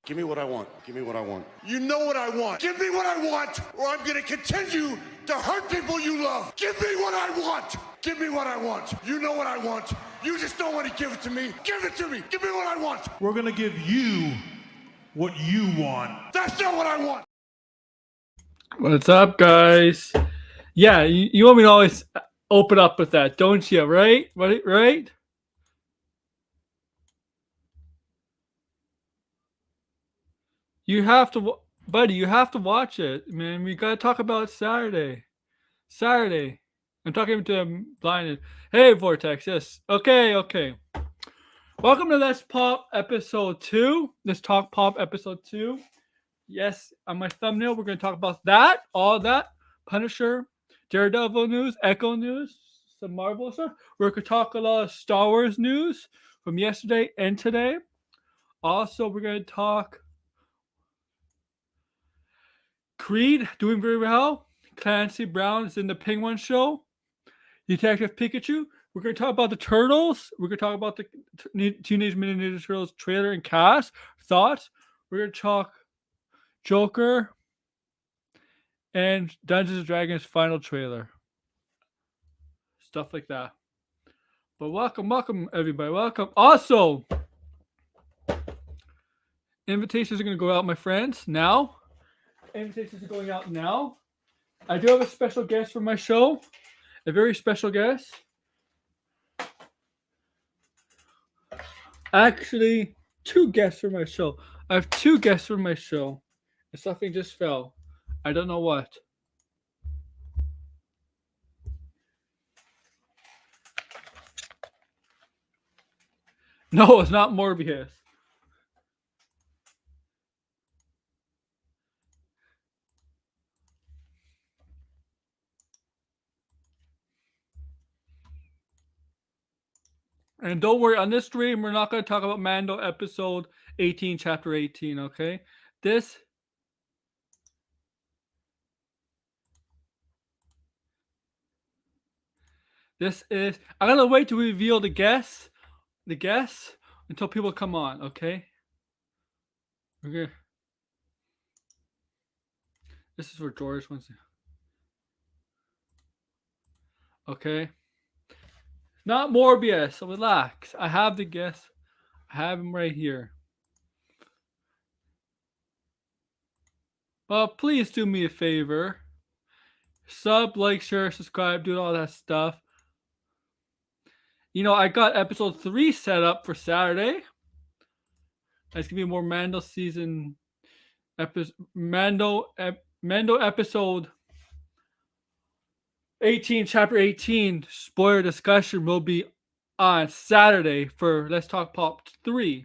Give me what I want. Give me what I want. You know what I want. Give me what I want, or I'm gonna continue to hurt people you love. Give me what I want. Give me what I want. You know what I want. You just don't want to give it to me. Give it to me. Give me what I want. We're gonna give you what you want. That's not what I want. What's up, guys? Yeah, you want me to always open up with that, don't you? Right? Right? You have to, buddy. You have to watch it, man. We gotta talk about Saturday. I'm talking to blinded. Hey, Vortex. Yes. Okay. Welcome to Let's Pop episode 2. Let's Talk Pop episode 2. Yes, on my thumbnail, we're going to talk about that, all that, Punisher, Daredevil news, Echo news, some Marvel stuff. We're going to talk a lot of Star Wars news from yesterday and today. Also, we're going to talk Creed doing very well. Clancy Brown is in the Penguin show. Detective Pikachu. We're going to talk about the Turtles. We're going to talk about the Teenage Mutant Ninja Turtles trailer and cast thoughts. We're going to talk Joker and Dungeons and Dragons final trailer. Stuff like that. But welcome everybody. Welcome. Also, invitations are going to go out, my friends, now. Invitations are going out now. I do have a special guest for my show. A very special guest. Actually, 2 guests for my show. I have 2 guests for my show. And something just fell. I don't know what. No, it's not Morbius. And don't worry, on this stream, we're not going to talk about Mando episode 18, chapter 18, okay? This is, I'm going to wait to reveal the guests until people come on, okay? Okay. This is for George. Okay. Not Morbius, so relax. I have the guest. I have him right here. But please do me a favor. Sub, like, share, subscribe, do all that stuff. You know, I got episode 3 set up for Saturday. That's gonna be more Mando season Mando episode 18, chapter 18. Spoiler discussion will be on Saturday for Let's Talk Pop 3.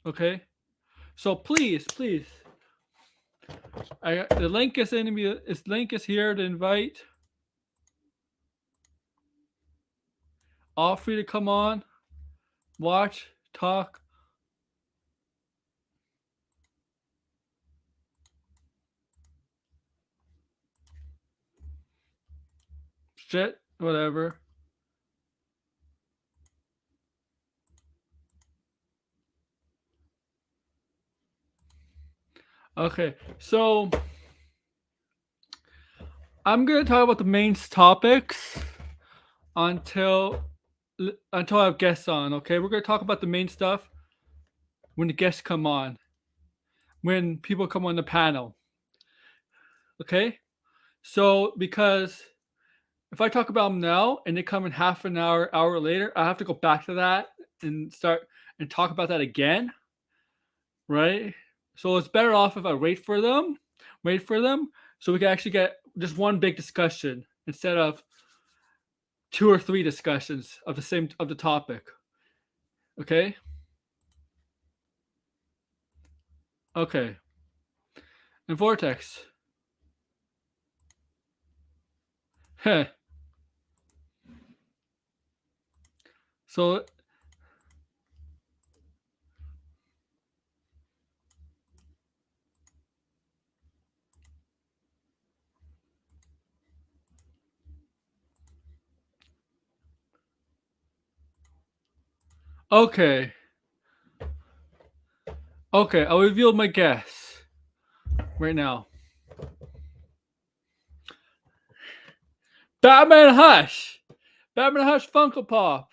Okay, so please, the link is in me. This link is here to invite. All free to come on, watch, talk. Shit, whatever. Okay, so I'm gonna talk about the main topics until I have guests on. Okay, we're gonna talk about the main stuff when the guests come on, when people come on the panel. Okay, so because if I talk about them now and they come in half an hour later, I have to go back to that and start and talk about that again, right? So it's better off if I wait for them, so we can actually get just one big discussion instead of 2 or 3 discussions of the topic. Okay. Okay. And Vortex. Heh. So Okay. Okay, I'll reveal my guess right now. Batman Hush! Batman Hush Funko Pop.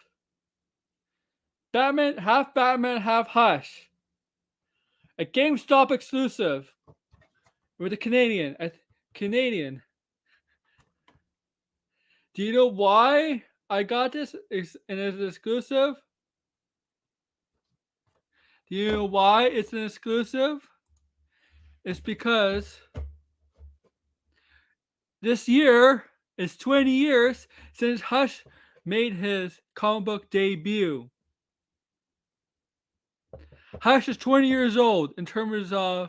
Batman, half Hush. A GameStop exclusive. With a Canadian. Canadian. Do you know why I got this and it's an exclusive? Do you know why it's an exclusive? It's because this year is 20 years since Hush made his comic book debut. Hush is 20 years old in terms of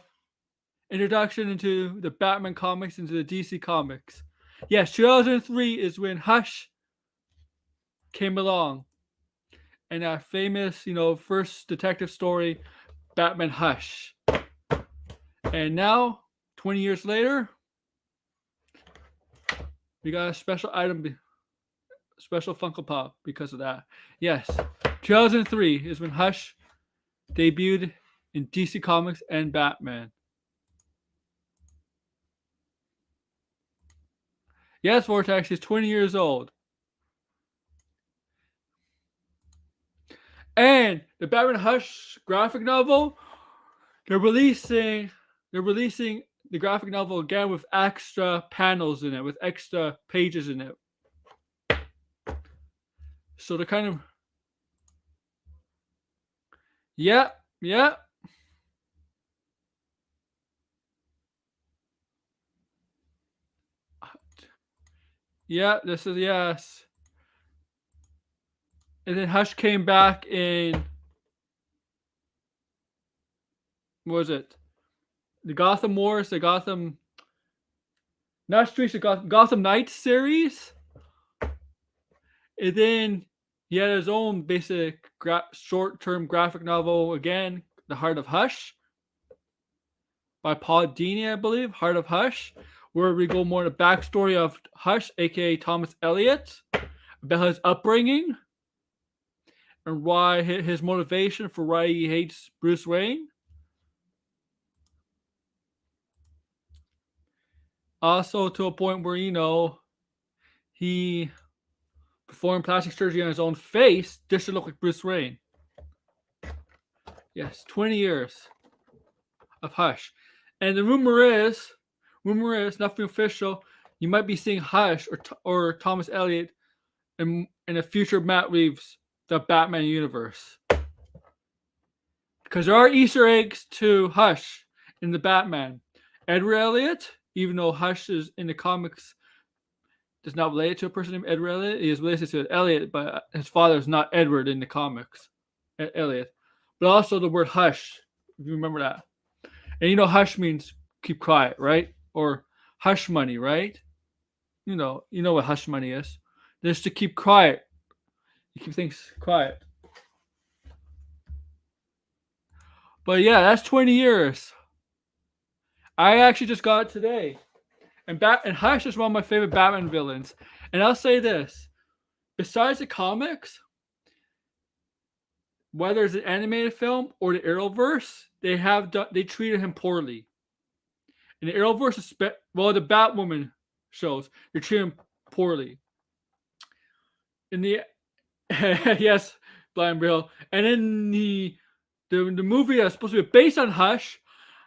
introduction into the Batman comics, into the DC comics. Yes, 2003 is when Hush came along. And that famous, first detective story, Batman Hush. And now, 20 years later, we got a special item, special Funko Pop because of that. Yes, 2003 is when Hush debuted in DC Comics and Batman. Yes, Vortex is 20 years old. And the Batman Hush graphic novel, they're releasing the graphic novel again with extra panels in it, with extra pages in it. So they're kind of, yeah. Yeah, this is yes. And then Hush came back in, what was it? The Gotham Wars, the Gotham, not Streets, the Gotham Knights series. And then he had his own basic short-term graphic novel again, The Heart of Hush, by Paul Dini, I believe, Heart of Hush, where we go more in the backstory of Hush, aka Thomas Elliot, about his upbringing and why his motivation for why he hates Bruce Wayne. Also, to a point where he performed plastic surgery on his own face just to look like Bruce Wayne. Yes, 20 years of Hush. And the rumor is, nothing official, you might be seeing Hush or Thomas Elliot in a future Matt Reeves' The Batman universe. Because there are Easter eggs to Hush in the Batman. Edward Elliot, even though Hush is in the comics, does not relate to a person named Edward Elliot. He is related to Elliot, but his father is not Edward in the comics. Elliot. But also the word hush, if you remember that. And hush means keep quiet, right? Or hush money, right? You know what hush money is. Just to keep quiet. You keep things quiet. But yeah, that's 20 years. I actually just got it today. And Hush is one of my favorite Batman villains. And I'll say this. Besides the comics, whether it's an animated film or the Arrowverse, they treated him poorly. In the Arrowverse, the Batwoman shows, they treat him poorly. In the yes, Blind Bill, and in the movie that's supposed to be based on Hush,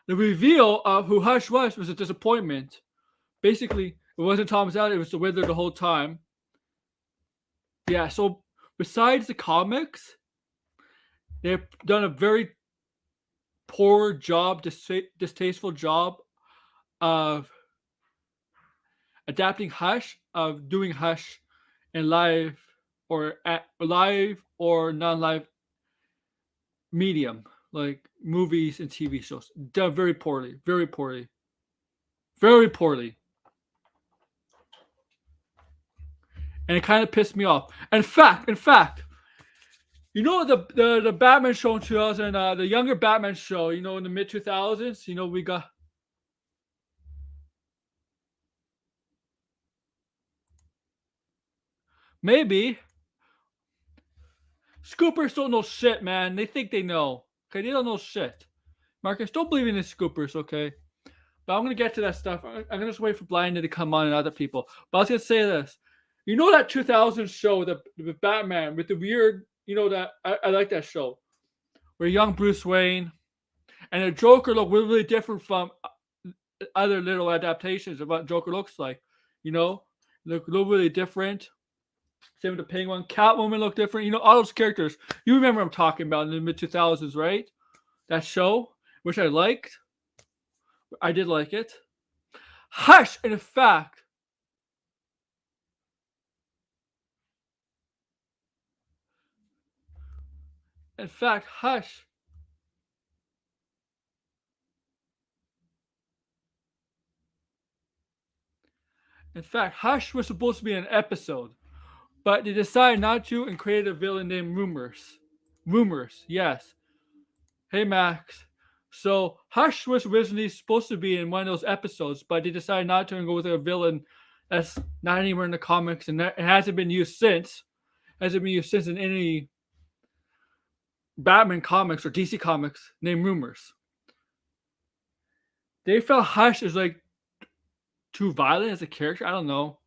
the reveal of who Hush was a disappointment. Basically, it wasn't Thomas Elliot; it was the Wizard the whole time. Yeah. So besides the comics, they've done a very poor job, distasteful job of adapting Hush, of doing Hush in live or non-live medium, like movies and TV shows. Done very poorly, very poorly, very poorly. And it kind of pissed me off. In fact, the Batman show in 2000, the younger Batman show, in the mid 2000s, we got. Maybe. Scoopers don't know shit, man. They think they know. Okay, they don't know shit. Marcus, don't believe in the Scoopers, okay? But I'm gonna get to that stuff. I'm gonna just wait for Blind to come on and other people. But I was gonna say this. You know that 2000 show, with Batman, with the weird, that I like that show, where young Bruce Wayne and the Joker look really different from other little adaptations of what Joker looks like. Look really different. Same with the Penguin. Catwoman look different. All those characters. You remember what I'm talking about in the mid 2000s, right? That show, which I liked. I did like it. Hush, in fact. Hush. In fact, Hush was supposed to be an episode, but they decided not to and created a villain named Rumors. Rumors, yes. Hey, Max. So Hush was originally supposed to be in one of those episodes, but they decided not to and go with a villain that's not anywhere in the comics, and it hasn't been used since. Hasn't been used since in any Batman comics or DC comics named Rumors. They felt Hush is like too violent as a character. I don't know.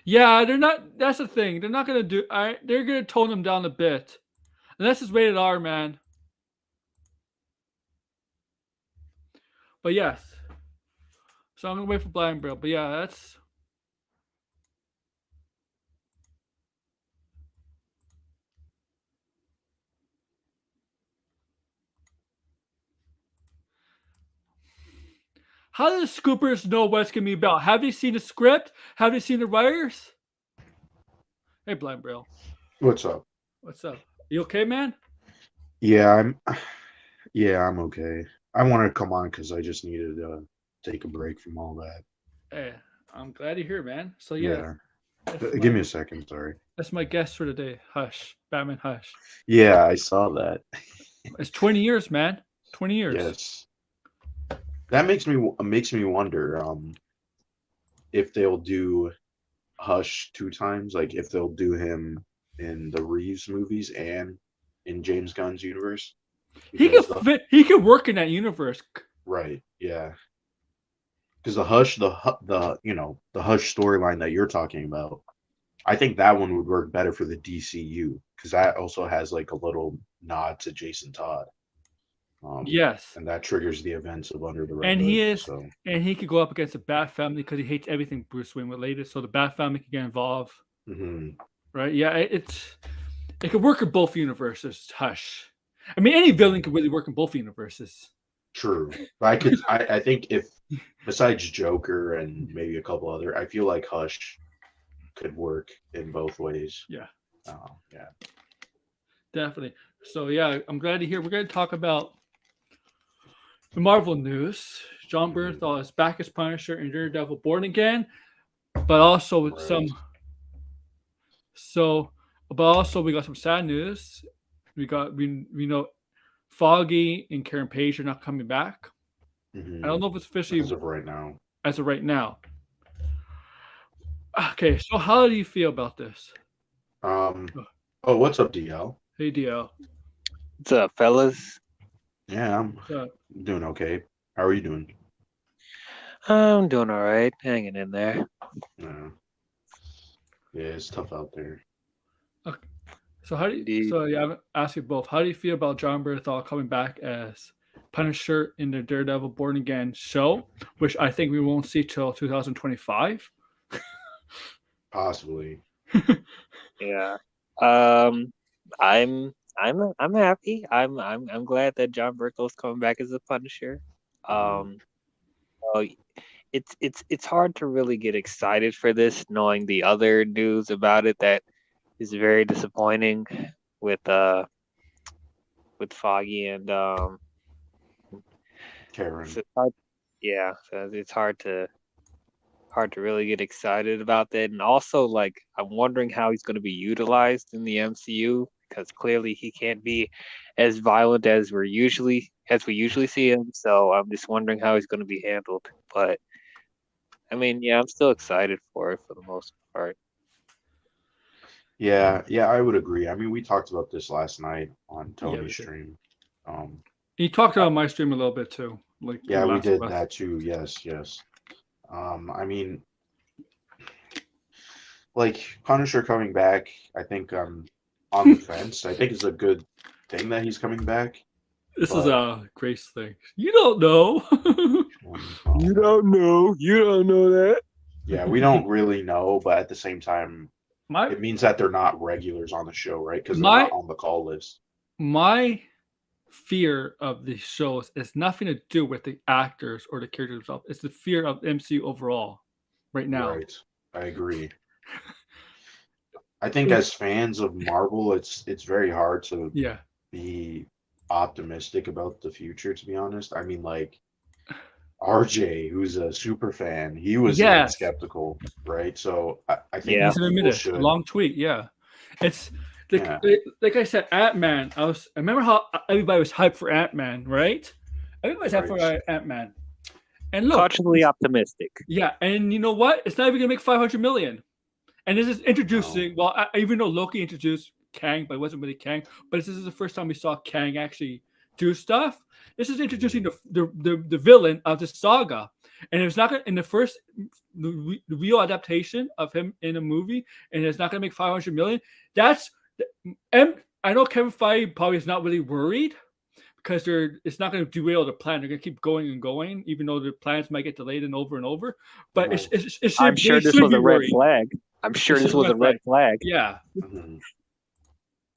Yeah, they're not. That's the thing. They're not gonna do. They're gonna tone them down a bit, and this is rated R, man. But yes, so I'm gonna wait for Blind Bro. But yeah, that's. How do the Scoopers know what's gonna be about? Have they seen the script? Have they seen the writers? Hey, Blind Bro. What's up? What's up? You okay, man? Yeah, I'm okay. I wanted to come on because I just needed to take a break from all that. Hey, I'm glad to hear, man. So yeah. Give me a second, sorry. That's my guest for today. Hush. Batman Hush. Yeah, I saw that. It's 20 years, man. 20 years. Yes. That makes me wonder if they'll do Hush 2 times, like if they'll do him in the Reeves movies and in James Gunn's universe. He could work in that universe. Right. Yeah. Because the Hush storyline that you're talking about, I think that one would work better for the DCU because that also has like a little nod to Jason Todd. Yes, and that triggers the events of Under the Red and Hood, and he could go up against the Bat Family because he hates everything Bruce Wayne related. So the Bat Family could get involved, right? Yeah, it could work in both universes. Hush. I mean, any villain could really work in both universes. True, but I think if besides Joker and maybe a couple other, I feel like Hush could work in both ways. Yeah. Yeah. Definitely. So yeah, I'm glad to hear. We're going to talk about the Marvel news. Jon Bernthal is back as Punisher in Daredevil Born Again, but also with we got some sad news. We know Foggy and Karen Page are not coming back. I don't know if it's officially as of right now. Okay, so how do you feel about this? What's up, DL? Hey, DL. What's up, fellas? Yeah, I'm doing okay. How are you doing? I'm doing all right, hanging in there. Yeah, it's tough out there. Okay. So how do you? So yeah, I'm asking both. How do you feel about Jon Bernthal coming back as Punisher in the Daredevil Born Again show, which I think we won't see till 2025? Possibly. Yeah. I'm happy. I'm glad that Jon Bernthal's coming back as a Punisher. It's hard to really get excited for this, knowing the other news about it that is very disappointing with Foggy and Karen. So it's hard to really get excited about that, and also like I'm wondering how he's going to be utilized in the MCU because clearly he can't be as violent as we usually see him. So I'm just wondering how he's going to be handled. But I mean, yeah, I'm still excited for it for the most part. Yeah, I would agree. I mean, we talked about this last night on Yeah, we Tony's did. stream. Um, He talked about my stream a little bit too, like yeah, we Last of did Us. that too. Yes. I mean, like Punisher coming back, I think on the fence. I think it's a good thing that he's coming back. This is But a Grace thing. You don't know. don't know. You don't know that. yeah, we don't really know, but at the same time, my it means that they're not regulars on the show, right? Because they're my not on the call list. my fear of these shows is nothing to do with the actors or the characters themselves. It's the fear of MCU overall, right now. Right. I agree. I think as fans of Marvel, it's very hard to Yeah. be optimistic about the future, to be honest. I mean, like RJ, who's a super fan, he was even Yes. skeptical, right? So I think Yeah. He's gonna admit people it. should. Long tweet. Yeah. It's like, Yeah. like I said, Ant-Man. I remember how everybody was hyped for Ant-Man, right? Everybody's hyped for Right. Ant-Man. And look, Cautiously optimistic. yeah, and you know what? It's not even gonna make 500 million. And this is introducing. Well, even though Loki introduced Kang, but it wasn't really Kang. But this is the first time we saw Kang actually do stuff. This is introducing the villain of the saga, and it's not gonna, in the first the real adaptation of him in a movie, and it's not going to make 500 million. That's and I know Kevin Feige probably is not really worried because it's not going to derail the plan. They're going to keep going and going, even though the plans might get delayed and over. But Right. it should, I'm sure this was a red flag. I'm sure this was a red flag. Yeah. Mhm.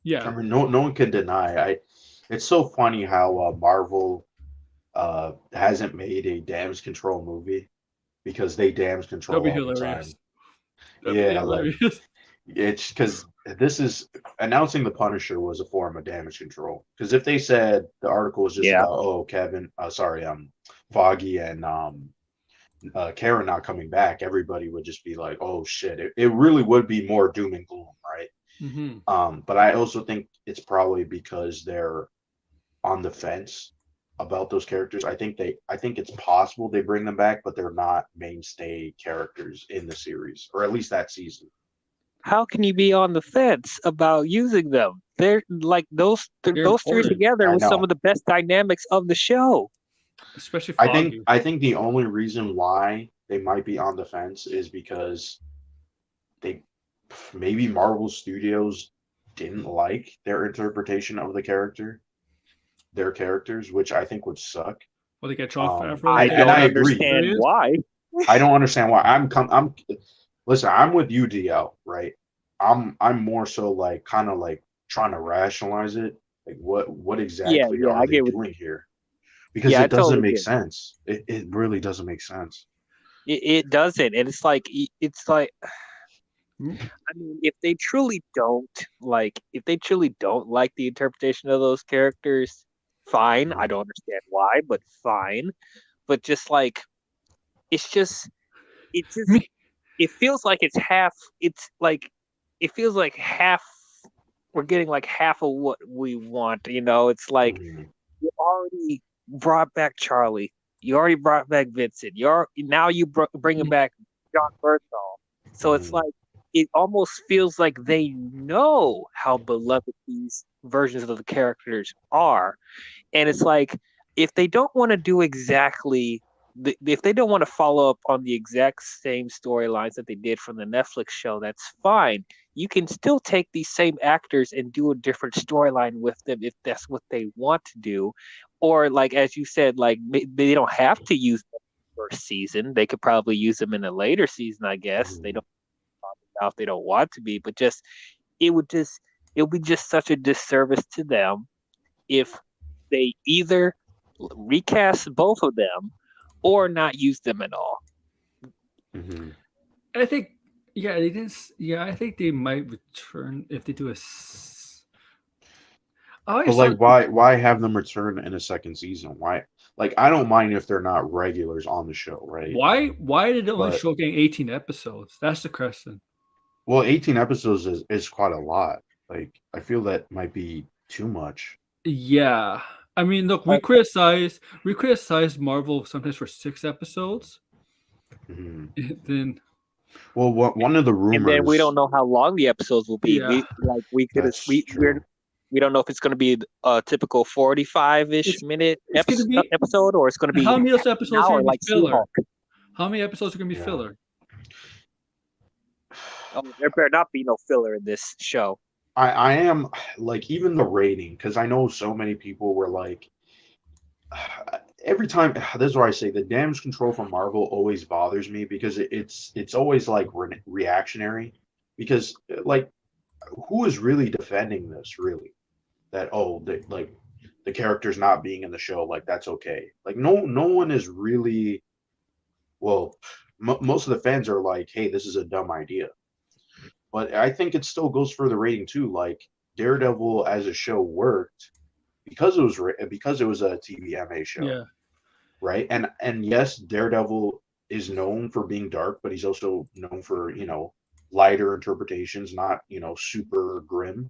Yeah. I mean, no one can deny. It's so funny how Marvel hasn't made a damage control movie because they damage control That'd be all the time. hilarious. That'd be Yeah, like hilarious. it's because this is announcing the Punisher was a form of damage control. Because if they said the article was just Yeah. about Foggy and Karen not coming back, everybody would just be like, oh shit, it really would be more doom and gloom, right? Mm-hmm. But I also think it's probably because they're on the fence about those characters. I think it's possible they bring them back, but they're not mainstay characters in the series, or at least that season. How can you be on the fence about using them? They're like those three important. together I with some know. of the best dynamics of the show. Especially Foggy. I think the only reason why they might be on the fence is because maybe Marvel Studios didn't like their interpretation of their characters, which I think would suck. Well, they get Jon I Favreau. don't agree. understand why. I don't understand why. Listen, I'm with you, DL, right? I'm more so like kind of like trying to rationalize it. Like what exactly I are they get what- doing here? Because Yeah, I it doesn't totally make get it. sense. It really doesn't make sense. It doesn't, and it's like I mean, if they truly don't like the interpretation of those characters, fine. I don't understand why, but fine. But just like it feels like it's half. It's like it feels like half. We're getting like half of what we want. You know, it's like you already brought back Charlie. You already brought back Vincent. Now you bringing back Jon Bernthal. So it's like it almost feels like they know how beloved these versions of the characters are, and it's like if they don't want to do exactly. If they don't want to follow up on the exact same storylines that they did from the Netflix show, that's fine. You can still take these same actors and do a different storyline with them if that's what they want to do. Or like, as you said, like they don't have to use them in the first season. They could probably use them in a later season, I guess. They don't know if they don't want to be, but it would be just such a disservice to them if they either recast both of them or not use them at all. I think, they didn't. Yeah, I think they might return if they do a. But like, why have them return in a second season? Why? Like, I don't mind if they're not regulars on the show, right? Why did the only show getting 18 episodes? That's the question. Well, 18 episodes is quite a lot. Like, I feel that might be too much. Yeah. I mean, look, we criticize Marvel sometimes for 6 episodes. Mhm. then Well, one of the rumors. And then we don't know how long the episodes will be. Yeah. We could That's we true. we don't know if it's going to be a typical 45-ish minute it's gonna be episode, or it's going to be how many of those an episodes are hour gonna be like filler? She-Hulk. How many episodes are gonna be Yeah. filler? Oh, there better not be no filler in this show. I am like even the rating because I know so many people were like every time this is why I say the damage control from Marvel always bothers me because it's always like reactionary because like who is really defending this really that like the characters not being in the show like that's okay like no one is really well most of the fans are like hey this is a dumb idea but I think it still goes for the rating too like Daredevil as a show worked because it was a TVMA show Yeah. right and yes Daredevil is known for being dark but he's also known for lighter interpretations not super grim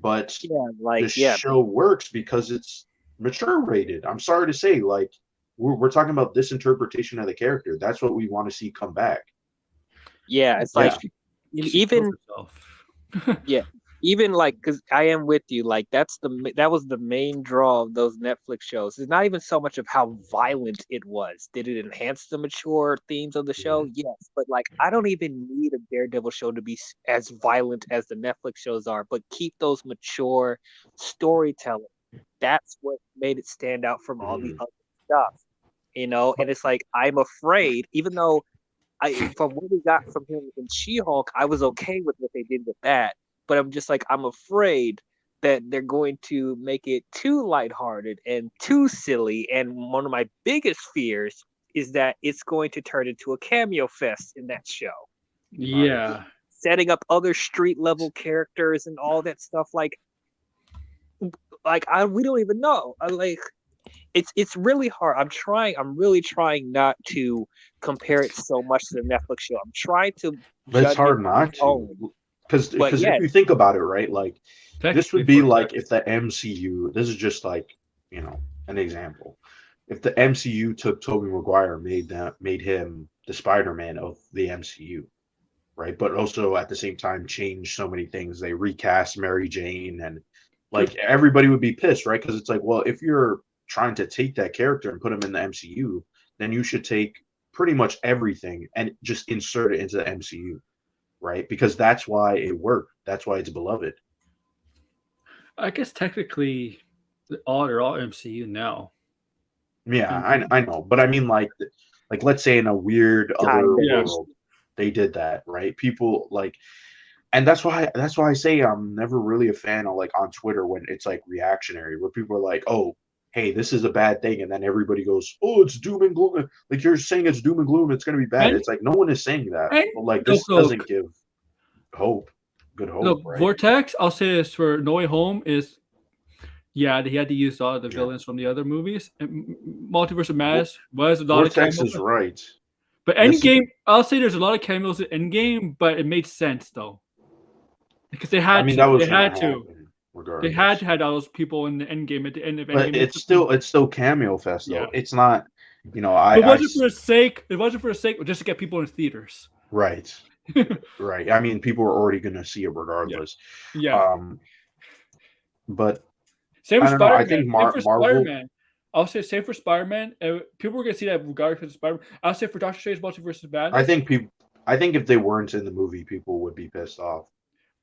but the show works because it's mature rated. I'm sorry to say, like we're talking about this interpretation of the character. That's what we want to see come back. Yeah, it's like even yeah, even like because I am with you. Like that was the main draw of those Netflix shows. It's not even so much of how violent it was. Did it enhance the mature themes of the show? Yes, but like I don't even need a Daredevil show to be as violent as the Netflix shows are. But keep those mature storytelling. That's what made it stand out from all the other stuff. And it's like I'm afraid, even though from what we got from him in She-Hulk, I was okay with what they did with that. But I'm just like, I'm afraid that they're going to make it too lighthearted and too silly. And one of my biggest fears is that it's going to turn into a cameo fest in that show. Yeah. Setting up other street level characters and all that stuff. We don't even know. It's really hard. I'm really trying not to compare it so much to the Netflix show. I'm trying to But it's hard not to. Because if you think about it, right, like this would be like if the MCU, this is just like, an example. If the MCU took Tobey Maguire and made him the Spider-Man of the MCU, right? But also at the same time change so many things. They recast Mary Jane and like everybody would be pissed, right? Because it's like, well, if you're trying to take that character and put him in the MCU, then you should take pretty much everything and just insert it into the MCU, right? Because that's why it worked. That's why it's beloved. I guess technically, they're all MCU now. Yeah, I know, but I mean, like let's say in a weird other world, they did that, right? People like, and that's why I say I'm never really a fan of like on Twitter when it's like reactionary, where people are like, oh, hey, this is a bad thing, and then everybody goes, oh, it's doom and gloom. Like you're saying it's doom and gloom, it's gonna be bad. It's like no one is saying that. But like this doesn't give hope. Good hope. Look, right? Vortex, I'll say this for No Way Home is he had to use all the villains from the other movies. And Multiverse of Madness was a lot of cameos. Vortex is right. But Endgame, I'll say there's a lot of cameos in Endgame, but it made sense though. Because they had to. They had to have all those people in the Endgame at the end of Endgame. But it's still cameo fest though. Yeah. It's not, it wasn't for the sake just to get people in theaters. Right. Right. I mean, people are already going to see it regardless. Yeah. But same with Spider-Man. I think Marvel. Spider-Man. I'll say same for Spider-Man. People were going to see that regardless of Spider-Man. I'll say for Doctor Strange Multiverse of Madness. I think if they weren't in the movie, people would be pissed off.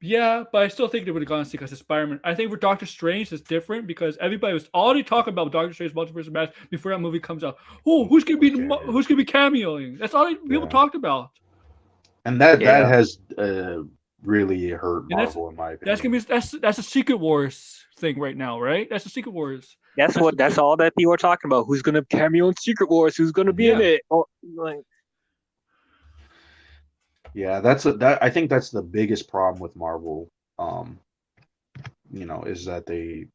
Yeah, but I still think they would have gone to see because of Spider-Man. I think for Doctor Strange, it's different because everybody was already talking about Doctor Strange Multiverse of Madness before that movie comes out. Oh, who's gonna be cameoing? That's all people talked about. And that has really hurt Marvel in my opinion. That's a Secret Wars thing right now, right? That's a Secret Wars. That's all that people are talking about. Who's gonna cameo in Secret Wars? Who's gonna be in it? Yeah, I think that's the biggest problem with Marvel. Is that they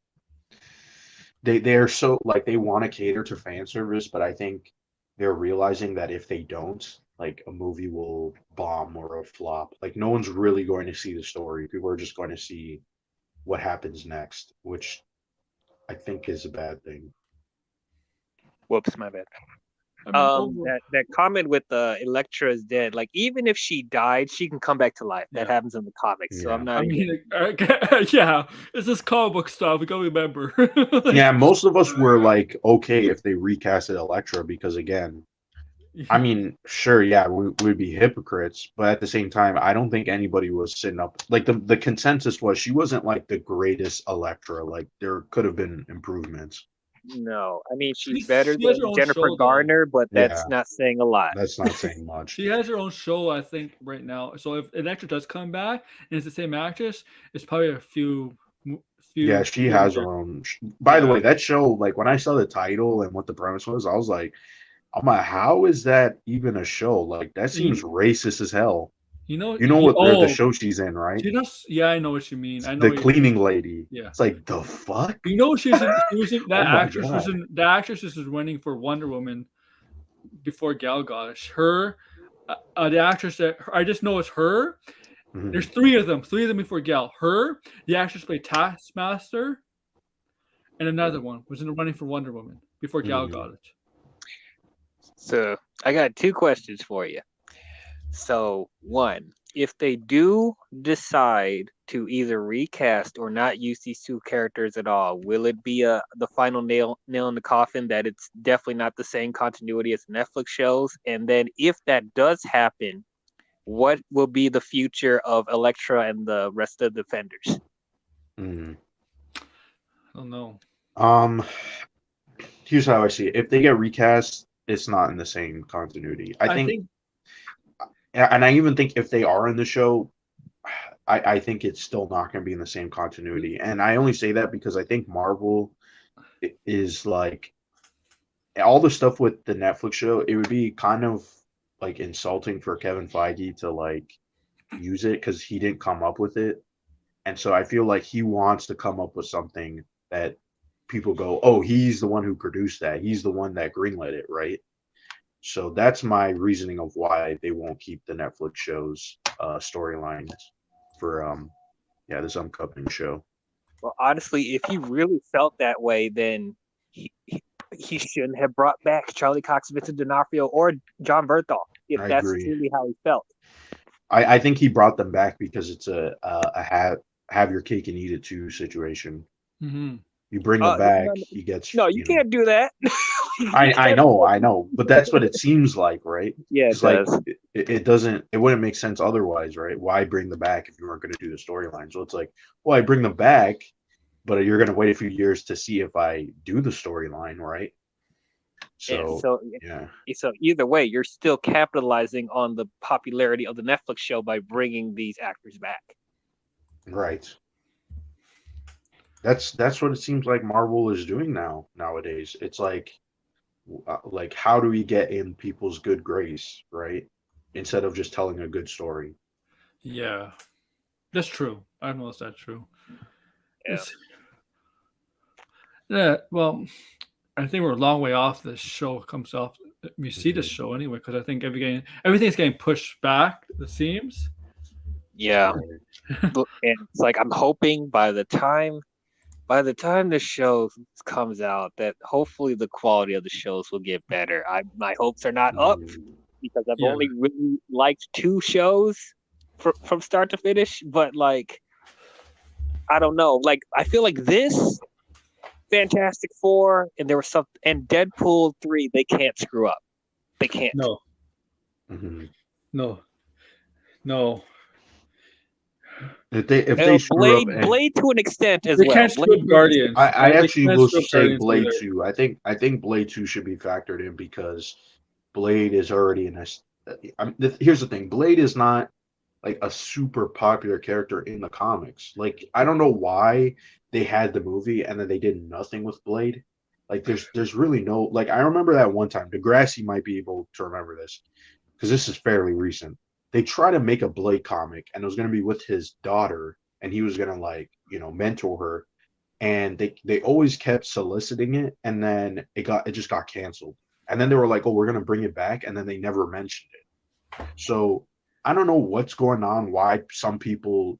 are so like they want to cater to fan service, but I think they're realizing that if they don't, like a movie will bomb or a flop. Like no one's really going to see the story. People are just going to see what happens next, which I think is a bad thing. Whoops, my bad. I mean, over. That comment with Elektra is dead. Like even if she died, she can come back to life. That Yeah. happens in the comics. So Yeah. I'm not I even. mean, yeah, it's this comic book stuff. We gotta remember. Like, Yeah, most of us were like okay if they recasted Elektra because again, I mean, sure, yeah, we'd be hypocrites, but at the same time, I don't think anybody was sitting up like the consensus was she wasn't like the greatest Elektra. Like there could have been improvements. No, I mean she's she better has her than own Jennifer show though. Garner, but Yeah, that's not saying a lot. that's not saying much. She has her own show, I think, right now. So if an actor does come back and it's the same actress, it's probably a few, Yeah, few. she has her own. By the Yeah, way, that show, like when I saw the title and what the premise was, I was like, I'm like, how is that even a show? Like that seems you, racist as hell. you know, You know you, what the oh, show she's in, right? she does. Yeah, I know what you mean. I know The what you mean. cleaning lady. Yeah, It's like the fuck? you know, she was in Oh that my actress was god. in the actress is running for Wonder Woman before Gal Gadot. Her, the actress that I just know is her. There's Mhm. three of them before Gal. Her, the actress played Taskmaster, and another one was in the running for Wonder Woman before Gal Mhm. Gadot. So I got two questions for you. So one, if they do decide to either recast or not use these two characters at all, will it be the final nail in the coffin that it's definitely not the same continuity as Netflix shows? And then if that does happen, what will be the future of Elektra and the rest of the Defenders? Mhm. I don't know. Um, here's how I see it. If they get recast, it's not in the same continuity. I I think, think and I even think if they are in the show, I think it's still not going to be in the same continuity. And I only say that because I think Marvel is like all the stuff with the Netflix show. It would be kind of like insulting for Kevin Feige to like use it because he didn't come up with it. And so I feel like he wants to come up with something that people go, oh, he's the one who produced that. He's the one that greenlit it, right? So that's my reasoning of why they won't keep the Netflix show's storylines for yeah, this upcoming show. Well, honestly, if he really felt that way, then he shouldn't have brought back Charlie Cox, Vincent D'Onofrio, or Jon Bernthal if I that's agree. truly how he felt. I think he brought them back because it's a have your cake and eat it too situation. hmm You bring them back, No, he gets no, you can't do that. I know, but that's what it seems like, right? Yeah, it Because like does. it doesn't, it wouldn't make sense otherwise, right? Why bring them back if you weren't going to do the storyline? So it's like, well, I bring them back, but you're going to wait a few years to see if I do the storyline, right? And So yeah, so either way, you're still capitalizing on the popularity of the Netflix show by bringing these actors back. right. That's what it seems like Marvel is doing nowadays. It's like how do we get in people's good grace, right? Instead of just telling a good story. Yeah, that's true. I know that's true. Yeah. It's yeah. Well, I think we're a long way off. This show comes off. We see this Mhm. show anyway because I think everything's getting pushed back. It seems. Yeah. Right. And it's like I'm hoping by the time the show comes out that hopefully the quality of the shows will get better. My hopes are not up Mhm. because I've Yeah. only really liked two shows from start to finish, but like I don't know. Like I feel like this Fantastic Four and there was some and Deadpool 3 they can't screw up. They can't. No. Mhm. No. No. If they screw up, and Blade to an extent as They well. can't screw up Guardians. I They actually can't will screw up say Guardians Blade either. 2. I think Blade 2 should be factored in because Blade is already in a. Here's the thing: Blade is not like a super popular character in the comics. Like I don't know why they had the movie and then they did nothing with Blade. Like there's really no like I remember that one time. Degrassi might be able to remember this because this is fairly recent. They tried to make a Blade comic and it was going to be with his daughter and he was going to like mentor her and they always kept soliciting it and then it just got canceled and then they were like, oh, we're going to bring it back, and then they never mentioned it. So I don't know what's going on, why some people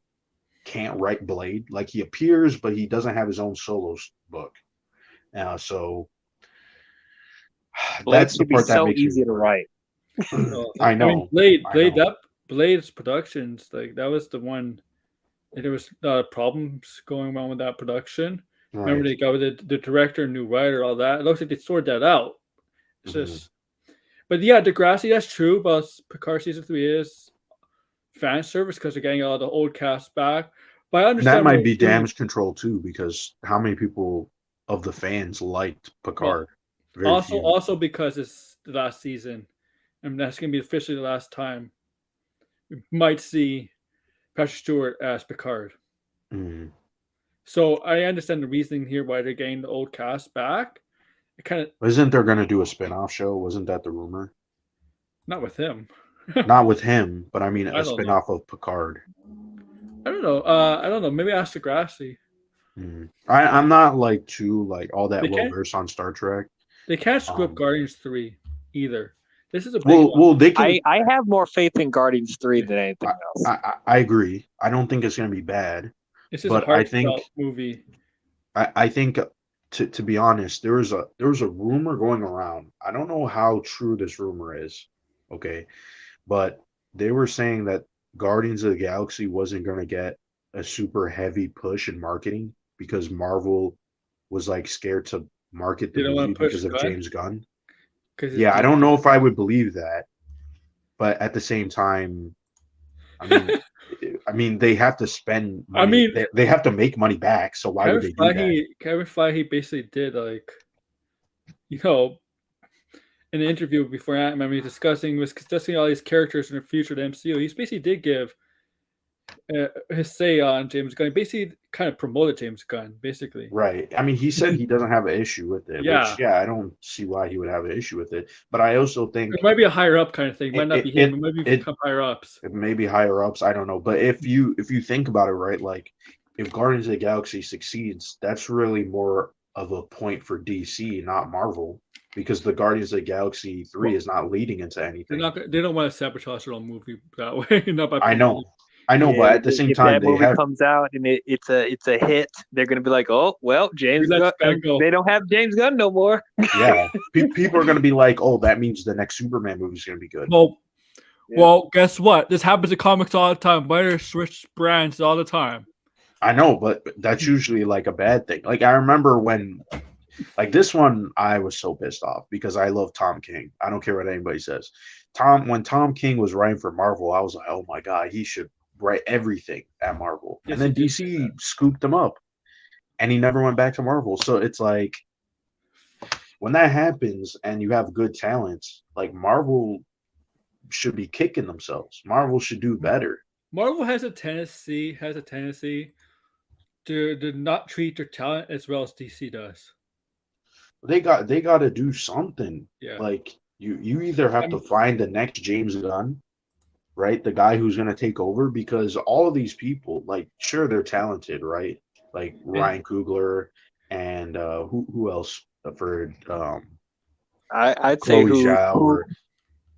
can't write Blade. Like he appears but he doesn't have his own solo book. So That's the could be part that so makes easy me. to write. I I know. mean, Blade's productions, like that was the one. There was problems going on with that production. Remember, Right. they got with the director, new writer, all that. It looks like they sorted that out. It's Mhm. just, but yeah, Degrassi, that's true. But Picard season 3 is fan service because they're getting all the old cast back. But I And that understand might what be damage control too, because how many people of the fans liked Picard? Very few. also because it's the last season, and that's gonna be officially the last time we might see Patrick Stewart as Picard. Mhm. So I understand the reasoning here why they're getting the old cast back. It kind of Isn't there going to do a spin-off show? Wasn't that the rumor? not with him. Not with him, but I mean I a don't know. spin-off of Picard. I don't know. I don't know. Maybe ask Degrassi. I'm not like too like all that They well can't. versed on Star Trek. They can't screw up Um, Guardians 3 either. This is a big well, one. well, they can. I have more faith in Guardians 3 than anything else. I agree. I don't think it's going to be bad, This is a but I think heartfelt movie. I think to be honest, there was a rumor going around. I don't know how true this rumor is. Okay, but they were saying that Guardians of the Galaxy wasn't going to get a super heavy push in marketing because Marvel was like scared to market the They don't want movie to push because of Gunn James Gunn. because Yeah, I don't know if I would believe that, but at the same time, I mean, they have to spend money. I mean, they have to make money back. So why would they do that? Kevin Feige basically did like, you know, in an interview before Ant-Man, he was discussing all these characters in the future of the MCU. He basically did give his say on James Gunn. He basically kind of promoted James Gunn, basically. Right. I mean, he said he doesn't have an issue with it, Yeah. which, yeah, I don't see why he would have an issue with it. But I also think It might be a higher up kind of thing. It might not be him. It might be it- some higher ups. it may be higher ups. I don't know. But if you think about it, right, like if Guardians of the Galaxy succeeds, that's really more of a point for DC, not Marvel, because the Guardians of the Galaxy 3 is not leading into anything. They don't want to sabotage their own movie that way. Not by I know, Yeah, but at the same if time, that they movie have. comes out and it's a hit, they're gonna be like, oh well, James let Gunn. Gunn go. They don't have James Gunn no more. Yeah, people are going to be like, oh, that means the next Superman movie is going to be good. Well, guess what? This happens in comics all the time. Writers switch brands all the time. I know, but that's usually like a bad thing. Like I remember when, like this one, I was so pissed off because I love Tom King. I don't care what anybody says. When Tom King was writing for Marvel, I was like, oh my god, he should write everything at Marvel. Yes, And then he did DC scooped him up, and he never went back to Marvel. So it's like when that happens, and you have good talents, like Marvel should be kicking themselves. Marvel should do better. Marvel has a tendency to not treat their talent as well as DC does. They got to do something. Yeah. Like you either have to find the next James Gunn, right? The guy who's going to take over, because all of these people, like, sure, they're talented, right? Like Ryan Coogler and who else for I'd say Chloe Zhao.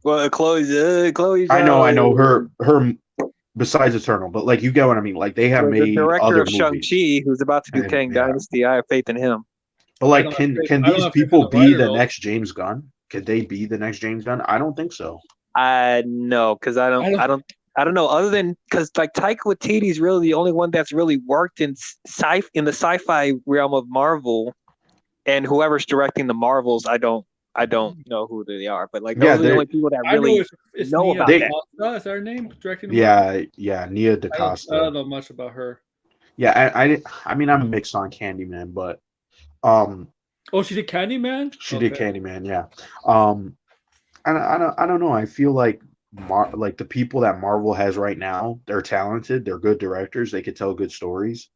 Well, Chloe. I know her besides Eternal, but like you get what I mean. Like they have made the director other of movies. Shang-Chi, who's about to do Kang Dynasty. I have faith in him. But like, can these people be the next James Gunn? Could they be the next James Gunn? I don't think so. No, because I don't know. Other than because like Taika Waititi is really the only one that's really worked in the sci-fi realm of Marvel, and whoever's directing the Marvels, I don't know who they are. But like those are the only people that really know about that. Is that her name? Directing the yeah, Nia DaCosta. I don't know much about her. Yeah, I mean I'm mixed on Candyman, but she did Candyman? She did Candyman, yeah. I don't know. I feel like like the people that Marvel has right now, they're talented, they're good directors, they could tell good stories,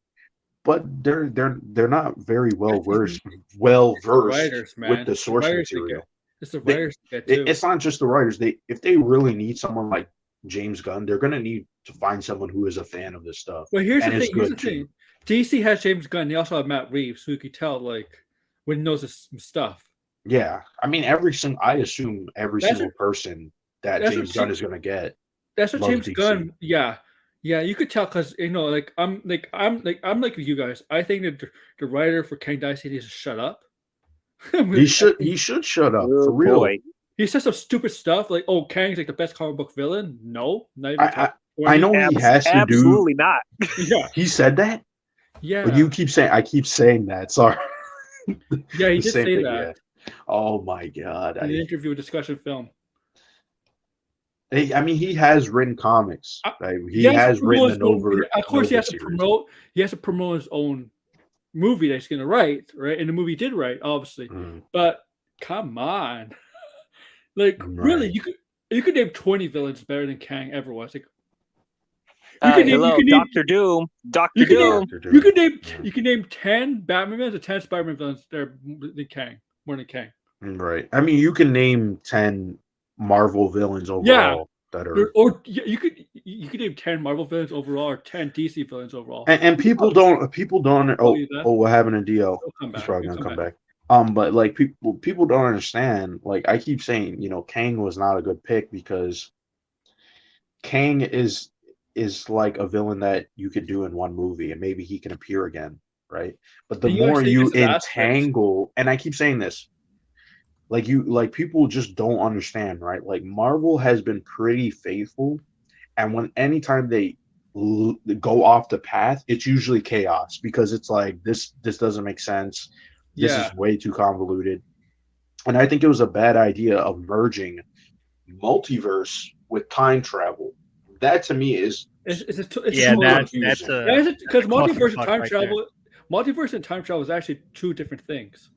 but they're not very well versed writers, with the source material. It's the writers. It's not just the writers. If they really need someone like James Gunn, they're gonna need to find someone who is a fan of this stuff. Well, here's the thing. DC has James Gunn. They also have Matt Reeves, who you could tell like when he knows his stuff. Yeah, I mean I assume every single person that James Gunn is gonna get. That's what James Gunn. Yeah, you could tell because like I'm like you guys. I think that the writer for Kang Dynasty needs to shut up He should shut up for real. Boy. He says some stupid stuff like, "Oh, Kang's like the best comic book villain." No, not even. I know he has to do. Absolutely not. Yeah, He said that. yeah. But you keep saying. I keep saying that. Sorry. Yeah, he The did same say thing, that yeah. Oh my god. in the interview discussion film. I mean, he has written comics. Right? He has to has promote written his an own- over. Of course, he Nova has to series. promote. He has to promote his own movie that he's going to write, right? And the movie he did write, obviously. Mm. But come on, like really, Right. you could name 20 villains better than Kang ever was. Like, Hello, Doctor Doom. Doctor Doom. You can name Yeah. you can name 10 Batman villains and 10 Spider-Man villains that are than Kang, more than Kang. Right. I mean, you can name 10 Marvel villains overall that are. Or you could name 10 Marvel villains overall or 10 DC villains overall. And people don't. Oh, you that. what happened to DL? He'll come He's back. probably He'll gonna come come back. But like people don't understand. Like I keep saying, Kang was not a good pick because Kang is like a villain that you could do in one movie and maybe he can appear again, right? But the And you more actually you use his aspects. entangle, and I keep saying this, like people just don't understand, right? Like Marvel has been pretty faithful, and anytime they go off the path, it's usually chaos because it's like this doesn't make sense. This Yeah. is way too convoluted. And I think it was a bad idea of merging multiverse with time travel. That to me is It's Yeah, too that's confusing. a because multiverse and clusterfuck time right there. travel, multiverse and time travel is actually two different things.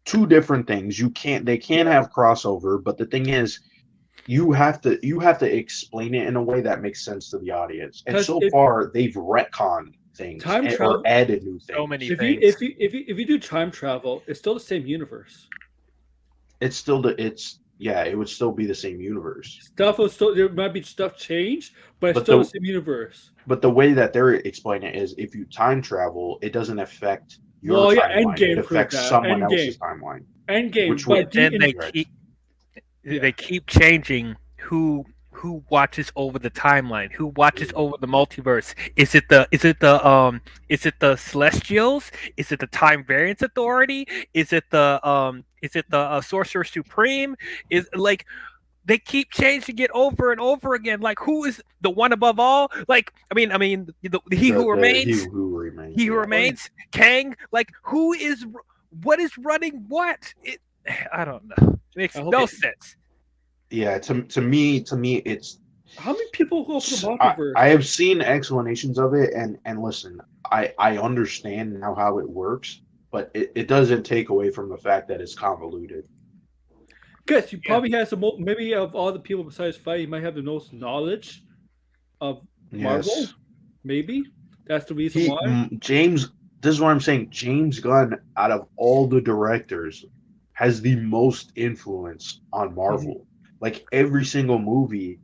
two different things. They can't have crossover, but the thing is, you have to explain it in a way that makes sense to the audience. And 'Cause so if- far, they've retconned things Time or travel- added new things. So many If things. you do time travel, it's still the same universe. It's still it would still be the same universe. Stuff will still there might be stuff changed, but it's But still the- the same universe. But the way that they're explaining it is, if you time travel, it doesn't affect your Well, yeah, timeline. Endgame It affects proved that. someone Endgame. else's timeline. Endgame, Which but would- Then they Right. keep changing who watches over the timeline, who watches over the multiverse. Is it the Celestials? Is it the Time Variance Authority? Is it the Sorcerer Supreme? Is like they keep changing it over and over again. Like, who is the one above all? Like, I mean, he who remains. He who remains. He who yeah. remains, Kang. Like, what is running what? I don't know. It makes I hope no it- sense. Yeah, to me, it's. how many people go for the I, multiverse? I have seen explanations of it, and listen, I understand now how it works, but it doesn't take away from the fact that it's convoluted. Guess you probably has maybe of all the people besides Fight, you might have the most knowledge of Marvel. Yes. Maybe that's the reason He, why. James, this is what I'm saying. James Gunn, out of all the directors, has the most influence on Marvel. Like every single movie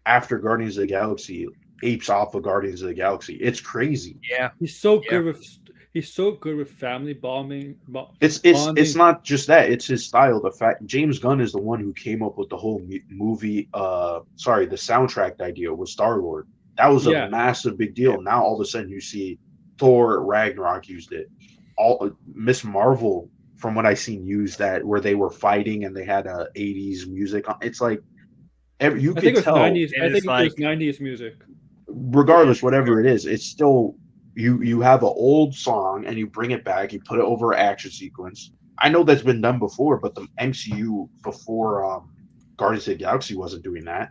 after Guardians of the Galaxy apes off of Guardians of the Galaxy. It's crazy. Yeah. He's so Yeah. good with family bombing. It's not just that. It's his style. The fact James Gunn is the one who came up with the whole movie. The soundtrack idea with Star-Lord. That was Yeah. a massive big deal. Now all of a sudden you see Thor Ragnarok used it. All Miss Marvel, from what I seen, used that where they were fighting and they had 80s music. It's like you I think could it was tell. 90s. It I is think it was like- 90s music. Regardless, whatever it is, it's still you have an old song and you bring it back, you put it over an action sequence. I know that's been done before, but the MCU before Guardians of the Galaxy wasn't doing that.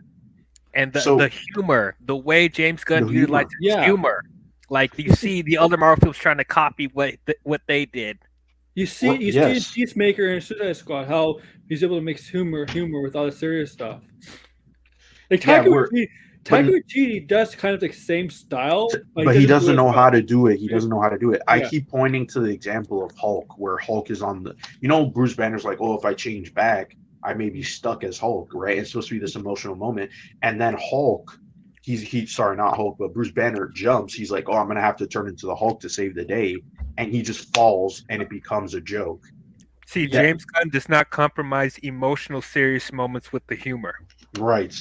And So- the humor, the way James Gunn The utilized humor. Yeah. humor. Like you see the other Marvel films trying to copy what they did. You see, Well, you yes. see in Peacemaker and Suicide Squad how he's able to mix humor with all the serious stuff. Like Yeah, Taika Waititi does kind of the same style, But he doesn't know how to do it. He Yeah. doesn't know how to do it. I Yeah. keep pointing to the example of Hulk, where Hulk is on the. Bruce Banner's like, oh, if I change back, I may be stuck as Hulk, right? It's supposed to be this emotional moment, and then Hulk, not Hulk, but Bruce Banner jumps. He's like, oh, I'm gonna have to turn into the Hulk to save the day, and he just falls, and it becomes a joke. See, Yeah. James Gunn does not compromise emotional, serious moments with the humor. Right.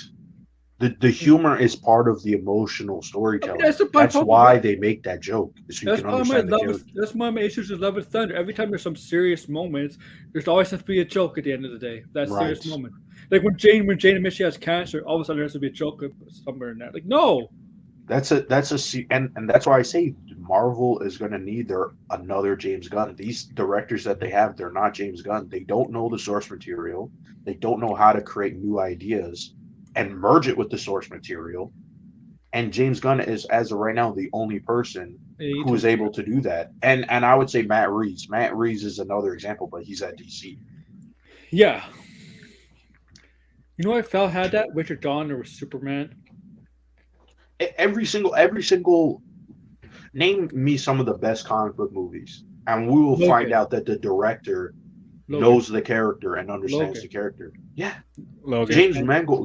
The humor is part of the emotional storytelling. That's the That's part- why they make that joke, so you That's can why understand the my character. that's why my issues with Love and Thunder. Every time there's some serious moments, there's always has to be a joke at the end of the day. That serious Right. moment. Like when Jane admits she has cancer, all of a sudden there has to be a joke somewhere in that. Like, no. And that's why I say Marvel is going to need another James Gunn. These directors that they have, they're not James Gunn. They don't know the source material. They don't know how to create new ideas and merge it with the source material. And James Gunn is, as of right now, the only person who is able to do that. And I would say Matt Reeves. Matt Reeves is another example, but he's at DC. Yeah. You know what I felt had that? Richard Donner was Superman. Every single name me some of the best comic book movies, and we will find out that the director knows the character and understands the character. Yeah, Logan.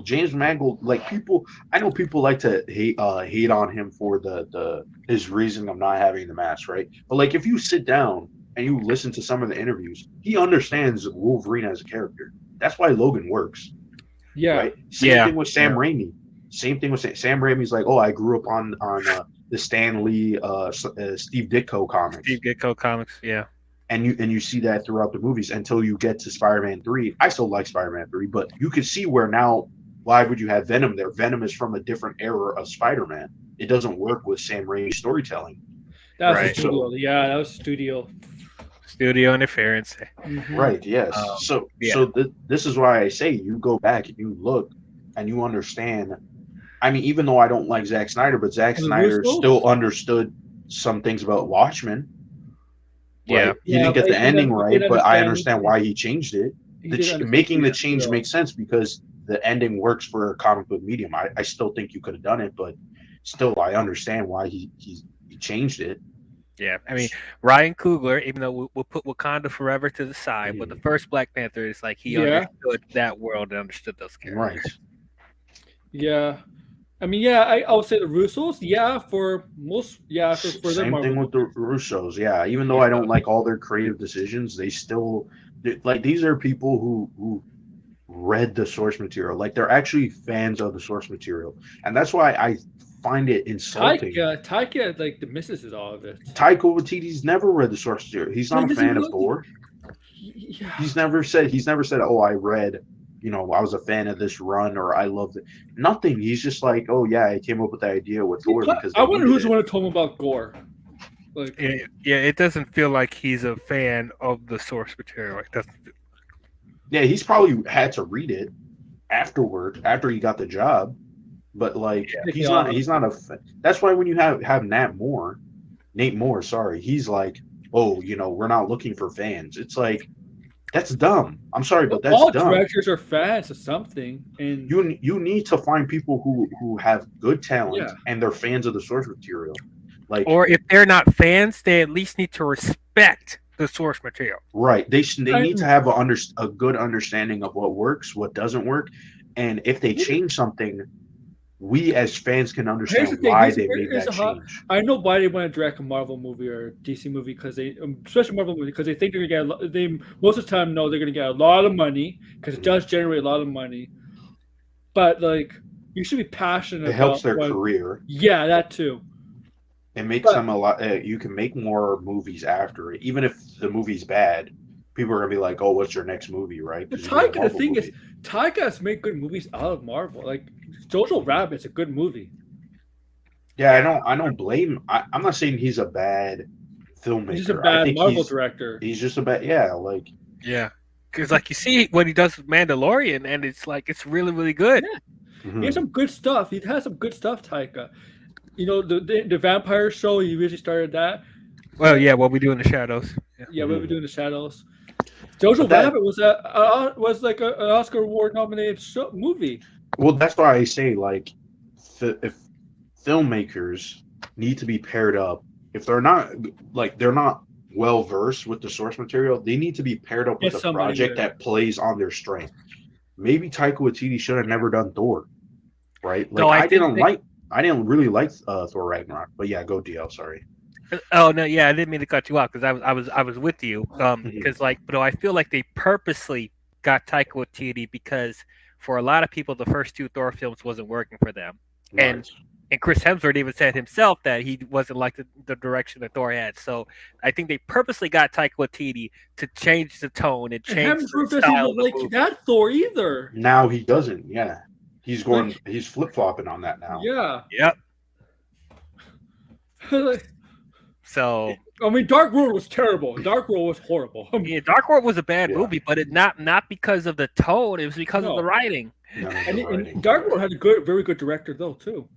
James Mangold. Like people, I know people like to hate on him for his reason of not having the mask, right? But like if you sit down and you listen to some of the interviews, he understands Wolverine as a character. That's why Logan works. Yeah. Right. Same thing with Sam Raimi. Same thing with Sam Raimi's like, oh, I grew up on the Stan Lee, Steve Ditko comics. Steve Ditko comics, yeah. And you see that throughout the movies until you get to Spider-Man 3. I still like Spider-Man 3, but you can see where now, why would you have Venom there? Venom is from a different era of Spider-Man. It doesn't work with Sam Raimi's storytelling. That was Right. studio. Yeah, that was studio. Studio interference. Mhm. Right, yes. This is why I say you go back and you look and you understand. I mean, even though I don't like Zack Snyder, but Zack Snyder still understood some things about Watchmen. Right? Yeah. He didn't get but the he ending didn't- he right, didn't but I understand understand why he changed it. He did understand Making the that, change so- makes sense because the ending works for a comic book medium. I still think you could have done it, but still, I understand why he changed it. Yeah, I mean Ryan Coogler, even though we'll put Wakanda Forever to the side, but the first Black Panther is like he understood that world and understood those characters. Right. Yeah. I mean, yeah, I would say the Russos, yeah, for most, yeah, for their Same Marvel thing with the Russos, yeah. Even though I don't like all their creative decisions, they still like these are people who read the source material. Like they're actually fans of the source material, and that's why I find it insulting. Taika, like the misses is all of it. Taika Waititi's never read the source material. He's not a fan of Thor. Yeah. He's never said, oh, I read, I was a fan of this run or I loved it. Nothing. He's just like, oh yeah, I came up with the idea with Thor because I wonder who's the one who told him about Gore. Like, Yeah, it doesn't feel like he's a fan of the source material. It doesn't. Yeah, he's probably had to read it afterward, after he got the job. But like, he's not a. That's why when you have Nate Moore, he's like, oh, we're not looking for fans. It's like, that's dumb. I'm sorry, but that's all dumb. directors are fans of something, and You need to find people who have good talent and they're fans of the source material. Like, Or if they're not fans, they at least need to respect the source material. right, they need to have a good understanding of what works, what doesn't work, and if they change something, we as fans can understand why they made that change. I know why they want to direct a Marvel movie or DC movie because they, especially Marvel movie, because they think they're gonna get. They most of the time know they're gonna get a lot of money because it does generate a lot of money. But like, you should be passionate. It helps their career. Yeah, that too. It makes them a lot. You can make more movies after it, even if the movie's bad. People are gonna be like, "Oh, what's your next movie?" Right? But Taika, the thing is, Taika has made good movies out of Marvel. Like Jojo Rabbit's a good movie. Yeah, I don't blame. I'm not saying he's a bad filmmaker. He's just a bad Marvel director. He's just a bad. Yeah, because like you see what he does with Mandalorian, and it's like it's really really good. Yeah. He has some good stuff. He has some good stuff, Taika. The vampire show. He really started that. Well, yeah, what we do in the shadows. Yeah, what we do in the shadoos. Jojo Rabbit was like an Oscar award nominated movie. Well, that's why I say like, if filmmakers need to be paired up, if they're not well versed with the source material, they need to be paired up with a project that plays on their strength. Maybe Taika Waititi should have never done Thor, right? Like, no, I didn't really like Thor Ragnarok, but yeah, go DL. Sorry. Oh no, yeah, I didn't mean to cut you off because I was with you because but I feel like they purposely got Taika Waititi because for a lot of people, the first 2 Thor films wasn't working for them. Right. And Chris Hemsworth even said himself that he wasn't like the direction that Thor had. So I think they purposely got Taika Waititi to change the tone and change Hemsworth the doesn't style. look like that Thor either. Now he doesn't. Yeah, he's going. Like- he's flip flopping on that now. Yeah. Yep. Like, So I mean, Dark World was terrible. Dark World was horrible. yeah, Dark World was a bad Yeah. movie, but it not because of the tone. It was because of No. the writing. No, And, the writing. and Dark World had a very good director though too.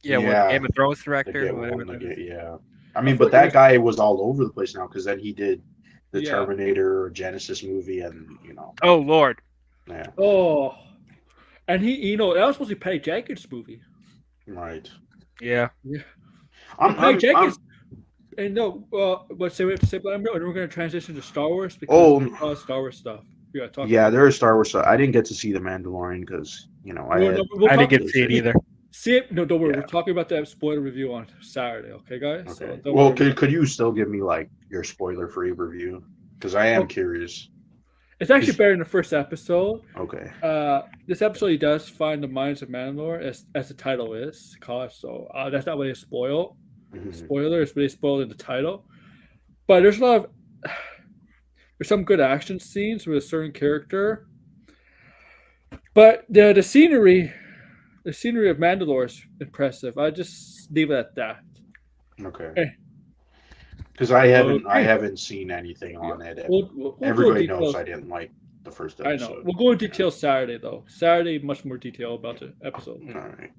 Yeah, Yeah. with Game of Thrones They director. get or whatever one, they that get- is. yeah. I mean, I but thought that it was- guy was all over the place now because then he did the Yeah. Terminator Genesis movie, and Oh Lord. yeah, Oh, and that was supposed to be Patty Jenkins' movie. right. Yeah. Patty Jenkins. And no, but say we have to say, but we're going to transition to Star Wars because Oh. Star Wars stuff. We got to talk. Yeah, about there is Star Wars stuff. I didn't get to see the Mandalorian because it. I had, We'll I talk- didn't get to see it either. See it? No, don't worry. Yeah. We're talking about that spoiler review on Saturday. Okay, guys. So okay. don't Well, worry. could you still give me like your spoiler-free review? Because I am Oh. curious. It's actually better than the first episode. Okay. This episode he does find the mines of Mandalore, as the title is called. So that's not what they spoil. Mhm. Spoiler is what they spoiled in the title. But there's a lot of there's some good action scenes with a certain character. But the scenery of Mandalore is impressive. I just leave it at that. Okay. Eh. Because I haven't Okay. seen anything on it. and We'll go Everybody into knows details. I didn't like the first I episode. know. We'll go into detail Saturday though. Saturday, much more detail about the episode. All right.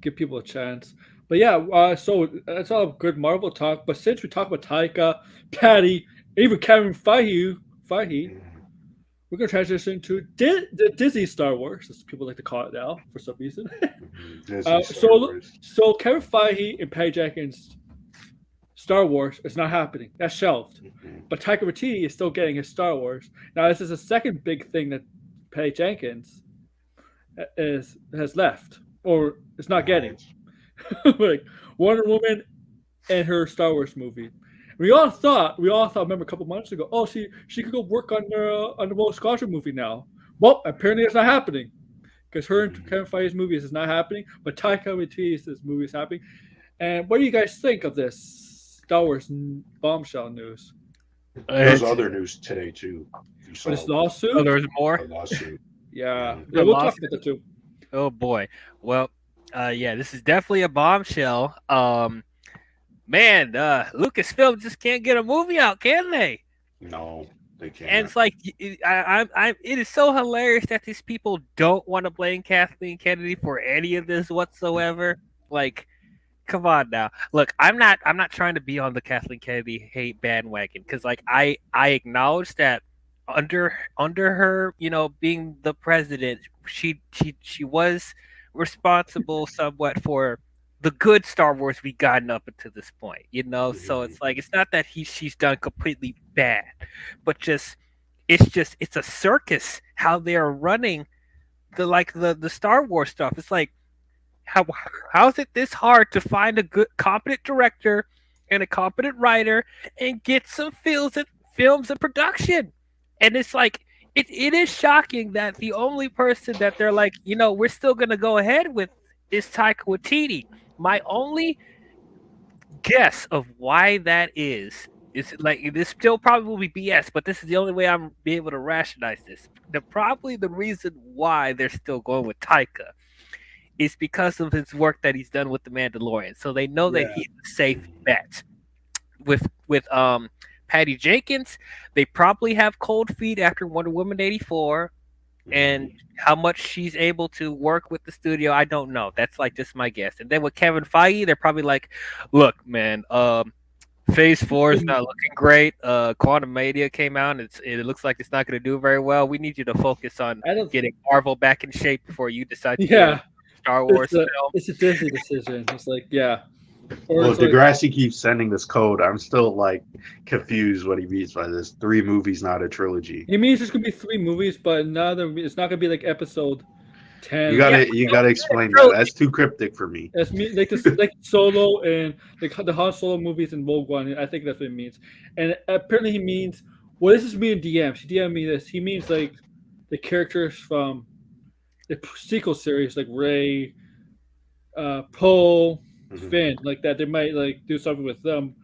Give people a chance. But yeah, so that's all good Marvel talk. But since we talk about Taika, Patty, even Kevin Feige, we're gonna transition to the Disney Star Wars, as people like to call it now for some reason. Disney Star so Wars. so Kevin Feige and Patty Jenkins Star Wars is not happening. That's shelved. Mhm. But Taika Waititi is still getting his Star Wars. Now this is the second big thing that Patty Jenkins has left or is not getting. Like Wonder Woman and her Star Wars movie. We all thought, remember a couple months ago, oh, she could go work on the Will Scotcher movie now. Well, apparently it's not happening because her and Kevin Feige's movies is not happening, but Taika Waititi's movie is happening. And what do you guys think of this Star Wars bombshell news? There's other news today too. You saw But it's lawsuit. Oh, there's more. a lawsuit. Yeah, The we'll talk lawsuit? about that too. Oh boy. Well, yeah, this is definitely a bombshell. Man, Lucasfilm just can't get a movie out, can they? No, they can't. And it's like, it is so hilarious that these people don't want to blame Kathleen Kennedy for any of this whatsoever. Like, come on now. Look, I'm not trying to be on the Kathleen Kennedy hate bandwagon because, like, I acknowledge that under her, being the president, she was responsible somewhat for the good Star Wars we gotten up until this point, So it's like it's not that she's done completely bad, but it's a circus how they're running the Star Wars stuff. It's like how is it this hard to find a good competent director and a competent writer and get some films and production? And it's like it is shocking that the only person that they're like, we're still gonna go ahead with is Taika Waititi. My only guess of why that is like this still probably BS, but this is the only way I'm be able to rationalize this. Probably the reason why they're still going with Taika is because of his work that he's done with The Mandalorian. So they know that he's a safe bet. With Patty Jenkins, they probably have cold feet after Wonder Woman 84. And how much she's able to work with the studio, I don't know. That's like just my guess. And then with Kevin Feige, they're probably like, look, man, Phase 4 is not looking great. Quantum Mania came out, and it looks like it's not going to do very well. We need you to focus on getting Marvel back in shape before you decide to do a Star Wars film. It's a Disney decision. It's like, Well, Degrassi keeps sending this code. I'm still like confused what he means by this. 3 movies, not a trilogy. He means there's gonna be 3 movies, but it's not gonna be like episode 10. You gotta explain that. That's too cryptic for me. That's like Solo and the Han Solo movies and Rogue One. I think that's what it means. And apparently he means, well, this is me in DMs. He DM'd me this. He means like the characters from the sequel series, like Ray, Poe, Mhm. Finn, like that. They might like do something with them,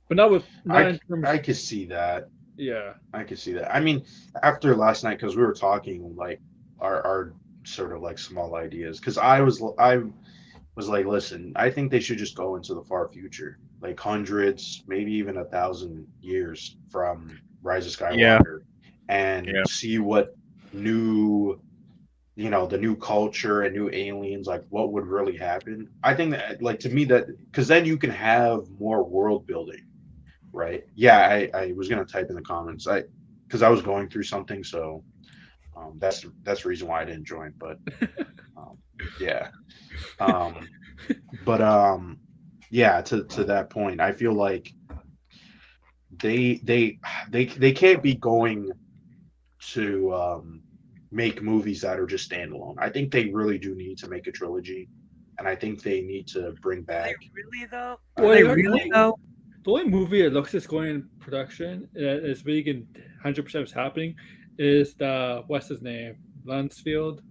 but not with not in terms. I could see that. Yeah, I could see that. I mean, after last night, because we were talking like our sort of like small ideas, because I was like, listen, I think they should just go into the far future, like hundreds, maybe even 1,000 years from Rise of Skywalker, and see what new, the new culture and new aliens, like what would really happen. I think that, like, to me, that because then you can have more world building, right? Yeah, I was gonna type in the comments, because I was going through something, so that's the reason why I didn't join, but yeah. But yeah, to that point, I feel like they can't be going to make movies that are just standalone. I think they really do need to make a trilogy, and I think they need to bring back. Really though? The only movie it looks is going in production is big and 100% is happening is the what's his name, Lunsfield.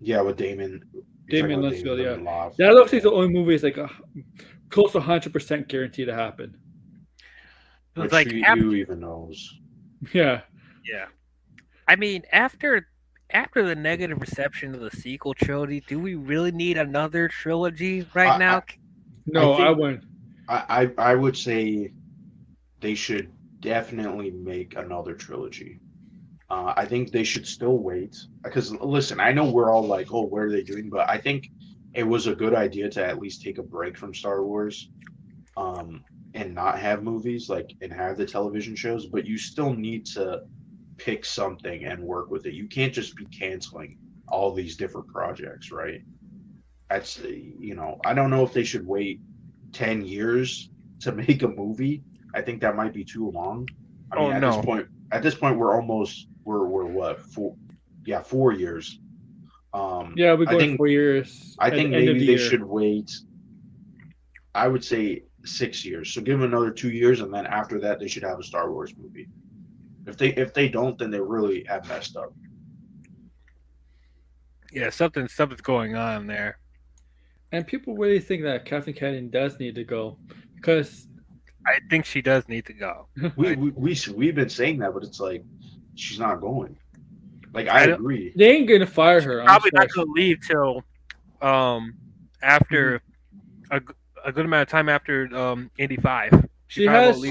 Yeah, with Damon. Damon Lunsfield, yeah. Lindelof. That looks like the only movie is like close to 100% guaranteed to happen. It's Which like who even knows? Yeah. Yeah. I mean, after the negative reception of the sequel trilogy, do we really need another trilogy right now? No, I think- wouldn't. I would say they should definitely make another trilogy. I think they should still wait, because listen, I know we're all like, oh, what are they doing? But I think it was a good idea to at least take a break from Star Wars, and not have movies, like, and have the television shows. But you still need to pick something and work with it. You can't just be canceling all these different projects, right? That's I don't know if they should wait 10 years to make a movie. I think that might be too long. I mean, at this point we're what, 4 years. Yeah, we're going 4 years. I think maybe they should wait, I would say 6 years. So give them another 2 years, and then after that they should have a Star Wars movie. If they don't, then they really have messed up. Yeah, something's going on there. And people really think that Kathleen Kennedy does need to go, because I think she does need to go. We've been saying that, but it's like she's not going. Like, I agree. They ain't gonna fire her. Probably not gonna leave till after a good amount of time after Indy 5. She has.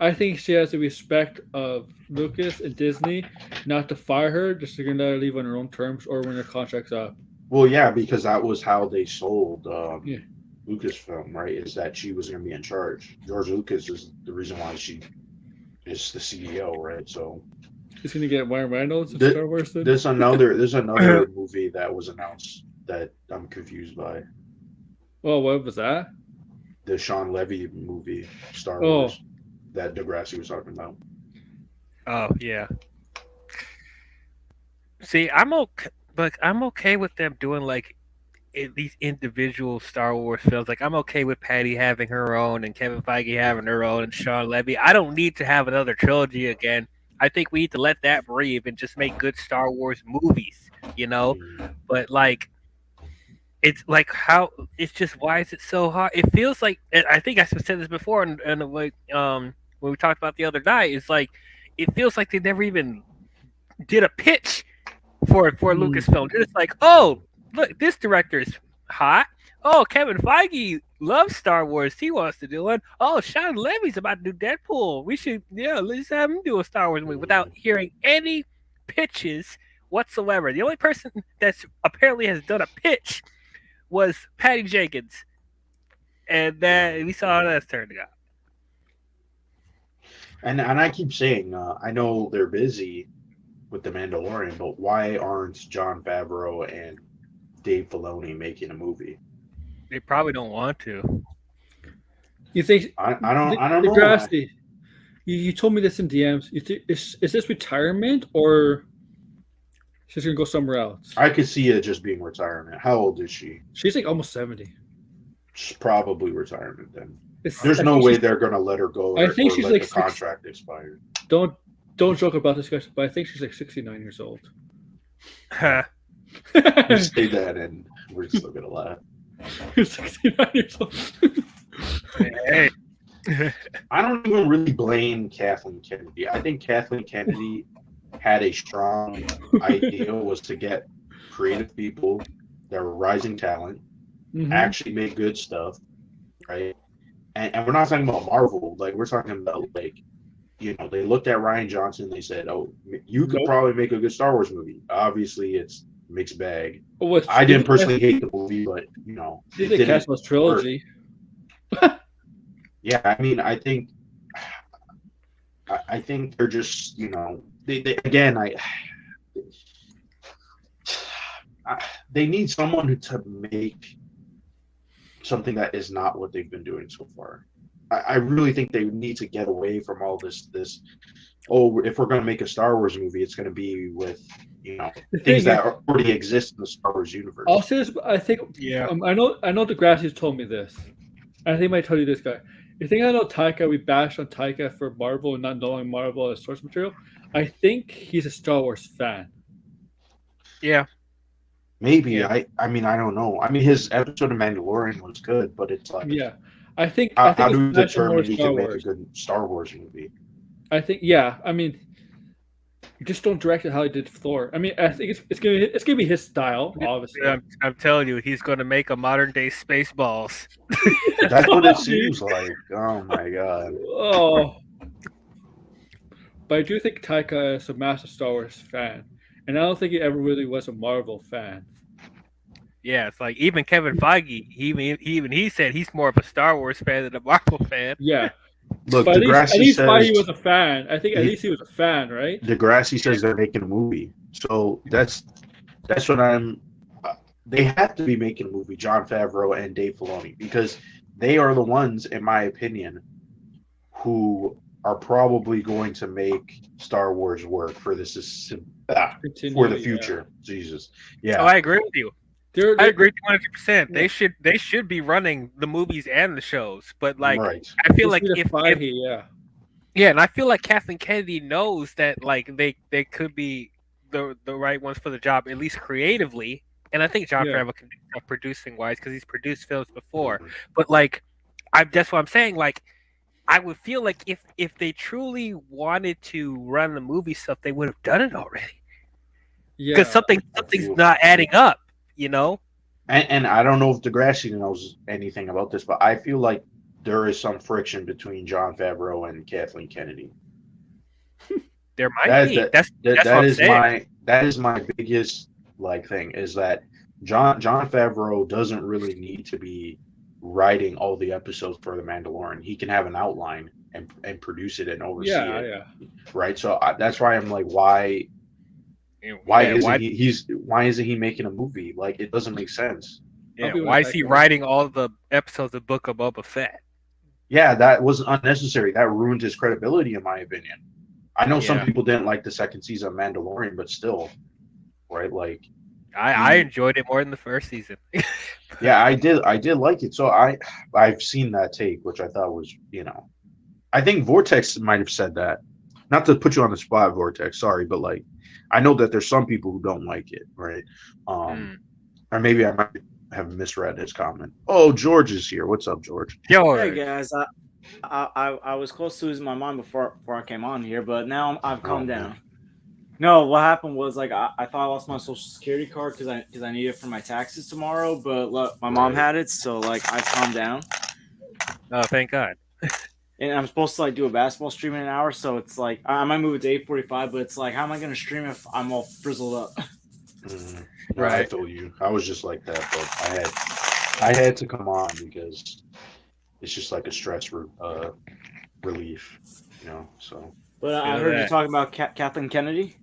I think she has the respect of Lucas and Disney not to fire her, just to let her leave on her own terms or when her contract's up. Well, yeah, because that was how they sold Lucasfilm, right? Is that she was going to be in charge. George Lucas is the reason why she is the CEO, right? So she's going to get Ryan Reynolds of Star Wars. Then? There's another movie that was announced that I'm confused by. Well, what was that? The Sean Levy movie, Star Wars, that Degrassi was talking about. Oh yeah. See, I'm okay with them doing like these individual Star Wars films. Like, I'm okay with Patty having her own and Kevin Feige having her own and Sean Levy. I don't need to have another trilogy again. I think we need to let that breathe and just make good Star Wars movies, But like, it's like it's just, why is it so hard? It feels like, I think I said this before, and like when we talked about the other night, it's like it feels like they never even did a pitch for Lucasfilm. They're just like, oh, look, this director is hot. Oh, Kevin Feige loves Star Wars. He wants to do one. Oh, Sean Levy's about to do Deadpool. We should, let's have him do a Star Wars movie, without hearing any pitches whatsoever. The only person that's apparently has done a pitch was Patty Jenkins, and then we saw how that's turned out. And I keep saying, I know they're busy with The Mandalorian, but why aren't Jon Favreau and Dave Filoni making a movie? They probably don't want to. You think? I don't know. Degrassi, you told me this in DMs. You think is this retirement, or she's gonna go somewhere else? I could see it just being retirement. How old is she? She's like almost 70. It's probably retirement then. There's no way they're gonna let her go. I think she's like the contract expired. Don't don't joke about this, guys, but I think she's like 69 years old. Just say that, and we're still gonna laugh. 69 years old. Hey. I don't even really blame Kathleen Kennedy. I think Kathleen Kennedy had a strong idea was to get creative people that were rising talent, actually make good stuff, right? And we're not talking about Marvel. Like, we're talking about, like, you know, they looked at Rian Johnson. They said, "Oh, you could probably make a good Star Wars movie." Obviously, it's mixed bag. I didn't personally hate the movie, but you know, it didn't Castle's trilogy. Yeah, I mean, I think they're just, you know, they again, they need someone to make something that is not what they've been doing so far. I really think they need to get away from all this. Oh, if we're going to make a Star Wars movie, it's going to be with, you know, things that already exist in the Star Wars universe. I'll say this, I think, I know Degrassi's told me this. I think I might tell you this, guy. You think I know Taika? We bashed on Taika for Marvel and not knowing Marvel as source material. I think he's a Star Wars fan. Yeah. Maybe. Yeah. I mean, I don't know. I mean, his episode of Mandalorian was good, but it's like, yeah. I think how do you determine he can make a good Star Wars movie? I think, yeah. I mean, just don't direct it how he did Thor. I mean, I think it's gonna be his style, obviously. I'm telling you, he's gonna make a modern day Spaceballs. That's what it seems like. Oh my god. Oh. But I do think Taika is a massive Star Wars fan, and I don't think he ever really was a Marvel fan. Yeah, it's like even Kevin Foggy, he said he's more of a Star Wars fan than a Marvel fan. Yeah. Look, but Degrassi at least says Foggy was a fan. I think at least he was a fan, right? Degrassi says they're making a movie, so that's what I'm. They have to be making a movie, Jon Favreau and Dave Filoni, because they are the ones, in my opinion, who are probably going to make Star Wars work for this for the future. Yeah. Jesus, yeah. Oh, I agree with you. I agree 100%. They should be running the movies and the shows, but like I feel like if and I feel like Kathleen Kennedy knows that like they could be the right ones for the job, at least creatively. And I think Jon Favreau can do producing wise because he's produced films before. But like, that's what I'm saying. Like, I would feel like if they truly wanted to run the movie stuff, they would have done it already. Yeah, because something's not adding up. You know, and I don't know if Degrassi knows anything about this, but I feel like there is some friction between Jon Favreau and Kathleen Kennedy. There might be. That is my biggest like thing is that Jon Favreau doesn't really need to be writing all the episodes for The Mandalorian. He can have an outline and produce it and oversee it. Yeah. Right. So that's why I'm like, why isn't he making a movie? Like, it doesn't make sense. Yeah, why is he writing all the episodes of Book of Boba Fett? Yeah, that was unnecessary. That ruined his credibility, in my opinion. I know some people didn't like the second season of Mandalorian, but still, right? Like, I enjoyed it more than the first season. Yeah, I did like it. So I've seen that take, which I thought was, you know, I think Vortex might have said that. Not to put you on the spot, Vortex, sorry, but like, I know that there's some people who don't like it, right? Or maybe I might have misread his comment. Oh, George is here. What's up, George? Hey guys, I was close to losing my mind before I came on here, but now I've calmed down. No, what happened was like I thought I lost my social security card because I need it for my taxes tomorrow, but look, my mom had it, so like I've calmed down. Oh, thank God. And I'm supposed to like do a basketball stream in an hour, so it's like I might move it to 8:45, but it's like, how am I going to stream if I'm all frizzled up? Right. I feel you. I was just like that, but I had to come on because it's just like a stress relief, you know. So. But I heard you talking about Kathleen Kennedy.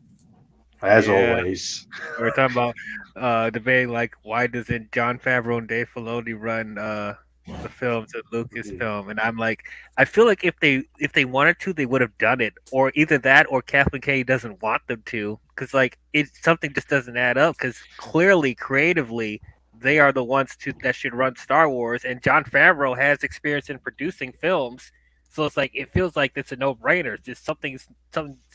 As always, we're talking about debating like, why doesn't Jon Favreau and Dave Filoni run the films at Lucasfilm? And I'm like, I feel like if they wanted to, they would have done it, or either that, or Kathleen Kennedy doesn't want them to, because like something just doesn't add up. Because clearly, creatively, they are the ones that should run Star Wars, and Jon Favreau has experience in producing films, So it's like it feels like it's a no-brainer. It's just something's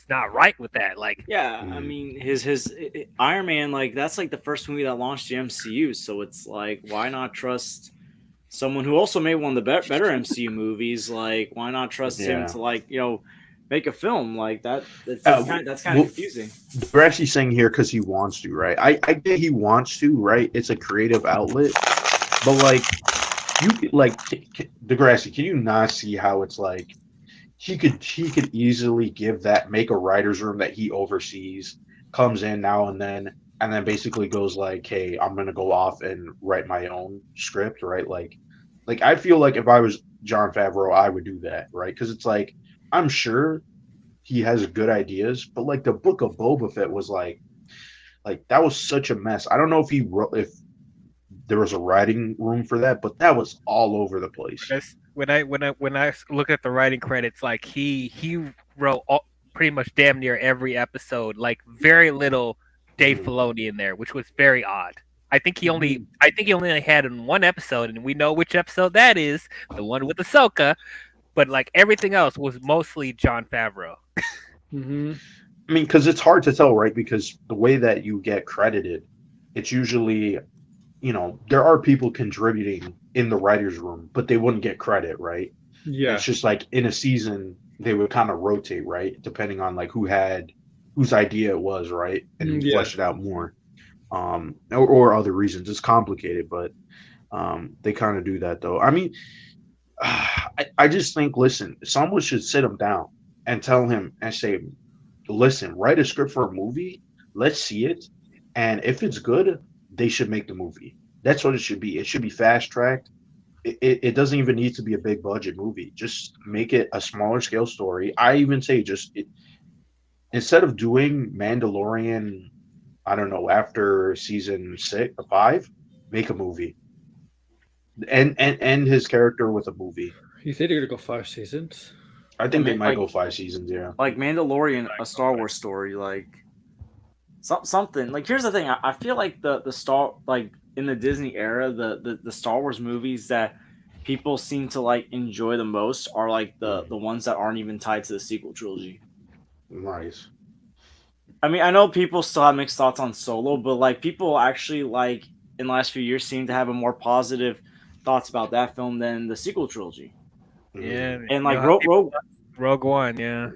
not right with that. Like, Yeah, I mean, his Iron Man, like that's like the first movie that launched the MCU. So it's like, why not trust someone who also made one of the better MCU movies? Like, why not trust him to like make a film like that? That's kind of confusing. We're actually saying here because he wants to, right? I get he wants to, right? It's a creative outlet, but like Degrassi, can you not see how it's like he could easily make a writer's room that he oversees, comes in now and then basically goes like, hey, I'm gonna go off and write my own script, right? Like I feel like if I was Jon Favreau, I would do that, right? Because it's like I'm sure he has good ideas, but like the Book of Boba Fett was like that was such a mess. I don't know if there was a writing room for that, but that was all over the place. when I look at the writing credits, like he wrote pretty much damn near every episode, like very little Dave Filoni in there, which was very odd. I think he only had in one episode, and we know which episode that is, the one with Ahsoka. But like everything else was mostly Jon Favreau. I mean, because it's hard to tell, right? Because the way that you get credited, it's usually, there are people contributing in the writer's room, but they wouldn't get credit, right? Yeah. It's just like in a season, they would kind of rotate, right? Depending on like whose idea it was, right? And flesh it out more. Or other reasons. It's complicated, but they kind of do that though. I mean, I just think, listen, someone should sit him down and tell him and say, listen, write a script for a movie. Let's see it. And if it's good, they should make the movie. That's what it should be. It should be fast tracked. It doesn't even need to be a big budget movie. Just make it a smaller scale story. I even say instead of doing Mandalorian, I don't know, after season 6 or 5, make a movie. And end his character with a movie. You think they're gonna go 5 seasons? I think they might go 5 seasons, yeah. Like Mandalorian, a Star Wars story, like something. Like here's the thing, I feel like the Star, like in the Disney era, the Star Wars movies that people seem to like enjoy the most are like the ones that aren't even tied to the sequel trilogy. Nice. I mean, I know people still have mixed thoughts on Solo, but like people actually like in the last few years seem to have a more positive thoughts about that film than the sequel trilogy. Yeah, and like Rogue One, yeah.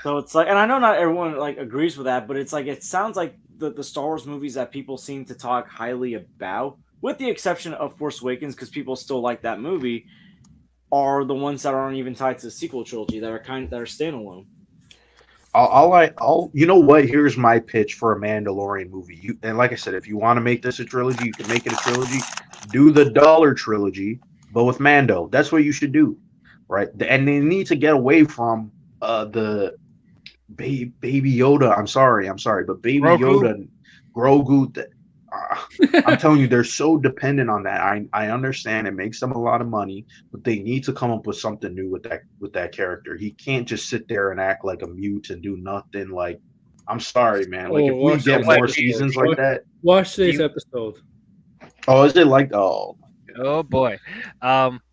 So it's like, and I know not everyone like agrees with that, but it's like it sounds like the Star Wars movies that people seem to talk highly about, with the exception of Force Awakens, because people still like that movie, are the ones that aren't even tied to the sequel trilogy that are standalone. I'll you know what? Here's my pitch for a Mandalorian movie. And like I said, if you want to make this a trilogy, you can make it a trilogy. Do the dollar trilogy, but with Mando. That's what you should do, right? And they need to get away from the baby Yoda. I'm sorry, but baby Yoda, Grogu. I'm telling you, they're so dependent on that. I understand it makes them a lot of money, but they need to come up with something new with that character. He can't just sit there and act like a mute and do nothing. Like, I'm sorry, man. Like, if we get more seasons like that, watch today's episode. Oh, is it like oh boy?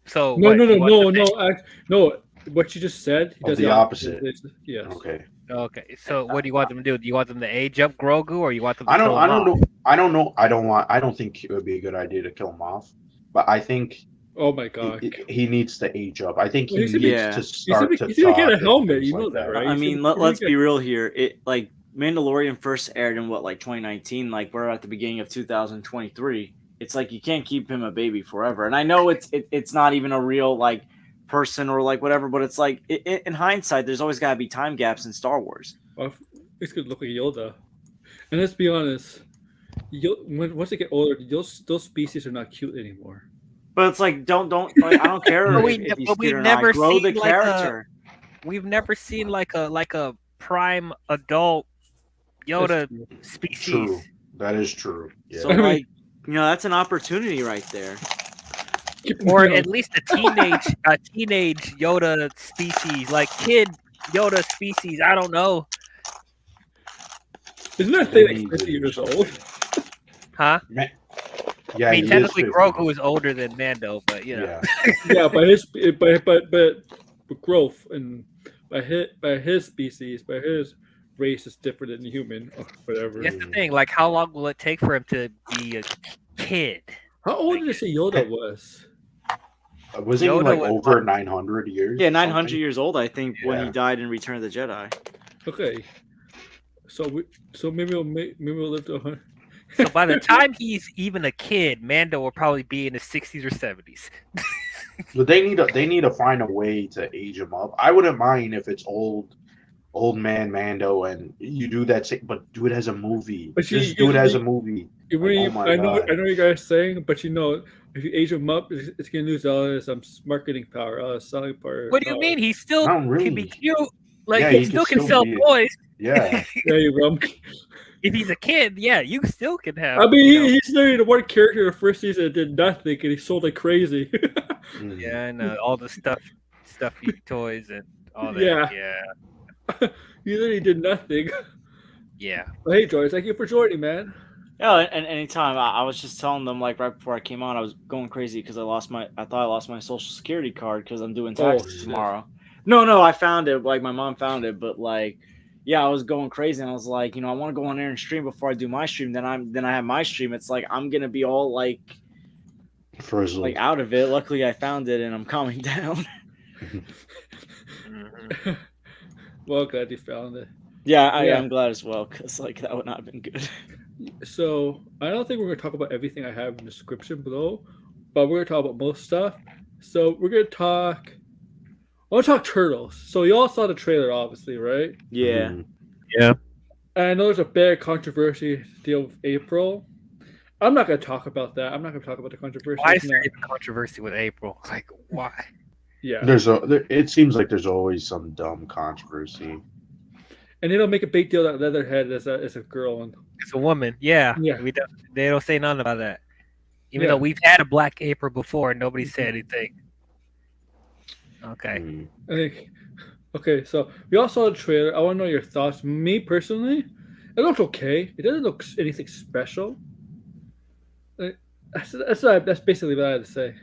So no. What you just said, he does the opposite. Yes. Okay. So what do you want them to do? Do you want them to age up Grogu, or you want them to I don't know. I don't think it would be a good idea to kill him off. But I think oh my god, he needs to age up. I think he needs to start to he's gonna get a helmet, you know that, right? I mean, let's be real here. It like Mandalorian first aired in 2019, like we're at the beginning of 2023. It's like you can't keep him a baby forever. And I know it's not even a real like person or like whatever, but it's like in hindsight, there's always got to be time gaps in Star Wars. Well, it's gonna look like Yoda. And let's be honest, once they get older, those species are not cute anymore. But it's like don't like, I don't care if he's cute or not. Grow the character. We've never seen like a prime adult Yoda species. True. That is true. Yeah. So like, that's an opportunity right there. Or at least a teenage Yoda species, like kid Yoda species. I don't know. Isn't that thing like 50 years old? Huh? Yeah. I mean, technically Grogu is older than Mando, but Yeah, but growth and by his species, by his race is different than human or whatever. That's the thing. Like, how long will it take for him to be a kid? How old did you say Yoda was? Wasn't he Yoda like was over 900 years? Yeah, or 900 something? years old, I think, when Yeah. he died in Return of the Jedi. Okay, so maybe we'll live to 100. So by the time he's even a kid, Mando will probably be in his 60s or 70s. But they need to find a way to age him up. I wouldn't mind if it's old man Mando and you do that, but do it as a movie. But Just do it as a movie. Like, oh my I know God. you guys are saying, but you know, if you age him up, it's gonna lose all his marketing power, all his selling power. What do you mean? He still Not can be really. cute. Like, Yeah, he he still can can still sell be- toys. Yeah. Yeah, you rum. If he's a kid, yeah, you still can have. I mean, you know- he's literally the one character in the first season that did nothing, and he sold like crazy. Mm. yeah, I know all the stuffy toys and all that. Yeah. Yeah, He literally did nothing. yeah. But hey, George, thank you for joining, man. Yeah, and anytime I was just telling them, like, right before I came on, I was going crazy because I thought I lost my social security card because I'm doing taxes shit. tomorrow. No, I found it. Like, my mom found it, but like, yeah, I was going crazy, and I was like, I want to go on there and stream before I do my stream. Then I have my stream. It's like I'm gonna be all like Frizzle. out of it. Luckily, I found it, and I'm calming down. Mhm. Well, glad you found it. Yeah, Yeah. I'm glad as well because like that would not have been good. So I don't think we're gonna talk about everything I have in the description below, but we're gonna talk about most stuff. So we're gonna talk. I want to talk Turtles. So you all saw the trailer, obviously, right? Yeah. Mhm. And I know there's a big controversy to deal with April. I'm not gonna talk about that. I'm not gonna talk about the controversy. Why It's is there not- even controversy with April? Like, why? Yeah, It seems like there's always some dumb controversy. and they don't make a big deal that Leatherhead is a girl. And It's a woman. Yeah, Yeah. They don't say nothing about that. Even Yeah. though we've had a black April before, and nobody said anything. Okay. Mm. I think. Okay, so we all saw the trailer. I want to know your thoughts. Me personally, it looked okay. It doesn't look anything special. That's basically what I had to say.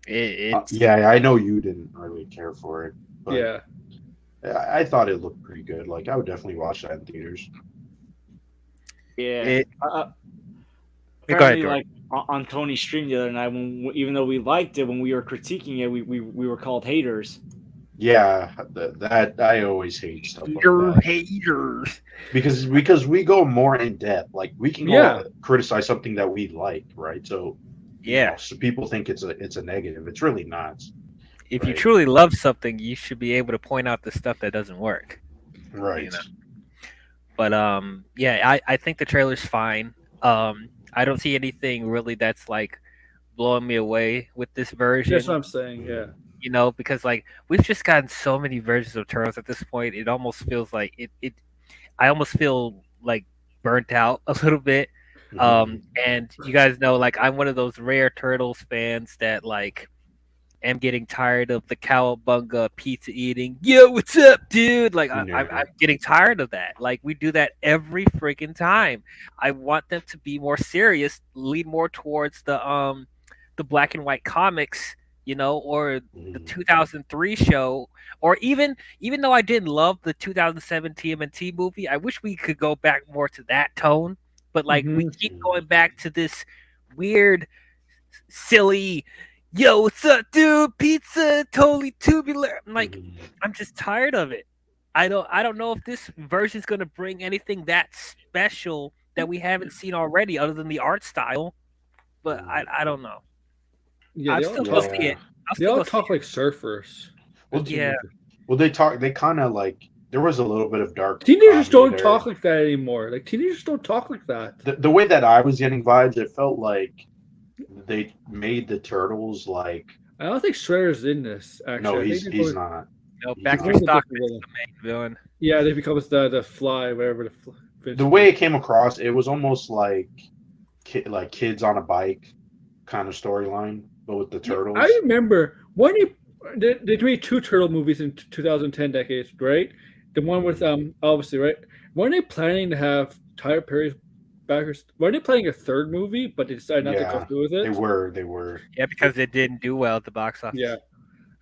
It's Yeah, I know you didn't really care for it, but Yeah. I thought it looked pretty good. Like I would definitely watch that in theaters. Yeah. It- Uh, Go ahead, apparently, George. like on Tony's stream the other night, even though we liked it, when we were critiquing it, we were called haters. Yeah, that I always hate stuff like You're that haters. because we go more in depth. Like we can go Yeah. criticize something that we like, right? So Yeah. so people think it's a negative. It's really not. If you Right. truly love something, you should be able to point out the stuff that doesn't work. Right. You know. But yeah, I think the trailer's fine. I don't see anything really that's like blowing me away with this version. That's what I'm saying. Yeah. You know, because like we've just gotten so many versions of Turtles at this point. It almost feels like it I almost feel like burnt out a little bit. Mhm. And you guys know, like, I'm one of those rare Turtles fans that like am getting tired of the cowabunga pizza eating. Yo, what's up, dude? Like, I'm getting tired of that. Like, we do that every freaking time. I want them to be more serious, lean more towards the black and white comics, you know, or the 2003 show, or even though I didn't love the 2007 TMNT movie, I wish we could go back more to that tone. But like we keep going back to this weird, silly, yo, what's up, dude? Pizza, totally tubular. I'm like, I'm just tired of it. I don't know if this version's gonna bring anything that special that we haven't seen already, other than the art style. But I don't know. Yeah. I'm They still all gonna see it. I'll they still all go see talk it. like surfers. Well, Yeah. Well, they kind of like there was a little bit of dark. Teenagers comedy don't there. talk like that anymore. Like teenagers don't talk like that. The way that I was getting vibes, it felt like they made the turtles like. I don't think Shredder's in this. Actually, No, I think he's they're he's going- not. No, He's Baxter not. Stockman is the main villain. Yeah, they become the fly, whatever The way it came across, it was almost like kids on a bike kind of storyline, but with the turtles. I remember when they made two turtle movies in 2010 decades, right? The one with obviously, right? Weren't they planning to have Tyler Perry's backers? Weren't they planning a third movie, but they decided not to go Yeah, through with it? They were. Yeah, because it didn't do well at the box office. Yeah,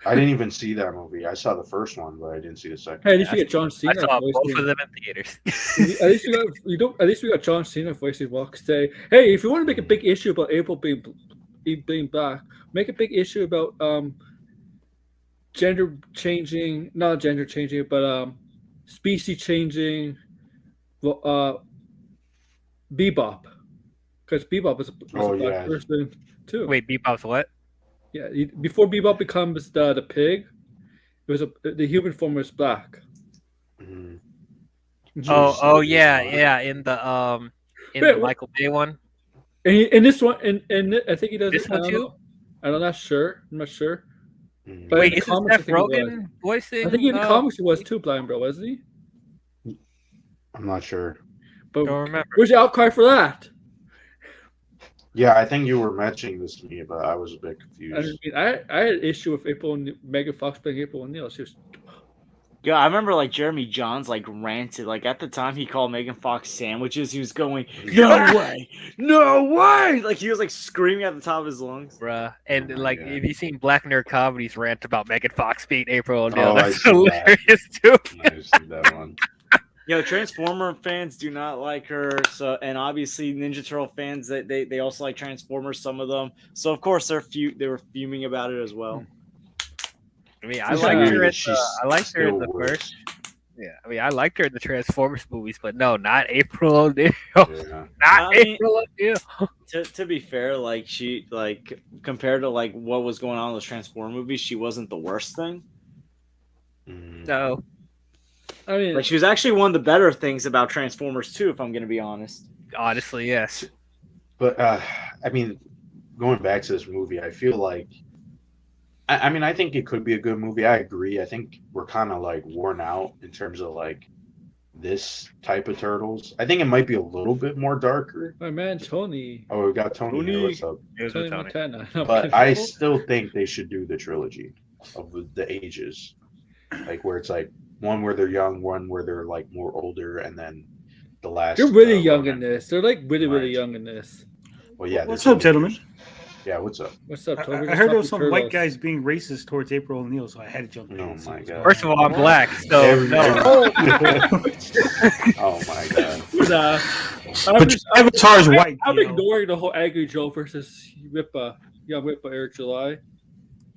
I didn't even see that movie. I saw the first one, but I didn't see the second. Hey, at least you get John I Cena. saw both voicing- of them in theaters. At least At least we got John Cena voicing Walk. Say, hey, if you want to make a big issue about April being black, make a big issue about gender changing, not gender changing, but species changing. Bebop, because Bebop was a black person too. Wait, Bebop's what? Yeah, before Bebop becomes the pig, it was the human form was black. Mhm. Oh yeah, in the Wait, Michael Bay one. And in this one, and I think he does This it. one too? I'm not sure. I'm not sure. Mhm. But in Wait, the is comics, I Seth think he was. Rogen voicing? I think in the comics he was too, Blind Bro, wasn't he? I'm not sure. But Don't remember. where's the outcry for that? Yeah, I think you were mentioning this to me, but I was a bit I confused. mean, I had an issue with Megan Fox playing April O'Neil. She was Yeah, I remember like Jeremy Johns like ranted. Like at the time he called Megan Fox sandwiches. He was going, "No way, no way!" Like he was like screaming at the top of his lungs. Bruh. And Oh my like, God. if you've seen Black Nerd Comedies rant about Megan Fox being April O'Neil, Oh, that's I see that. hilarious too. I see that one. Yo, Transformer fans do not like her. So, and obviously Ninja Turtle fans they also like Transformers. Some of them. So of course they were fuming about it as well. I mean, I She's liked weird. her in She's I liked her in still the worse. first. Yeah, I mean, I liked her in the Transformers movies, but no, not April O'Neil. Yeah. Not I mean- April O'Neil. To be fair, like she like compared to like what was going on in those Transformer movies, she wasn't the worst thing. Mhm. No. I mean, Like she was actually one of the better things about Transformers 2, if I'm gonna be honest. Honestly, yes. But I mean, going back to this movie, I feel like I mean, I think it could be a good movie. I agree. I think we're kind of like worn out in terms of like this type of Turtles. I think it might be a little bit more darker. my man Tony. Oh, we got Tony here. What's up? It was Tony with Tony. Montana. But I still think they should do the trilogy of the ages, like where it's like one where they're young, one where they're like more older, and then the last. They're really young one. in this. They're like really Right. young in this. Well, yeah. What's they're up, gentlemen? teenagers. Yeah, what's up? What's up, Toby? I heard there was some white guys being racist towards April O'Neil, so I had to jump in. Oh and see my what's God. going First of all, I'm black, so Every- no. Oh my God. But Avatar's white. I'm you know. ignoring the whole Angry Joe versus young Whippa Eric July.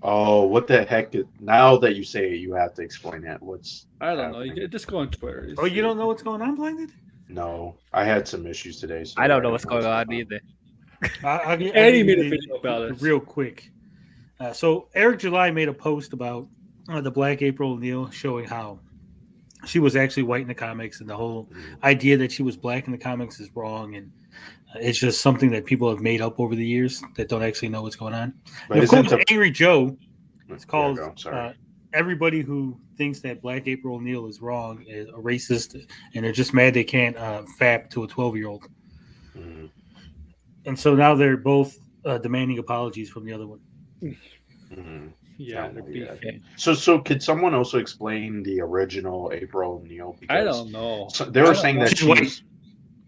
Oh, what the heck? Now that you say it, you have to explain it. What's I don't know. You happening? can just go on Twitter. Oh, you don't know what's going on, Blinded? No, I had some issues today. So I don't know what's going on either. I'll Eddie give made you a the- video about it. real quick. So Eric July made a post about the Black April O'Neil, showing how she was actually white in the comics, and the whole idea that she was black in the comics is wrong, and it's just something that people have made up over the years that don't actually know what's going on. But And of isn't course, Angry Joe it's calls Sorry. everybody who thinks that Black April O'Neil is wrong is a racist, and they're just mad they can't fap to a 12-year-old. Mhm. And so now they're both demanding apologies from the other one. Mhm. Yeah, Oh, they're yeah. beefing. So could someone also explain the original April O'Neil? I don't know. So they were I don't saying know. that She's white. she's.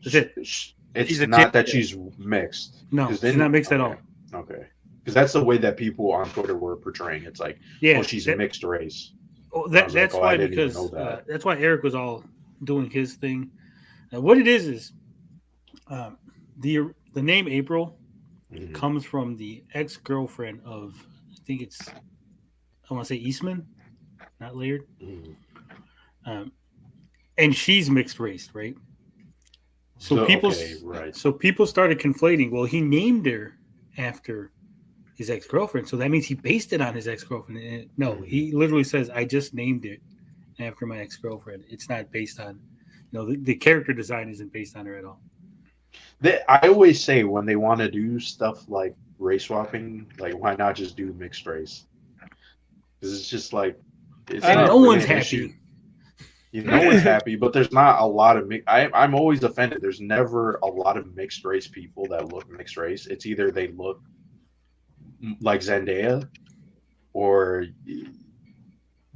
That's it. It's She's a not that gypsy. she's mixed. No, 'Cause she's then- not mixed at all. Okay. Because that's the way that people on Twitter were portraying. It's like, Yeah, oh, she's that- mixed race. Oh, I that, was like, that's oh, I why, didn't even because know that. that's why Eric was all doing his thing. What it is the name April Mhm. comes from the ex-girlfriend of, I think it's, I want to say Eastman, not Laird, Mhm. and she's mixed race, right? So people, okay, right. so people started conflating. Well, he named her after his ex-girlfriend, so that means he based it on his ex-girlfriend. And no, he literally says, "I just named it after my ex-girlfriend." It's not based on, the character design isn't based on her at all. I always say when they want to do stuff like race swapping, like why not just do mixed race? Because it's just like it's not No really one's an happy. issue. No one's happy, but there's not a lot of I'm always offended. There's never a lot of mixed race people that look mixed race. It's either they look like Zendaya or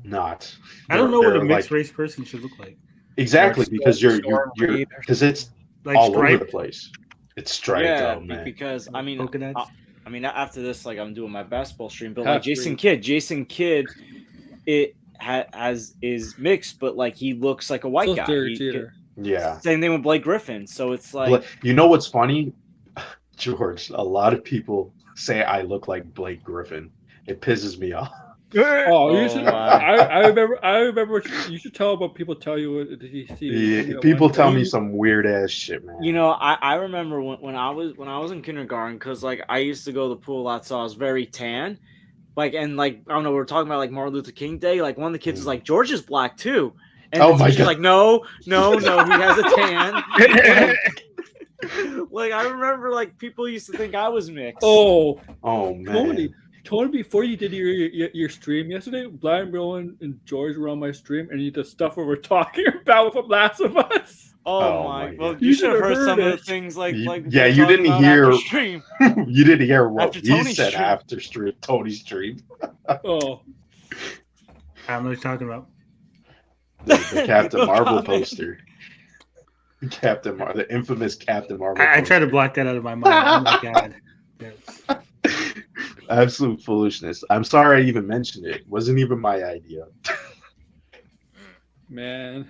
not. I don't know what a They're mixed like- race person should look like. Exactly, because you're Storm Reed or because it's Like all over the striped, place. It's striped, Yeah, oh man. because I mean, polka dots. I mean, after this, like I'm doing my basketball stream, but Half like Jason Kidd, is mixed, but like he looks like a white So guy. Derek Jeter. Yeah. Same thing with Blake Griffin. So it's like, You know what's funny, George? A lot of people say I look like Blake Griffin. It pisses me off. Oh, you should. wow. I remember. You should tell what people tell you. What did you see? Yeah, people tell me some weird ass shit, man. you know, I remember when I was in kindergarten, because like I used to go to the pool a lot, so I was very tan. Like, and like I don't know, we were talking about like Martin Luther King Day. Like one of the kids was like, George is black too. And Oh the my teacher's God. like, no, he has a tan. Like I remember, like people used to think I was mixed. Oh, man. Tony, before you did your stream yesterday, Brian, Rowan, and George were on my stream, and the stuff we were talking about from Last of Us. Oh my my! Well, God. you should have heard some of the it. things like Yeah, we you talked didn't about hear- after stream. You didn't hear what After he Tony's said stream. after Tony's stream. Oh, I don't know what you're talking about. The Captain No Marvel comment. poster. The infamous Captain Marvel. I poster. try to block that out of my mind. Oh my god. That's- Absolute foolishness. I'm sorry I even mentioned it. It wasn't even my idea. man.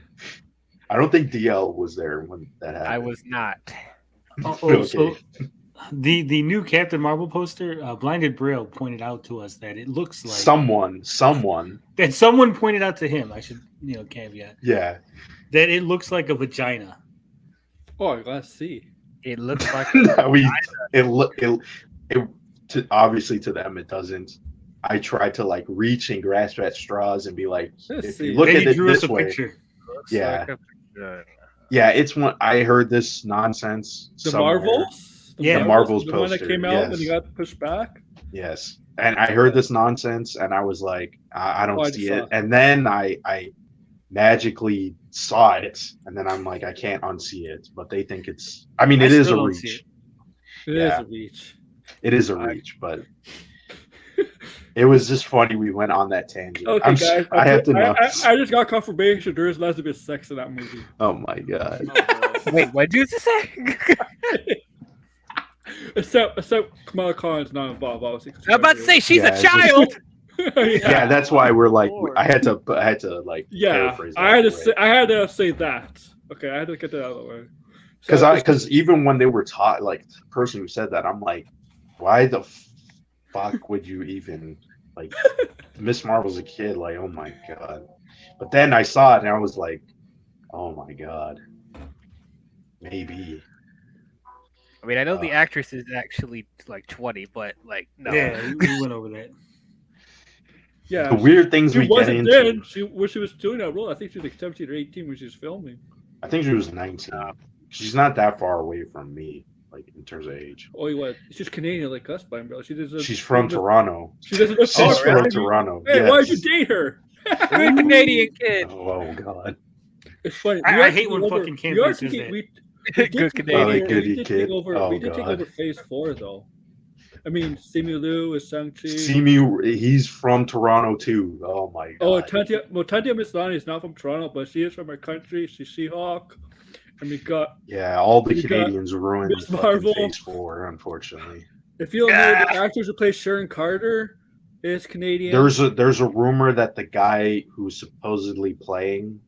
I don't think DL was there when that happened. I was not. So the new Captain Marvel poster, Blinded Braille pointed out to us that it looks like someone. that someone pointed out to him. I should caveat Yeah. that it looks like a vagina. Oh, let's see. It looks like Obviously to them it doesn't. I tried to like reach and grasp at straws and be like, Let's if see. you look Then at you it drew us this a way, picture. yeah, vagina. yeah, it's one. I heard this nonsense. The somewhere. Marvels? Yeah, the Marvels the one that poster, came out and yes. he got pushed back. Yes, and I heard this nonsense, and I was like, I don't I see saw it. it. And then I magically saw it, and then I'm like, I can't unsee it. But they think it's. I mean, I it is still a don't see reach. It Yeah. is a reach. It is a reach, but it was just funny. We went on that tangent. Okay, guys. I have to know. I just got confirmation there is lesbian sex in that movie. Oh my god. Wait, what did you say? Except Kamala Khan's not involved, obviously. I'm about to say she's Yeah, a it's just- child. Yeah, that's why we're like. I had to like. Yeah, paraphrase I had to that, say. I had to say that. Okay, I had to get that out of the way. because even when they were taught, like the person who said that, I'm like, why the fuck would you even like? Miss Marvel's a kid, like, oh my god. But then I saw it and I was like, oh my god, maybe. I mean, I know the actress is actually like 20, but like no. Yeah, we went over that. Yeah, The weird things she we get wasn't into. then. When she was doing that role, I think she was like 17 or 18 when she was filming. I think she was 19. She's not that far away from me, like in terms of age. Oh, you what? She's Canadian like us, by bro. She's from Toronto. She doesn't live She's far, from right? Toronto. Hey, yes. why'd you date her? You're a Canadian kid. Oh god. It's funny. I hate when fucking campers do that. We did Good take Canadian. over- Oh, goody we did kid. take over. Oh, we did take God. over Phase 4 though. I mean, Simu Liu is Shang-Chi. Simu, he's from Toronto too. Oh my god. Oh, Tatia Mislani is not from Toronto, but she is from our country. She's She-Hulk. And we got, Yeah, all the We got Canadians ruined Miss fucking Marvel. Phase 4, unfortunately. if you don't know, the actors who play Sharon Carter is Canadian. There's a rumor that the guy who's supposedly playing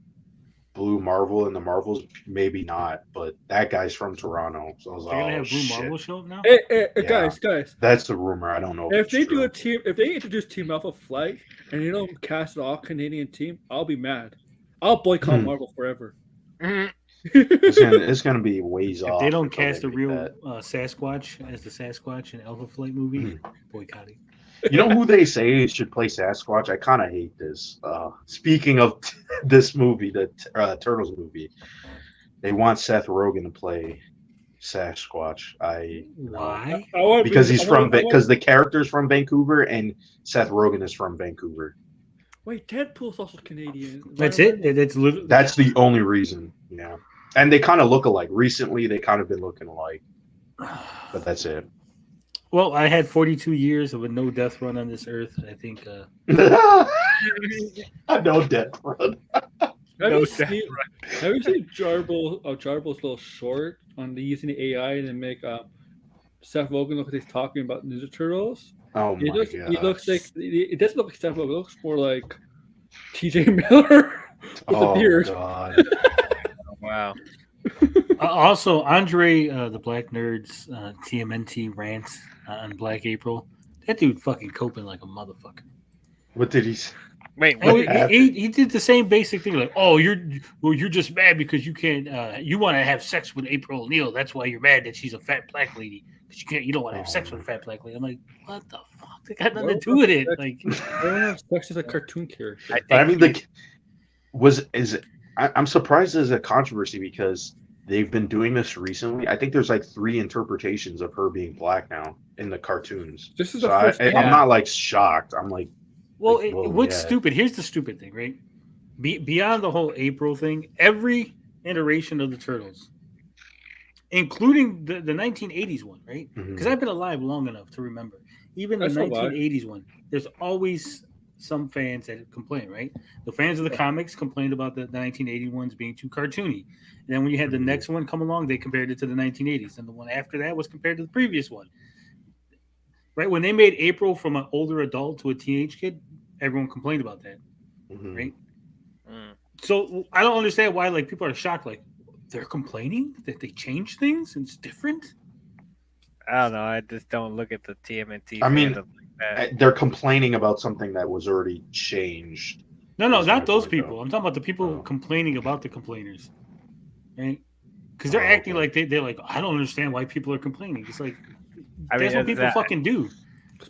Blue Marvel in the Marvels, maybe not, but that guy's from Toronto. So I was They're like, gonna oh have Blue shit. Marvel show up now. Hey, Yeah. guys. That's the rumor. I don't know. If it's they do true. if they introduce Team Alpha Flight and you don't cast an all Canadian team, I'll be mad. I'll boycott Marvel forever. Mhm. It's gonna be ways If off. they don't until cast a make real that. Sasquatch as the Sasquatch in Alpha Flight movie, Mm-hmm. boycotting. You know who they say should play Sasquatch? I kind of hate this. Speaking of this movie, the Turtles movie, they want Seth Rogen to play Sasquatch. Why? Because because the character's from Vancouver and Seth Rogen is from Vancouver. Wait, Deadpool's also Canadian. That's it. That's literally. That's the only reason. Yeah, and they kind of look alike. Recently, they kind of been looking alike, but that's it. Well, I had 42 years of a no death run on this earth. I think. I know Death Run. Have No you doubt. seen Jarble's little short on the using the AI to make Seth Rogen looks like he's talking about Ninja Turtles. Oh He my looks, god. he looks like it doesn't look like Seth Rogen. It looks more like T.J. Miller with a beard. God. Wow. Also, Andre, the Black Nerd's TMNT rant on Black April. That dude fucking coping like a motherfucker. What did he say? Wait, Oh, what? he did the same basic thing, like, oh, you're just mad because you can't you want to have sex with April O'Neil. That's why you're mad that she's a fat black lady because you don't want to have sex with a fat black lady. I'm like, what the fuck? They got nothing to do with it. Like, I don't know if sex is a cartoon character. I mean, I'm surprised there's a controversy because they've been doing this recently. I think there's like 3 interpretations of her being black now in the cartoons. This is So the first. I'm not like shocked. I'm like, well, Like, whoa, what's yeah. stupid? Here's the stupid thing, right? Beyond the whole April thing, every iteration of the Turtles, including the 1980s one, right? Because I've been alive long enough to remember, even the That's a lot. 1980s one, there's always some fans that complain, right? The fans of the comics complained about the 1980 ones being too cartoony. And then when you had the next one come along, they compared it to the 1980s. And the one after that was compared to the previous one. Right? When they made April from an older adult to a teenage kid, everyone complained about that. Right? So I don't understand why like people are shocked. Like, they're complaining that they changed things and it's different. I don't know. I just don't look at the TMNT. I mean, fandom like that. they're complaining about something that was already changed. No, That's my not those point, people. though. I'm talking about the people Oh. complaining about the complainers. Right? Because they're acting like they're like, I don't understand why people are complaining. It's like, I that's mean, what people that- fucking do.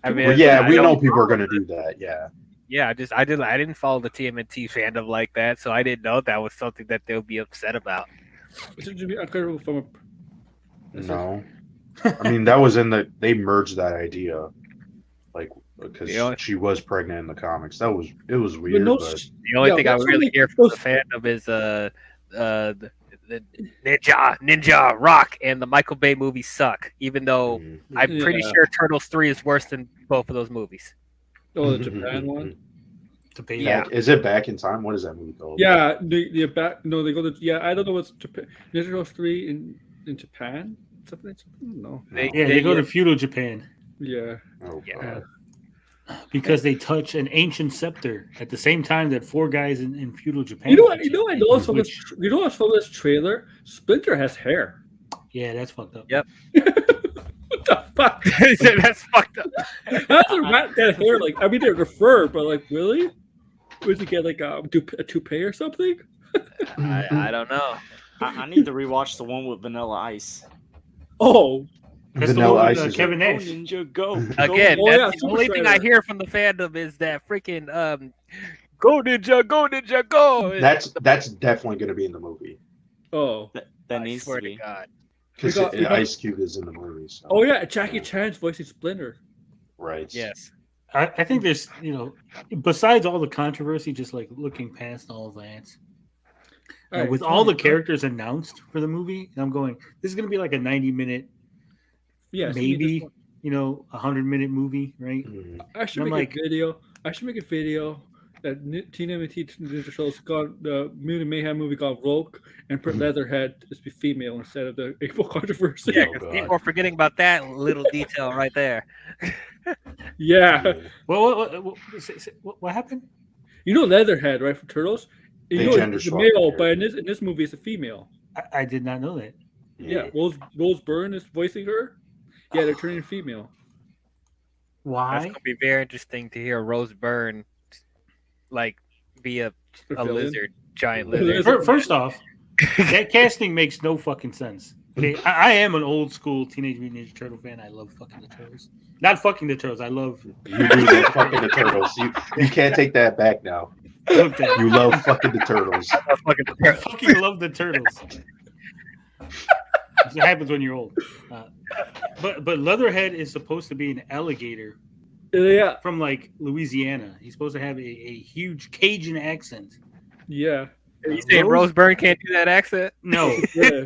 I mean, Well, yeah, I we don't- know people are going to do that. Yeah. Yeah, I didn't follow the TMNT fandom like that, so I didn't know that was something that they'll be upset about. It should be uncomfortable from a. No. I mean, that was they merged that idea. Like, because You know- she was pregnant in the comics. It was weird. no, but The only Yeah, thing I that's really only- hear from those- the fandom is the Ninja Rock and the Michael Bay movies suck. Even though I'm pretty Yeah. sure Turtles 3 is worse than both of those movies. Oh, the Japan one. Debate. Yeah. Is it Back in Time? What is that movie called? Yeah, the back. No, they go to. Yeah, I don't know what's Japan. Ninja Turtles 3 in Japan. Something. No. They go to feudal Japan Yeah. Oh, Yeah. God. because they touch an ancient scepter at the same time that 4 guys in feudal Japan. You know what? touch You know it. what I noticed from Which- this. You know what's from this trailer? Splinter has hair. Yeah, that's fucked up. Yep. What the fuck? That's fucked up. How's the rat that hair? Like, I mean, they're fur, but like, really? Would you get like a toupee or something? I don't know. I need to rewatch the one with Vanilla Ice. Oh, That's the Vanilla one with Ice is Kevin Go Nash. Ninja, go! Again, Oh, yeah, that's the Super only thing I Shredder. hear from the fandom is that freaking go Ninja, go. That's definitely going to be in the movie oh, That I needs swear to to be. God. because You got- Ice Cube is in the movie. So. oh yeah! Jackie Chan's voicing Splinter. Right. Yes. I think there's, besides all the controversy, just like looking past all that, Alright, with all the Tony, characters announced for the movie, I'm going, this is going to be like a 90-minute, yeah, maybe, 100-minute movie, right? Mhm. I should I'm make like- a video. I should make a video that TMNT Ninja Turtles got the Mutant Mayhem movie got Rogue and put Leatherhead to be female instead of the April controversy. Yeah, Oh, because God. people are forgetting about that little detail right there. Yeah. Well, what happened? You know Leatherhead, right, from Turtles? You They know gender it's a swap male, the but in this movie it's a female. I did not know that. Yeah, Rose Byrne is voicing her. Yeah, they're turning female. That's Why? gonna be very interesting to hear Rose Byrne like be a villain. lizard, giant A lizard. lizard. First off, that casting makes no fucking sense. Okay, I am an old school Teenage Mutant Ninja Turtle fan. I love fucking the turtles. Not fucking the turtles. I love. You do love fucking the turtles. You can't take that back now. Look that. You love fucking the turtles. I fucking love the turtles. That's what happens when you're old. But Leatherhead is supposed to be an alligator Yeah, from like Louisiana. He's supposed to have a huge Cajun accent. yeah. Are you saying Rose Byrne can't do that accent? No, yeah.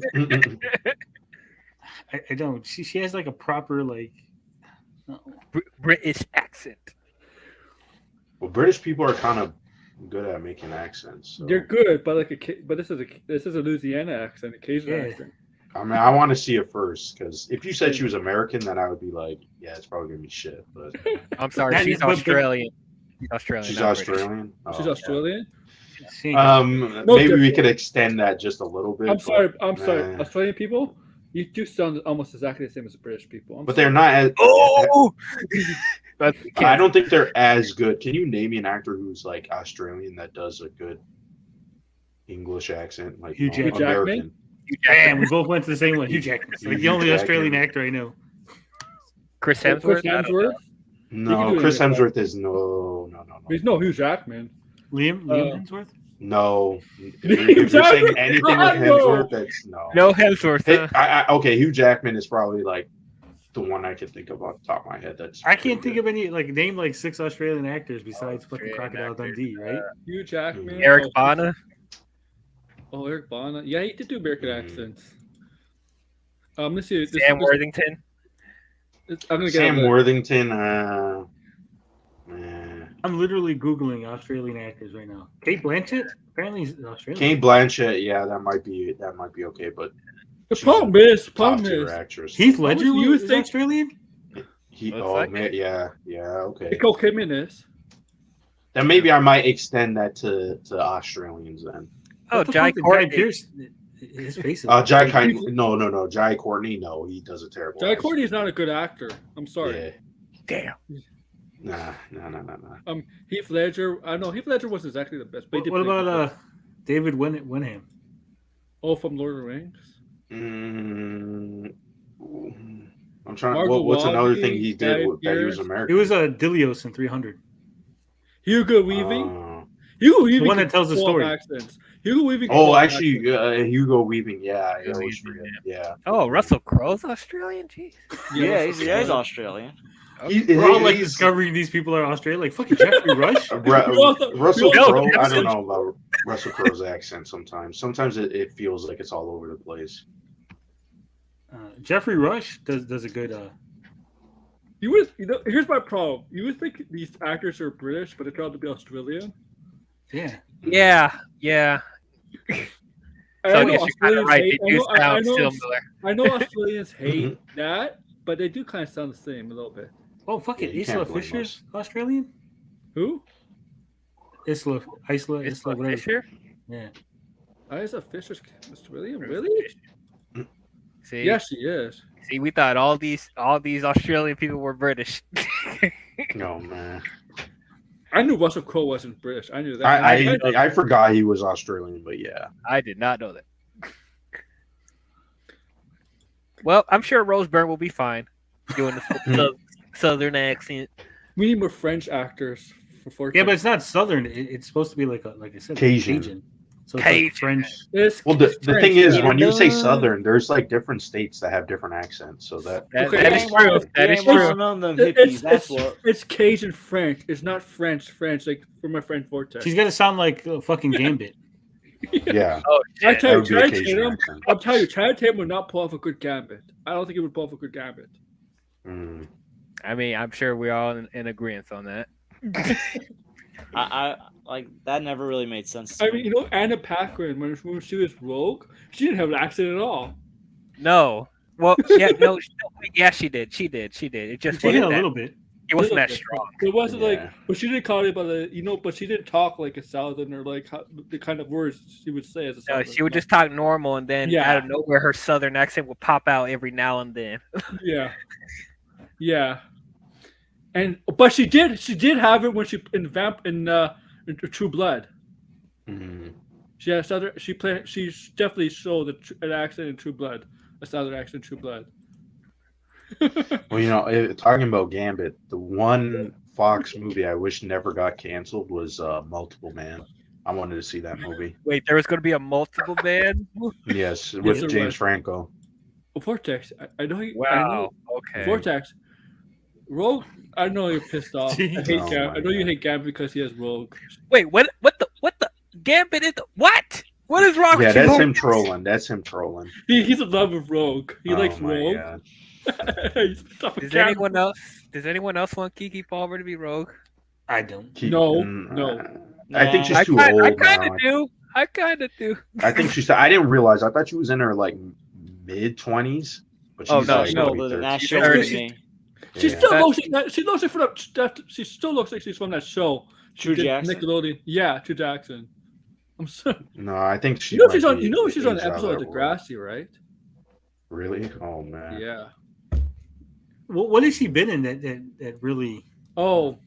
I don't. She has like a proper like. British accent. Well, British people are kind of good at making accents. So. They're good, but like but this is a Louisiana accent, a Cajun Yeah. accent. I mean, I want to see it first because if you said she was American, then I would be like, yeah, it's probably gonna be shit. But I'm sorry, That- she's but- Australian. She's Australian. she's not British. Australian. She's Oh. Australian. She ain't No Maybe we difference. could extend that just a little bit. I'm sorry. I'm but, sorry. nah. Australian people, you do sound almost exactly the same as British people. I'm But sorry. they're not as. Oh, I don't think they're as good. Can you name me an actor who's like Australian that does a good English accent, like Hugh Jackman? American? Damn, we both went to the same one. Hugh Jackman. Like the Hugh only Jackman. Australian actor I know. Chris Chris Hemsworth. I don't know. Hemsworth. You can No, do it Chris in your Hemsworth is no. He's no Hugh Jackman. Liam Hemsworth. No. Hugh If you're saying Jackman? anything with God, no. Hemsworth, that's no. No Hemsworth. Hey, Huh? okay, Hugh Jackman is probably like the one I can think of off the top of my head. That's I can't think of any name like 6 Australian actors besides fucking Australian Crocodile actors, Dundee, right? Hugh Jackman. Eric oh, Bana. Oh, Eric Bana. Yeah, he did do American Mhm. accents. Let's see. Sam Worthington. I'm gonna get Sam it. Worthington. I'm literally googling Australian actors right now. Kate Blanchett apparently is Australian. Kate Blanchett. Yeah, that might be okay, but The she's problem a is, top-tier actress. Heath Ledger You was think- Australian. Looks Oh like man, yeah, okay. Nicole Kidman is. Then maybe I might extend that to Australians then. Oh, What the Jai fuck did Courtney. Pierce. His face. Is Jai no. Jai Courtney, no, he does a terrible. Jai accent. Courtney is not a good actor. I'm sorry. Yeah. Damn. Nah. Heath Ledger. I know Heath Ledger wasn't exactly the best. But he What did play about good. David Wenham? Oh, from Lord of the Rings. I'm trying. Margot What's another thing Robbie, he Guy did that he was Pearce. American? He was Dilios in 300. Hugo Weaving. Oh. Hugo Weaving. The one that can tells the pull off story. Accents. Hugo Weaving. can Oh, pull off actually, accents. Hugo Weaving. Yeah, I Hugo always Weaving, forget. Yeah. Oh, Russell Crowe's Australian. Jeez. Yeah, Russell he's Crowe. Australian. We're all like discovering these people are Australian. Like fucking Jeffrey Rush. Russell Russell Crowe. I Crowe. don't know about Russell Crowe's accent. Sometimes it feels like it's all over the place. Jeffrey Rush does a good. Here's my problem. You would think these actors are British, but they turn out to be Australian. Yeah. Yeah. I So I know guess you're kind of Australians right. hate- They do I sound know- similar. I know Australians hate that, but they do kind of sound the same a little bit. Oh fuck it, Yeah, you Isla can't blame Fisher's Australian. Who? Isla, whatever. Fisher? Yeah. Isa Fisher's Australian? Really? See, Yeah, she is. see, we thought all these Australian people were British. No man, I knew Russell Crowe wasn't British. I knew that. I forgot he was Australian, but yeah. I did not know that. Well, I'm sure Rose Byrne will be fine doing the southern accent. We need more French actors for 14. Yeah, but it's not Southern. It's supposed to be like I said, Cajun. So it's Cajun. like French. It's Well, the French, thing is, yeah. when you say Southern, there's like different states that have different accents. So that Okay. That is true. That is true. None of them It's- hippies. That's what. It's Cajun French. It's not French, like from my friend Vortex. She's gonna sound like fucking Gambit. yeah, Oh, I shit. tell you, that would be a Channing Cajun Tatum, accent. I'll tell you, Channing Tatum would not pull off a good gambit. I don't think he would pull off a good gambit. Mm. I mean, I'm sure we're all in agreement on that. I like that. Never really made sense. To I me. mean, you know, Anna Paquin, when she was Rogue, she didn't have an accent at all. No. Well, yeah, no, yeah, she did. She did. It just She did wasn't a that, little bit. it wasn't that Little bit. strong. It wasn't like, Yeah. but she didn't call it by the, but she didn't talk like a Southerner, like the kind of words she would say as a No, Southerner. she would just talk normal, and then Yeah. out of nowhere, her southern accent would pop out every now and then. yeah. But she did have it when she in True Blood. Mhm. She had Southern. She definitely showed an accent in True Blood, a Southern accent in True Blood. Well, talking about Gambit, the one Fox movie I wish never got canceled was Multiple Man. I wanted to see that movie. Wait, there was going to be a multiple man? Yes, with there James was. Franco. Vortex. I know you. Wow. Okay. Vortex. Rogue. I know you're pissed off. I hate Oh Gam. my I know you God. hate Gam because he has Rogue. Wait, what the Gambit is what? What is wrong Yeah, with you? that's him trolling. That's him trolling. He's in love with Rogue. He likes my Rogue. God. He's pissed off with Does Gam. anyone else want Kiki Palmer to be Rogue? I don't. No. I think she's I too kind old of now. do. I kind of do. I think she's. I didn't realize. I thought she was in her like mid-20s, but Oh, she's no, like no. early Older than 30s. that. She's She's older 30. than me. She Yeah. still looks like that. She looks like from that. She still looks like she's from that show. She True did Jackson? Nickelodeon. Yeah, True Jackson. I'm so. No, I think she. You know might she's on. be You know she's on an aged out episode of that role. Degrassi, right? Really? Oh man. Yeah. What has she been in that really? Oh,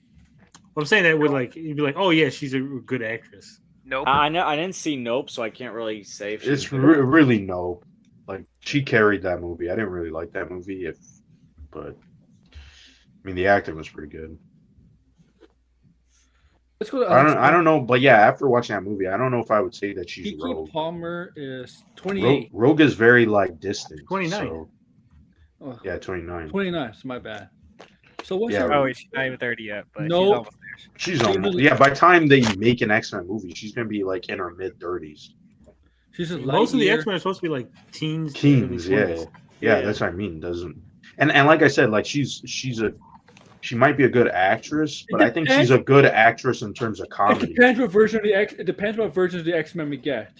I'm saying that would like you'd be like, oh yeah, she's a good actress. Nope. I know. I didn't see Nope, so I can't really say if she's It's good. really no. Like she carried that movie. I didn't really like that movie, but I mean the acting was pretty good. let's go to. I don't know, but yeah, after watching that movie, I don't know if I would say that she's Kiki Rogue. Palmer is 28. Rogue is very like distant. 29. So, Oh, yeah, 29. 29. So my bad. So what's Yeah, her? Oh, she's not even 30 yet, but Nope. she's almost there. She's almost by the time they make an X-Men movie, she's gonna be like in her mid-30s. She's just Most of the Lightyear. X-Men are supposed to be like teens. to Teens, early yeah. 20s. Yeah, Yeah. that's what I mean. Doesn't and like I said, like she might be a good actress, but I think she's a good actress in terms of It comedy. depends what version of the X. It depends what version of the X-Men we get.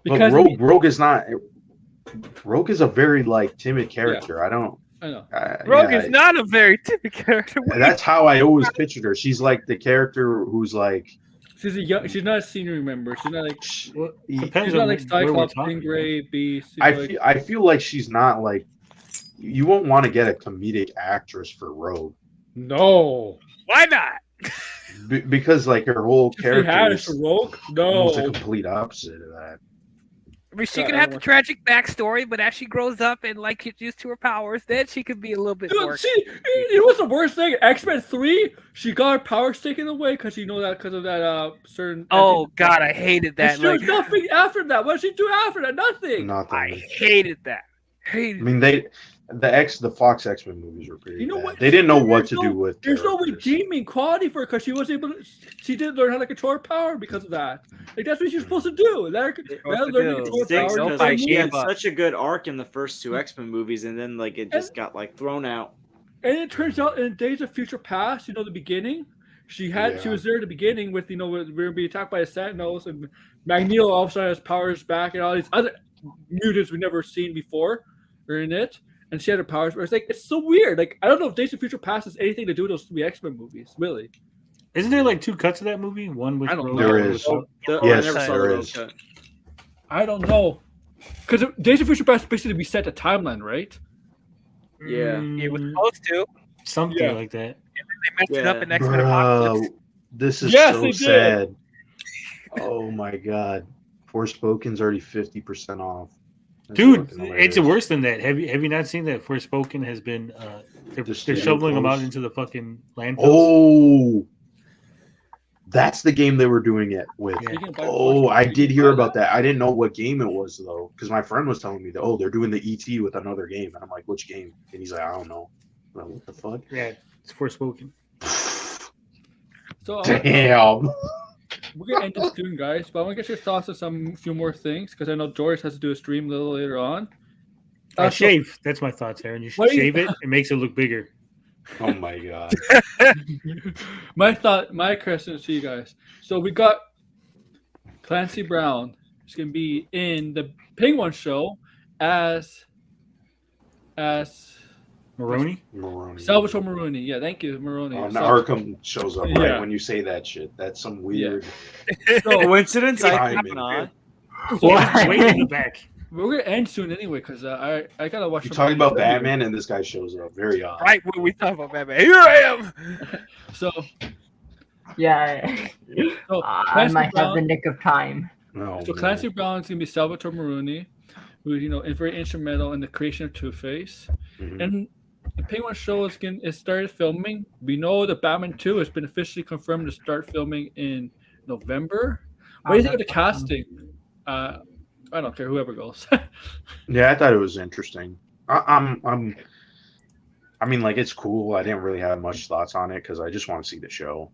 But Rogue is not. Rogue is a very like timid character. I don't. I know. Rogue yeah, is not a very typical character. That's how I always pictured her. She's like the character who's like. She's a young. She's not a senior member. She's not like. Well, I depends She's not on like where we're Cyclops, talking. Stingray, Beast. She's like, I feel like she's not like. You won't want to get a comedic actress for Rogue no. Why not? because like her whole She character had is a Rogue. almost a No. complete opposite of that. I mean, she Yeah, can I have don't the tragic backstory, but as she grows up and like gets used to her powers, then she could be a little bit more. Dude, see, you know what's the worst thing? X-Men 3, she got her powers taken away because you know that because of that certain. Oh God, I hated that. And there was Like, nothing after that. What did she do after that? Nothing. Nothing. I hated that. I Hated. mean, the Fox X-Men movies were pretty You know bad. what? They didn't know what There's to no- do with There's no characters. redeeming quality for her because she was able to. She did learn how to control her power because of that. Like that's what she's supposed to do. Let her learn to control her Stinks power. because fight like, she had Shiva. such a good arc in the first two X-Men movies, and then like it just got like thrown out. And it turns out in Days of Future Past, you know, the beginning, she Yeah. was there at the beginning with, you know, we were being attacked by the Sentinels and Magneto all of a sudden has powers back and all these other mutants we've never seen before are in it. And she had her powers. Where it's like, it's so weird. Like, I don't know if Days of Future Past has anything to do with those three X-Men movies, really. Isn't there like two cuts of that movie? One with I don't Rogue, know. There one is. with- Yes, I never saw there the Rogue is. cut. I don't know. Because Days of Future Past basically reset the timeline, right? Yeah. It was Mm, supposed to. something Yeah. like that. They messed it up Yeah. in X-Men Apocalypse. Bro, this is Yes, so they did. sad. Oh my god. Forspoken's already 50% off. That's Dude, fucking it's hilarious. worse than that. Have you not seen that Forspoken has been they're Distributed shoveling them out close. into the fucking landfills? Oh, that's the game they were doing it with. Yeah. You can buy Oh, Forspoken. I You did can hear buy about that. I didn't know what game it was though, because my friend was telling me that they're doing the ET with another game, and I'm like, which game? And he's like, I don't know. I'm like, what the fuck? Yeah, it's Forspoken. So Damn. we're gonna end this soon, guys. But I want to get your thoughts on some few more things because I know Doris has to do a stream a little later on. I So- shave. That's my thoughts, Aaron. You What should do you- shave it. It makes it look bigger. Oh my god. my question to you guys. So we got Clancy Brown. He's gonna be in the Penguin show as Maroney? Maroney. Salvatore Maroni. Yeah, thank you, Maroni. Oh, So- now Arkham shows up right Yeah. when you say that shit. That's some weird. Coincidence? I Timing. think not. Yeah, way in the back. we're gonna end soon anyway because I gotta watch. You're some- talking about Batman, and this guy shows up. Very odd. Right when we talk about Batman, here I am. So Yeah, so I Clancy might have the Brown, nick of time. No, so Clancy Brown's gonna be Salvatore Maroni, who is very instrumental in the creation of Two-Face. Mhm. And the Penguin show is started filming. We know that Batman 2 has been officially confirmed to start filming in November. What do you think of the that's awesome. casting? I don't care, whoever goes. Yeah, I thought it was interesting. I mean, like, it's cool. I didn't really have much thoughts on it because I just want to see the show.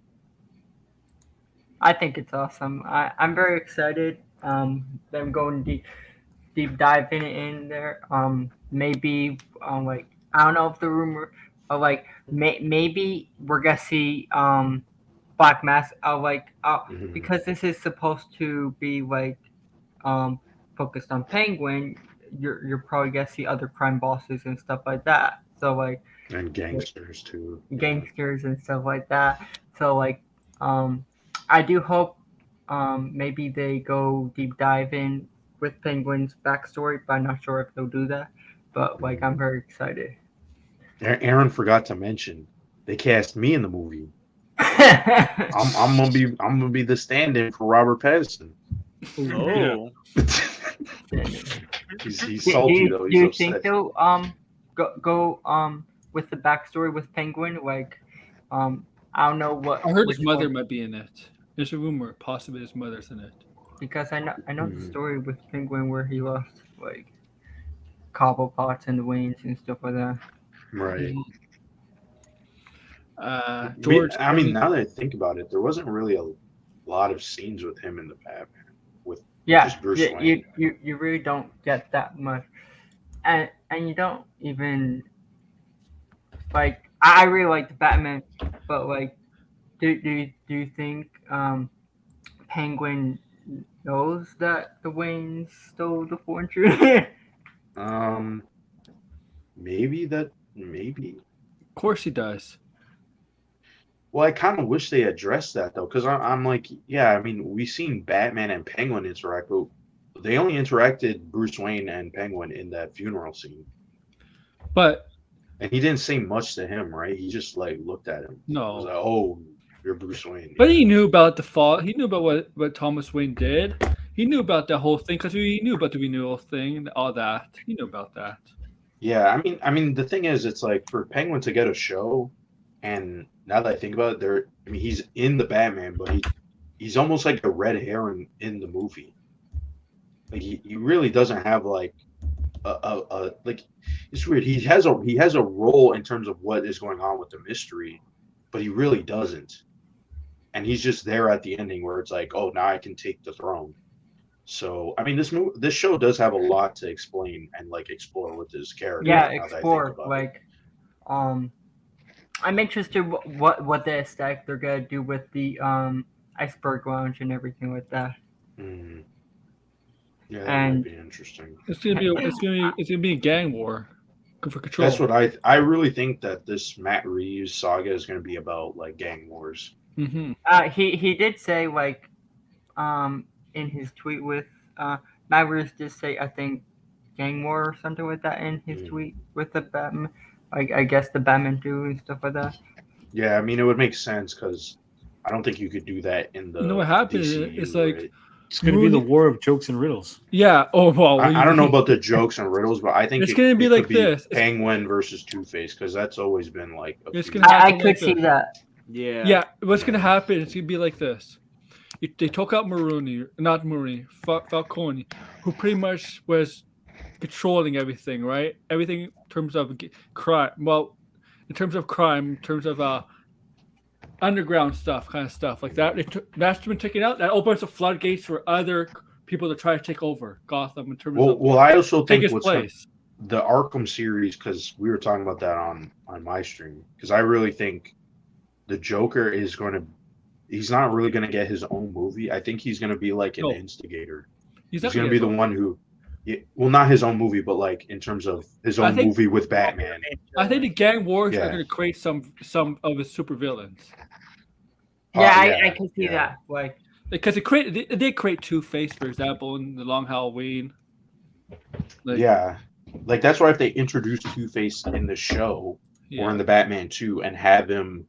I think it's awesome. I'm very excited. Them going deep diving in there. Maybe like I don't know if the rumor of like maybe we're gonna see Black Mask. Mhm. Because this is supposed to be like focused on Penguin. you're probably gonna see other crime bosses and stuff like that. So like And gangsters too. gangsters and stuff like that. So like I do hope maybe they go deep dive in with Penguin's backstory, but I'm not sure if they'll do that. But like I'm very excited. Aaron forgot to mention they cast me in the movie. I'm gonna be the stand-in for Robert Pattinson. Oh, He's do salty you, though. do He's you upset. think they'll go with the backstory with Penguin? Like I don't know what I heard his which mother one, might be in it. There's a rumor, possibly his mother's in it. because I know the Mhm. story with Penguin where he lost like Cobblepots and the wings and stuff like that. Right. George. I mean, now that I think about it, there wasn't really a lot of scenes with him in the Batman. With Yeah, just Bruce you, Wayne. you really don't get that much, and you don't even like. I really like the Batman, but like, do you think Penguin knows that the Waynes stole the fortune? Maybe. Of course he does. Well, I kind of wish they addressed that though, because I'm like, yeah, I mean, we've seen Batman and Penguin interact, but they only interacted Bruce Wayne and Penguin in that funeral scene, But and he didn't say much to him, right? He just like looked at him. I was no. like, oh, you're Bruce Wayne. But he knew about the fall. He knew about what Thomas Wayne did. He knew about the whole thing because he knew about the renewal thing and all that. He knew about that. Yeah, I mean, the thing is, it's like for Penguin to get a show, and now that I think about it, I mean, he's in the Batman, but he's almost like a red herring in the movie. Like he really doesn't have like a like it's weird. He has a role in terms of what is going on with the mystery, but he really doesn't. And he's just there at the ending where it's like, oh, now I can take the throne. So I mean, this show does have a lot to explain and like explore with his character. Yeah, now that I think explore about it. like I'm interested what the aesthetic they're gonna do with the iceberg lounge and everything like that. Mm. Yeah, that And- might be interesting. It's gonna be a gang war for control. That's what I really think that this Matt Reeves saga is going to be about, like gang wars. Mm-hmm. He did say like in his tweet with Matt Reeves did say I think gang war or something like that in his tweet with the Batman. I guess the Batman 2 and stuff like that. Yeah, I mean it would make sense because I don't think you could do that in the. You know what happened? DCU, It's like right? It's going to be the war of jokes and riddles. yeah. Oh well. I don't know about the jokes and riddles, but I think It's gonna be could like this. Penguin versus Two-Face, because that's always been like. It's feud. gonna I happen could like see this. that. yeah. Yeah, what's gonna happen? It's gonna be like this. They took out Falcone, who pretty much was controlling everything, right? Everything in terms of crime. Well, in terms of crime, in terms of underground stuff, kind of stuff like that. That's been taken out. That opens the floodgates for other people to try to take over Gotham in terms of Well, I also take think his place. the Arkham series, because we were talking about that on my stream, because I really think the Joker is going to. He's not really going to get his own movie. I think he's going to be like an No. instigator. He's He's not going to be the one who, well, not his own movie, but like in terms of his I own think- movie with Batman. I think the gang wars Yeah. are going to create some of his supervillains Yeah, I yeah, can see yeah. that. Like because it did create Two-Face, for example, in the Long Halloween. Like, Yeah, like that's why if they introduce Two-Face in the show yeah. or in the Batman 2 and have him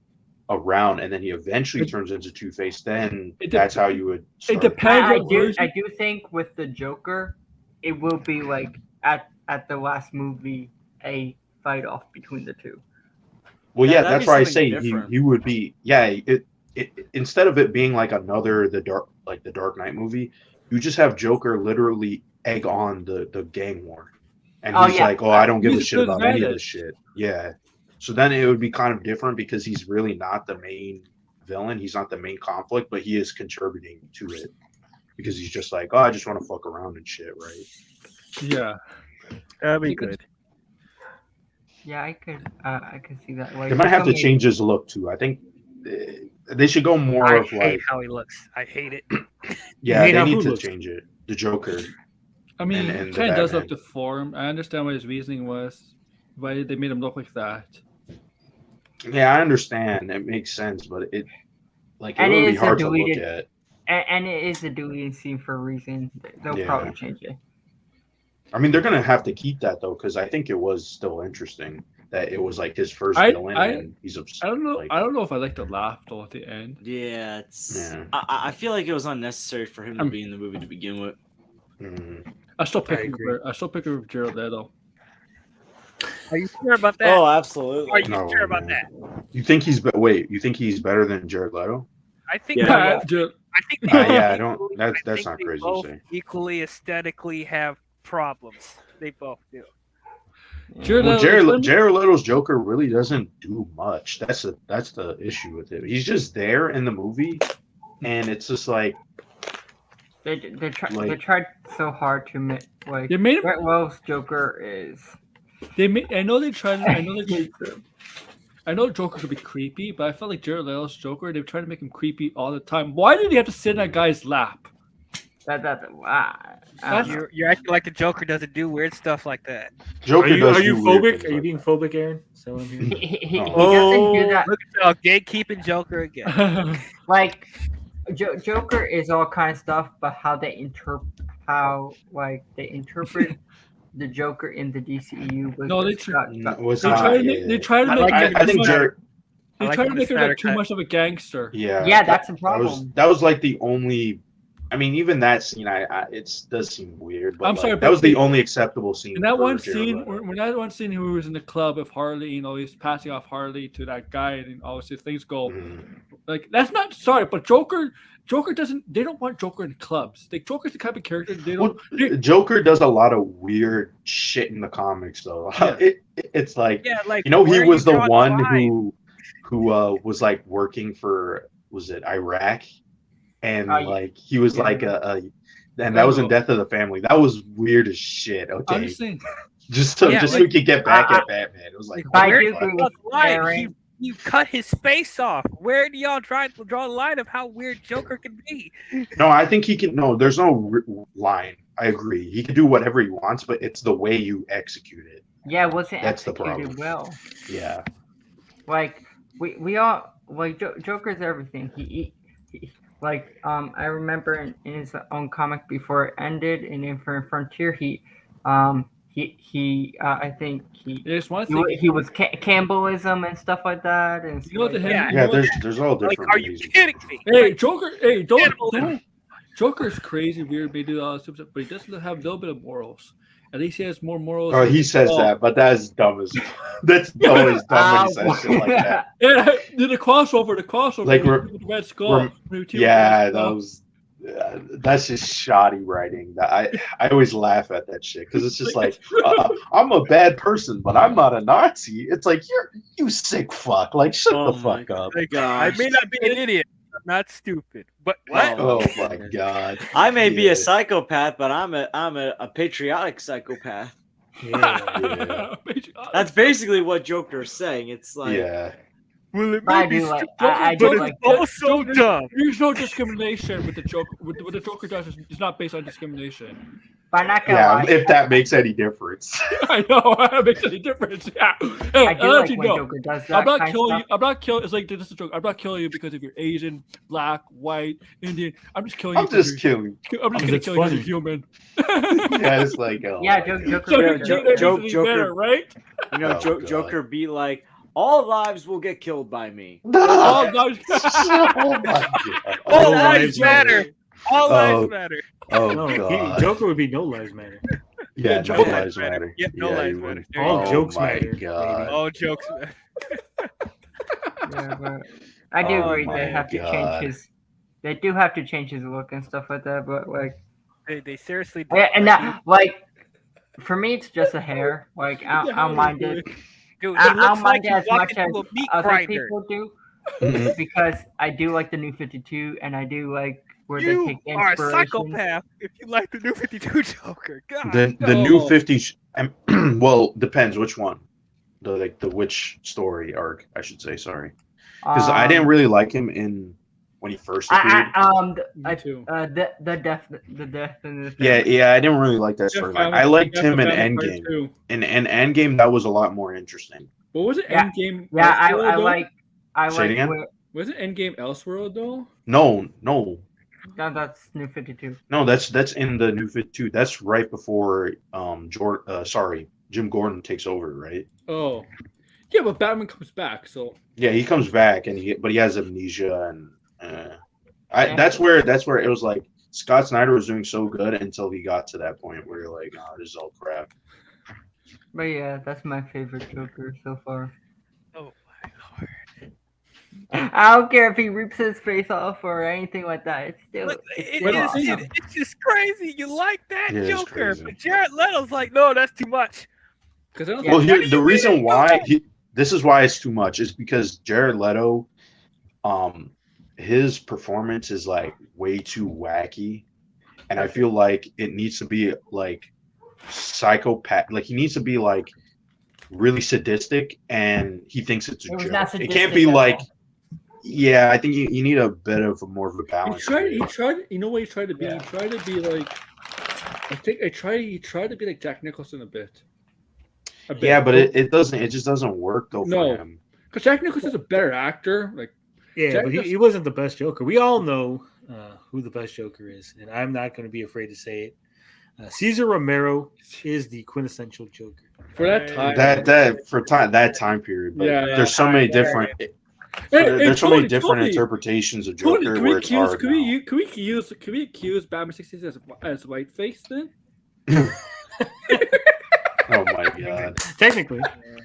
around, and then he eventually It- turns into Two-Face, then It that's dep- how you would. It Start. depends I what do version. I do think with the Joker, it will be like at the last movie a fight off between the two. Well, Yeah, yeah, that'd that's be why I something say different. he would be. Yeah, it instead of it being like another the Dark Knight movie, you just have Joker literally egg on the gang war, and Oh, he's yeah. like, "Oh, I don't give a Use shit the about any of advantage. this shit." Yeah, so then it would be kind of different because he's really not the main villain. He's not the main conflict, but he is contributing to it because he's just like, "Oh, I just want to fuck around and shit," right? Yeah. That'd be Because- good. Yeah, I could see that. Like They might have to somebody- change his look too. I think they should go more I of hate like, how he looks. I hate it. yeah, hate they how need who to looks? change it. The Joker. I mean, and it the kind of does Batman. look deformed. I understand what his reasoning was, why they made him look like that. Yeah, I understand. It makes sense, but it would And it be is a hard to look deleted, at. and it is a deleted scene for a reason. They'll Yeah. probably change it. I mean, they're gonna have to keep that though, because I think it was still interesting that it was like his first villain, and he's I don't know. like, I don't know if I like the laugh though at the end. Yeah, it's. Yeah. I feel like it was unnecessary for him to I'm- be in the movie to begin with. I still pick agree. Jared Leto. Are you sure about that? Oh, Are absolutely. you No, sure about man. that? You think he's wait? You think he's better than Jared Leto? I think. Yeah. Jared- I think. They Yeah, I both don't. equally- That's I think not they crazy to both say. equally aesthetically have problems. They both do. Jared Well, Leto- Jared Leto's Joker really doesn't do much. That's the issue with him. He's just there in the movie, and it's just like They Like- tried so hard to make like They made him. Brett Wells' Joker is. They made. I know they tried. I know Joker could be creepy, but I felt like Jared Leto's Joker. They tried to make him creepy all the time. Why did he have to sit in that guy's lap? You're acting like the Joker doesn't do weird stuff like that. Joker does Are you do weird phobic? things, Are you but- being phobic, Aaron? So I'm here. He Oh. doesn't do that. Look at y'all gatekeeping Joker again. Like Joker is all kind of stuff, but how they interpret the Joker in the DCEU was No, they just got- No, was They not, try to yeah. make. They try to I make. like him I think too much- Jared. They I like try to when make him the like too Snyder much of a gangster. Yeah, that's a That problem. was like the only. I mean, even that scene, it does seem weird. But I'm sorry, that but was the they- only acceptable scene. And that for one Jared scene, Leto. when that one scene, he was in the club with Harley, he's passing off Harley to that guy, and obviously things go like that's not sorry, but Joker doesn't. They don't want Joker in clubs. Like Joker's the type of character they don't. Well, Joker does a lot of weird shit in the comics, though. Yeah. It's like, Yeah, like he where was you the draw one line? who was like working for, was it Iraq, and Oh, yeah. like he was Yeah. like and that was in Death of the Family. That was weird as shit. I'm Okay, just saying. just so Yeah, so like- we could get back at Batman. It was like, I Where do do agree you with draw the line? Aaron. You cut his face off. Where do y'all draw the line of how weird Joker can be? no, I think he can. No, there's no line. I agree. He can do whatever he wants, but it's the way you execute it. Yeah, it wasn't That's the executed problem. well. Yeah. Like we all like Joker's everything. He like I remember in his own comic before it ended in Infinite Frontier, I think There's one thing. he was cannibalism and stuff like that, and You know what the stuff hell- like Yeah, you know there's all Like, different are you reasons. kidding me? Hey, Joker! Hey, don't. Cannibalism. Joker's crazy, weird, may do all this stuff, but he doesn't have a little bit of morals. At least he has more morals. Oh, than he says Claw. that, but that's dumb as that's always dumb when he says shit like that. Yeah, the crossover, Like, with the Red Skull. Yeah, that's just shoddy writing. I always laugh at that shit because it's just like, I'm a bad person, but I'm not a Nazi. It's like, you sick fuck. Like, shut Oh the fuck up. Like, Gosh. I may not be an idiot, I'm not stupid. But what? Oh my god. I may be Yeah. a psychopath, but I'm a patriotic psychopath. Yeah. That's basically what Joker is saying. It's like, Yeah. Well, it I may be do like stupid, I but do it's like also dumb. There's no discrimination with the Joker. What the Joker does is not based on discrimination. but I'm not gonna Yeah, lie. if that makes any difference. I know that makes any difference. Yeah. Hey, I do I'll let like you when know. Joker does that I'm not kind of killing you. stuff. I'm not killing. It's like this is a joke. I'm not killing you because if you're Asian, black, white, Indian. I'm just killing you. I'm just kidding. I'm just Because gonna it's kill you funny. as a human. Yeah, it's like, oh, Yeah, my God. Joker. So really you does think that. that makes it Joker- better, right? you know, Oh, God. Joker be like, all lives will get killed by me. Oh, no. Oh my god. All All lives lives matter. All Oh. lives matter. Oh No, god. Joker would be no lives matter. Yeah, no Joke lives matter. Yep, no Yeah, lives you matter. would. There you All go. jokes my matter, God. All jokes matter. Yeah, but I do Oh agree my they have to God. change his. They do have to change his look and stuff like that, but like, They seriously yeah, and that, like, for me, it's just a hair. Like, I don't mind it. Dude, I he looks don't like mind he it as walked much as into a meat other grinder. people do, Mhm. because I do like the New 52, and I do like where You they take are a inspiration. psychopath if you like the new 52 Joker. God, The no. new 50 well, depends which one. The witch story arc, I should say, sorry. Because I didn't really like him in when he first appeared. Me too. The death in the Yeah, I didn't really like that Jeff storyline. Found- I liked Jeff him in Found Part Endgame. Two. In Endgame, that was a lot more interesting. What was it? Yeah. Endgame. Yeah, I Elseworld, though? like Say it again? Was it Endgame Elseworld though? No, that's New 52. no, that's in the New 52. That's right before Jim Gordon takes over, right? Oh, yeah, but Batman comes back, so Yeah, he comes back but he has amnesia and Yeah. that's where it was like Scott Snyder was doing so good until he got to that point where you're like, oh, this is all crap. But yeah, that's my favorite Joker so far. Oh my lord! I don't care if he rips his face off or anything like that. It's still. Look, It's still awesome. it's just crazy. You like that It is Joker, crazy. but Jared Leto's like, no, that's too much. because I don't Yeah. Well, think here, do the you reason mean? why this is why it's too much is because Jared Leto, his performance is like way too wacky, and I feel like it needs to be like psychopath. Like he needs to be like really sadistic, and he thinks it's a It was joke. not It can't be sadistic at like, all. yeah. I think you need a bit of more of a he balance. tried. You know what he tried to be? Yeah. He tried to be like. He tried to be like Jack Nicholson a bit. Yeah, but it doesn't. It just doesn't work though for No. him. Because Jack Nicholson's a better actor. Like, Yeah, Jack but Nicholson- he wasn't the best Joker. We all know who the best Joker is, and I'm not going to be afraid to say it. Cesar Romero is the quintessential Joker. for that time. That time period. But Yeah. there's so many different. There's so many different interpretations of Tony, Joker can where we it's hard. can we accuse Batman 66 as whiteface then? Oh my god! Technically,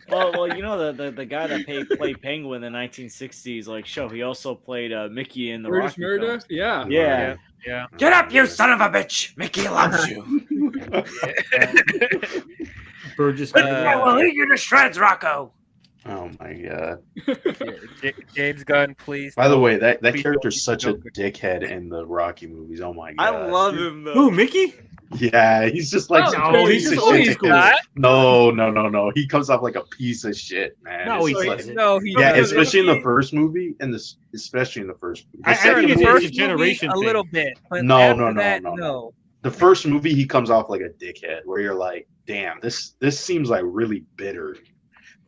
Well, you know the guy that played Penguin in the 1960s like show. He also played Mickey in the British Rocky Murder? films. Yeah. Yeah. Yeah. Get up, you son of a bitch! Mickey loves you. Burgess. I will eat you to shreds, Rocco. Oh my god! James Gunn, please. By the don't- way, that please character's don't such a Joker. dickhead in the Rocky movies. Oh my I god! love him though. Who, Mickey? Yeah, he's just like Oh, some no, piece he's of just always shit. cool. No. He comes off like a piece of shit, man. No, It's he like- doesn't. No, he yeah, doesn't. especially in the He- first movie, especially in the first movie. The I second think the it's movie- first a generation movie, thing. a little bit. But No, after no, that, no. The first movie, he comes off like a dickhead, where you're like, damn, this seems like really bitter.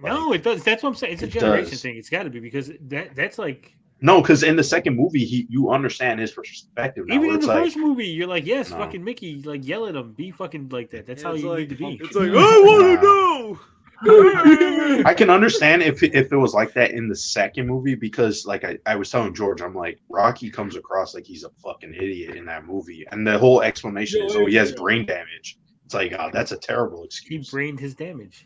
No, it does. That's what I'm saying. It's a It generation does. thing. It's got to be because that's like No, because in the second movie, you understand his perspective now. even where in it's the like, first movie, you're like, yes, No. fucking Mickey, like yell at him, be fucking like that. That's how It's you like- need to be. It's like I want to know. I can understand if it was like that in the second movie because, like I was telling George, I'm like Rocky comes across like he's a fucking idiot in that movie, and the whole explanation is, oh, he has brain damage. It's like, oh, that's a terrible He excuse. brained his damage.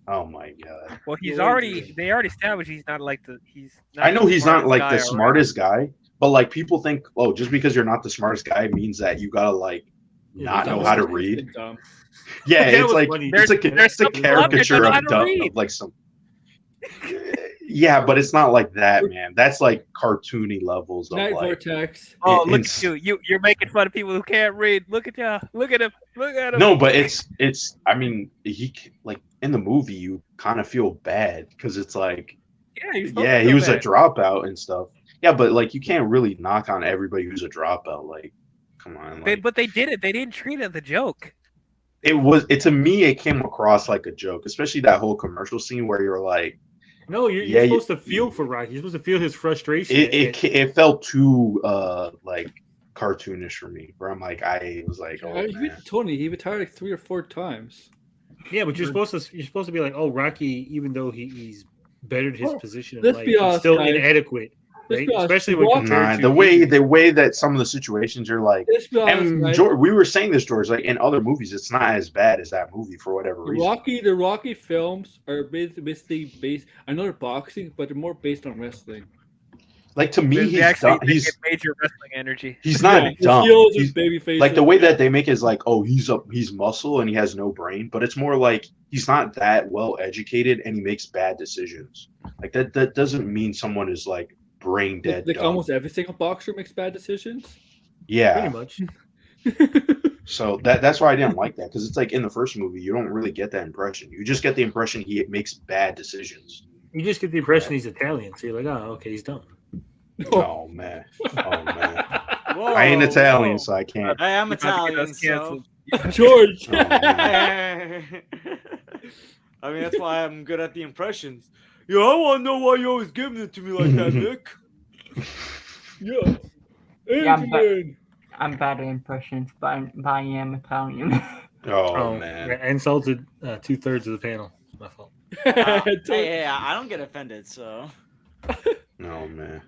Oh my god! Well, he's Yeah, already. They already established he's not like the. He's. Not I know the he's not smartest like guy the around. smartest guy, but like people think, oh, just because you're not the smartest guy means that you gotta like Yeah, not know how to read. Dumb. Yeah, That it's was like funny. it's a There's it's a some people out there caricature that know how of to dumb, read. of like some. Yeah, but it's not like that, man. That's like cartoony levels of Night like. Vortex. Oh, look It's- at you! You're making fun of people who can't read. Look at you! Look at him! Look at him! No, but it's. I mean, like in the movie, you kind of feel bad because it's like, yeah, he was a dropout and stuff. Yeah, but like you can't really knock on everybody who's a dropout. Like, come on. Like, But they did it. They didn't treat it as a joke. it to me it came across like a joke, especially that whole commercial scene where you're like, No, you're Yeah, supposed to feel for Rocky. You're supposed to feel his frustration. it felt too like cartoonish for me. Where I'm like, I was like, oh man. Tony, he retired like 3 or 4 times. Yeah, but you're supposed to be like, oh, Rocky, even though he's bettered his Well, position in let's life, be he's honest, still guys. inadequate. Let's Right? be honest, Especially when Rocky- compared Nah, to the way that some of the situations you're like, Let's be honest, and guys. George, we were saying this, George, like in other movies, it's not as bad as that movie for whatever reason. The Rocky films are basically based. I know they're boxing, but they're more based on wrestling. Like to me, They he's actually dumb. they He's get major wrestling energy. not Yeah, his dumb. heels and He's- baby faces. like the way that they make it is like, oh, he's muscle and he has no brain, but it's more like he's not that well educated and he makes bad decisions. Like that doesn't mean someone is like brain dead. like dumb. almost every single boxer makes bad decisions. Yeah. pretty much. So that's why I didn't like that because it's like in the first movie you don't really get that impression. You just get the impression he makes bad decisions. You just get the impression he's Italian, so you're like, oh, okay, he's dumb. Oh man. Oh man. Whoa, I ain't Italian, whoa. so I can't. I am You're about to get Italian, us so. canceled. George. Oh, man. I mean, that's why I'm good at the impressions. Yeah, I want to know why you're always giving it to me like that, Nick. Yeah. Yeah, but- Adrian. I'm bad at impressions, but I am Italian. Oh man. I insulted 2/3 of the panel. It's my fault. Hey, I don't get offended, so. Oh man.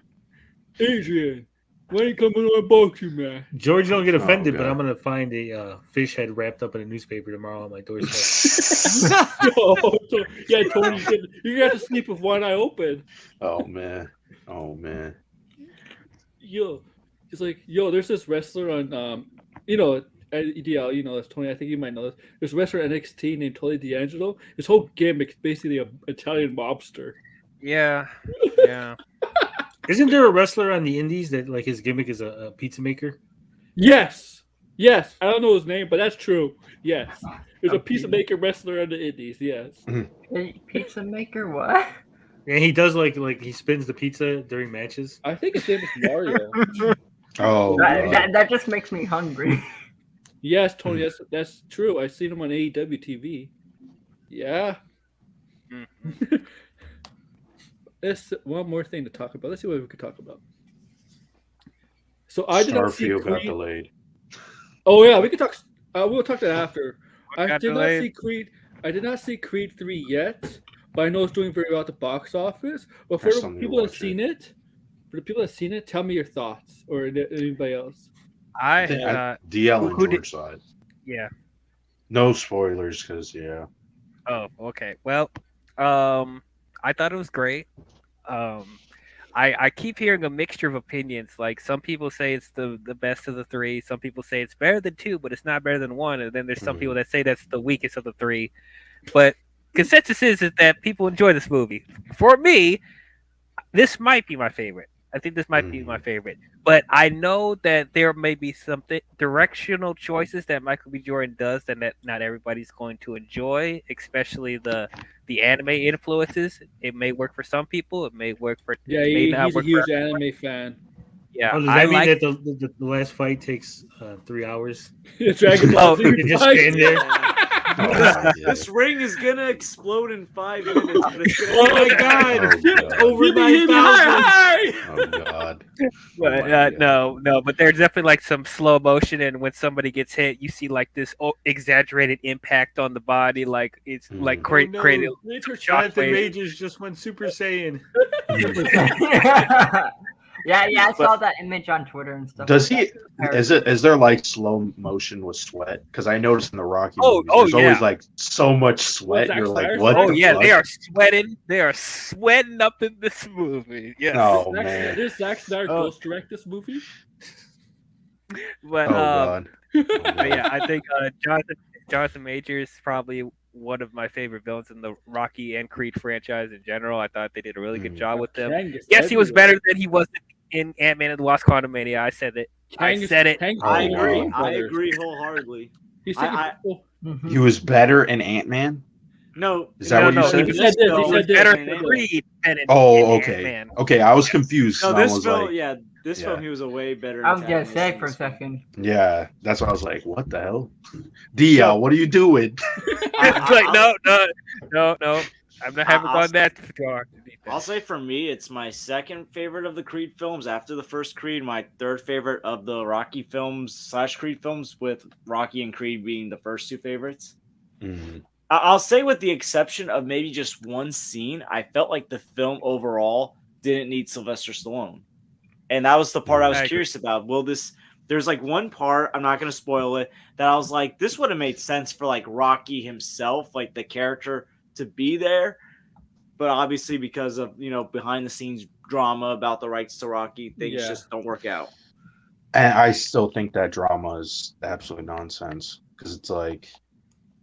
Adrian, when you coming on boxing, man? George don't get Oh, offended, but God. I'm gonna find a fish head wrapped up in a newspaper tomorrow on my doorstep. Yeah, Tony, you got to sleep with one eye open. Oh man. Oh man. Yo, he's like, yo, there's this wrestler on, at EDL, that's Tony. I think you might know this. There's a wrestler at NXT named Tony D'Angelo. His whole gimmick is basically an Italian mobster. Yeah. Yeah. Isn't there a wrestler on the Indies that like his gimmick is a pizza maker? Yes. I don't know his name, but that's true. Yes. There's a pizza maker wrestler on the Indies. Yes. Pizza maker, what? And he does like he spins the pizza during matches. I think his name is Mario. Oh. God. That just makes me hungry. Yes, Tony, that's true. I've seen him on AEW TV. Yeah. There's one more thing to talk about. Let's see what we could talk about. So I did not see Starfield got Creed. delayed. Oh yeah, we could talk. We'll talk that after. I got did not delayed? see Creed. I did not see Creed 3 yet, but I know it's doing very well at the box office. But for I the still need to people that have watch seen it, tell me your thoughts or anybody else. DL and who George saw it. Yeah. No spoilers, because yeah. Oh, okay. Well, I thought it was great. I keep hearing a mixture of opinions. Like some people say it's the best of the three. Some people say it's better than 2, but it's not better than 1. And then there's some people that say that's the weakest of the 3. But consensus is that people enjoy this movie. For me, this might be my favorite. I think this might be my favorite. But I know that there may be some directional choices that Michael B. Jordan does that not everybody's going to enjoy, especially the anime influences. It may work for some people. It may work for Yeah, it may not he's a work huge for anime fan. Yeah, Oh, does I that mean like that the last fight takes 3 hours? Dragon Ball Z You just fight. stand there. This ring is gonna explode in 5 minutes. But it's gonna Oh my god! over Hit me 9,000. Oh god. But no, but there's definitely like some slow motion, and when somebody gets hit, you see like this exaggerated impact on the body, like it's like created. Jonathan Majors just went Super Saiyan. Yeah, I saw that image on Twitter and stuff. Does like he? that. Is there like slow motion with sweat? Because I noticed in the Rocky Oh, movies, there's yeah. always like so much sweat. Zack You're like, Snyder's what? Oh the yeah, fuck? they are sweating. They are sweating up in this movie. Yes. Oh man. Does Zack Snyder ghost direct this movie? But Oh god. but yeah, I think Jonathan Majors is probably one of my favorite villains in the Rocky and Creed franchise in general. I thought they did a really good job with them. Kang is Yes, he was everywhere. better than he was in Ant-Man and the Wasp: Quantumania. I said it. Kang is- said it. Kang is Oh, I taking agree. Creed I brothers. agree wholeheartedly. He's taking I- Mhm. He was better in Ant-Man. No, Is that what you said? He said this, he He was said this. better He in said Creed than in Oh, okay. Ant-Man. Okay, I was confused. No, and I this was film, like, yeah, this yeah. film he was a way better. I was gonna antagonist say than for a this film. second. yeah, that's why I was like, what the hell? DL, what are you doing? It's like no. I'm not having I'll- gone that far. I'll say for me, it's my second favorite of the Creed films. After the first Creed, my third favorite of the Rocky films / Creed films, with Rocky and Creed being the first 2 favorites. Mhm. I'll say, with the exception of maybe just one scene, I felt like the film overall didn't need Sylvester Stallone, and that was the part I was I agree. curious about. There's like one part, I'm not going to spoil it, that I was like, this would have made sense for like Rocky himself, like the character, to be there. But obviously, because of, behind the scenes drama about the rights to Rocky, things Yeah. just don't work out. And I still think that drama is absolute nonsense because it's like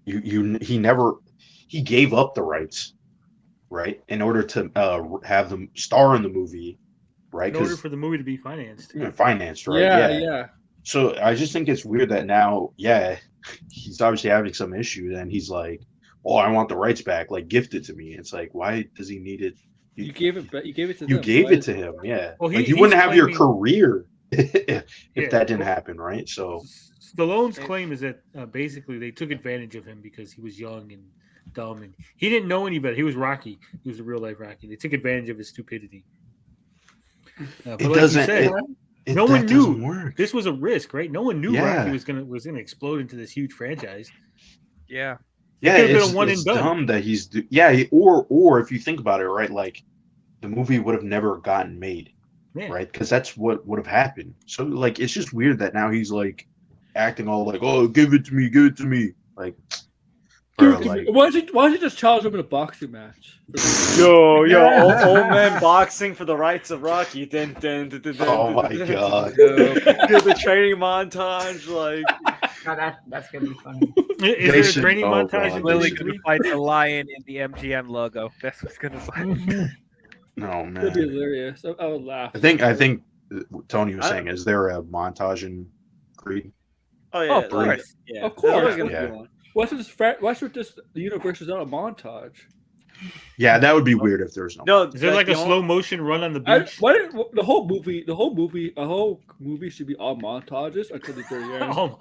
he gave up the rights, right, in order to have them star in the movie, right? In order Because for the movie to be financed. financed, right? Yeah. So I just think it's weird that now, he's obviously having some issue, and he's like, "Oh, I want the rights back, like gift it to me." It's like, why does he need it You gave it to You them. gave Why it is- to him, yeah. Well, Like you he's wouldn't have your claiming- career if Yeah. that didn't happen, right? So Stallone's claim is that basically they took advantage of him because he was young and dumb, and he didn't know any better. He was Rocky. He was a real life Rocky. They took advantage of his stupidity. But it like doesn't. you said, no that one knew doesn't work. this was a risk, right? No one knew Yeah. Rocky was gonna explode into this huge franchise. Yeah. Yeah, could've been it's, a one it's and done. dumb that he's or if you think about it, right, like the movie would have never gotten made, Yeah. right? Because that's what would have happened. So like, it's just weird that now he's like acting all like, "Oh, give it to me," like. Dude, bro, like why don't you just challenge him in a boxing match? Yo, old man boxing for the rights of Rocky. oh my god. The training montage, like. No, that's gonna be funny. Is They there a should- training oh, montage? God. in Lily this gonna movie? fight the lion in the MGM logo. That's what's gonna fight. No That'd be man. hilarious. I would laugh. I think Tony was I- saying, is there a montage in Creed? Oh Oh, yeah, of course. yeah. Of course. There's always gonna be Yeah. one. Why should this the universe is not a montage? Yeah, that would be weird if there's no. No, Is there like a the only- slow motion run on the I, beach? why did the whole movie should be all montages until the very end? Oh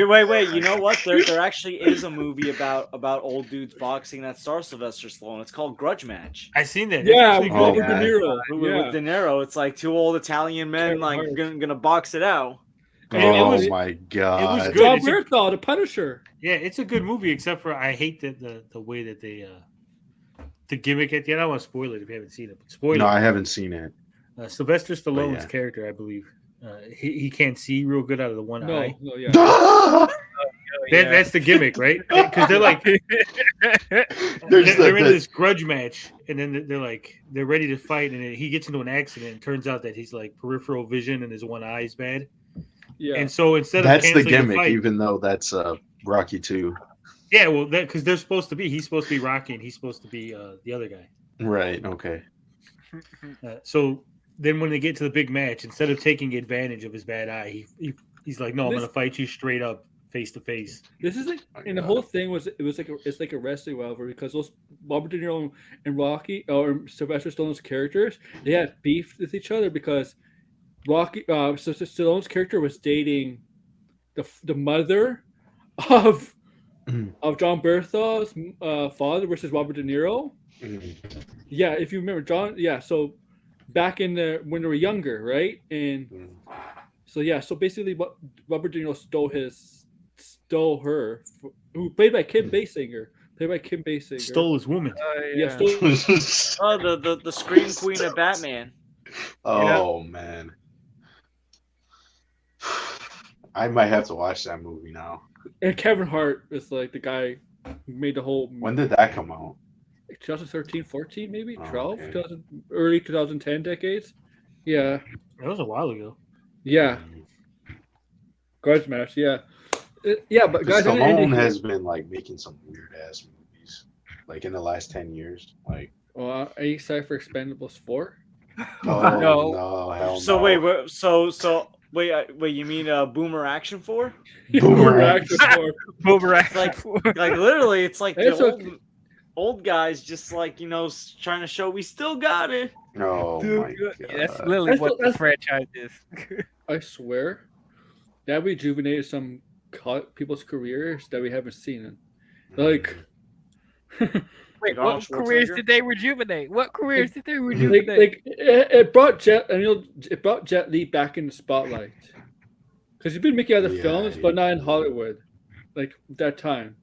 my Wait! You know what? There actually is a movie about old dudes boxing that stars Sylvester Stallone. It's called Grudge Match. I seen that. Yeah, It's with actually Oh, good. Robert De Niro. With Yeah. De Niro, it's like two old Italian men Kevin like Hart. gonna box it out. And it Oh was- my god. good. Jon It's a- Bernthal, the Punisher. Yeah, it's a good movie, except for I hate the way that they the gimmick at the end. I don't want to spoil it if you haven't seen it. But spoiler. No, I haven't seen it. Sylvester Stallone's yeah. character, I believe, he can't see real good out of the one eye. No, yeah. That's the gimmick, right? Because they're like There's they're in the- this grudge match, and then they're ready to fight, and then he gets into an accident. And it turns out that he's like peripheral vision, and his one eye is bad. Yeah. And so instead of that's the canceling gimmick, fight, even though that's Rocky 2. yeah, well, because he's supposed to be Rocky, and he's supposed to be the other guy. Right, okay. So then when they get to the big match, instead of taking advantage of his bad eye, he's like, no, I'm This- going to fight you straight up, face to face. This is like, My and the God. whole thing it's like a wrestling rivalry because those Robert De Niro and Rocky or Sylvester Stallone's characters, they had beef with each other because Rocky Sylvester Stallone's character was dating the mother of Jon Bernthal's father versus Robert De Niro. Yeah, if you remember John, yeah. So back in when they were younger, right? And so yeah, so basically, what Robert De Niro stole her, who played by Kim Basinger. Stole his woman. Yeah, stole, Oh, the scream queen of Batman. Oh man. I might have to watch that movie now. and Kevin Hart is like the guy who made the whole When did that come out? 2013, 14, maybe Oh, 12, okay. 2000, early 2010 decades. Yeah, That was a while ago. yeah, grudge match. Yeah, yeah, but guys, Stallone has been like making some weird ass movies, like in the last 10 years. Like, Well, are you excited for Expendables 4? oh No. no, hell So no. wait, you mean Boomer Action 4? Boomerang. Boomerang. Like literally, it's like It's the okay. old guys just like trying to show we still got it. Oh my god. That's literally what the That's- franchise is. I swear, that rejuvenated some people's careers that we haven't seen. Like, Wait, Arnold what careers Schwarzenegger? did they rejuvenate? What careers did they like, rejuvenate? it brought it brought Jet Li back in the spotlight because he's been making other Yeah, films, but not in Hollywood. Like that time.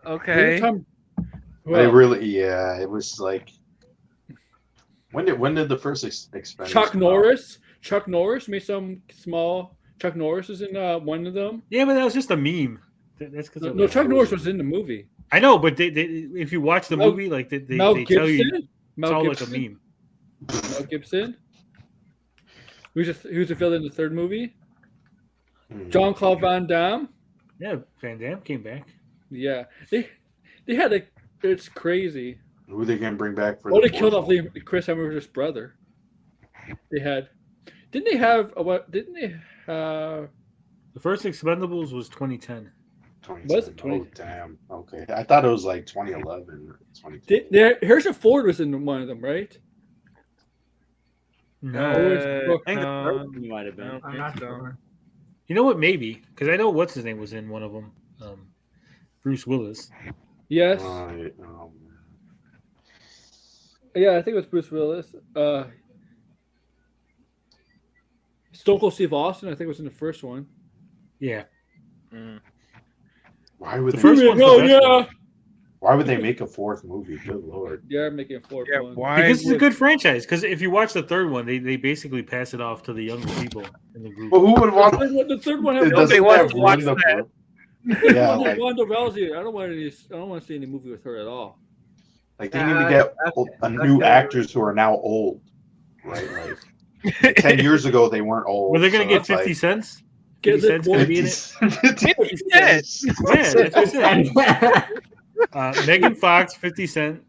Okay. It really, yeah, it was like. When did the first Expendables Chuck come out? Norris. Chuck Norris made some small. Chuck Norris is in one of them. Yeah, but that was just a meme. That's because No, Chuck Norris was in the movie. I know, but they if you watch the Mel- movie, like they Mel tell you Gibson. it's Mel all Gibson. like a meme. Mel Gibson. Who's a villain in the third movie? John Claude Van Damme. Yeah, Van Damme came back. Yeah, they had like it's crazy. Who they can bring back for? Oh, the they killed fourth off one? Chris Hemsworth's brother. They had. Didn't they have what? Didn't they have? The first Expendables was 2010. Was it 2010? Oh, damn. Okay. I thought it was like 2011 or 2010. Harrison Ford was in one of them, right? No. I think the third one you might have I been. don't I'm think not so. sure. You know what? Maybe because I know what's his name was in one of them. Bruce Willis. Yes. Right. Yeah, I think it was Bruce Willis. Stone Cold Steve Austin, I think was in the first one. Yeah. Mm. Why would The they first make, one's the best yeah. one. Why would they make a fourth movie? Good lord. They're making a fourth Yeah, one. why? Because it's a would- good franchise. Because if you watch the third one, they basically pass it off to the younger people in the group. Well, who would want? The third one had It doesn't wants have to watch Linda that. Yeah, like Wanda Rousey. I don't want to see any movie with her at all. they need to get a new actors who are now old, right? Like 10 years ago, they weren't old. Well, they're gonna so get it's like 50 cents. Get 50 cents gonna be in it. 50 cents. Yeah, that's what I said. Megan Fox, 50 Cent,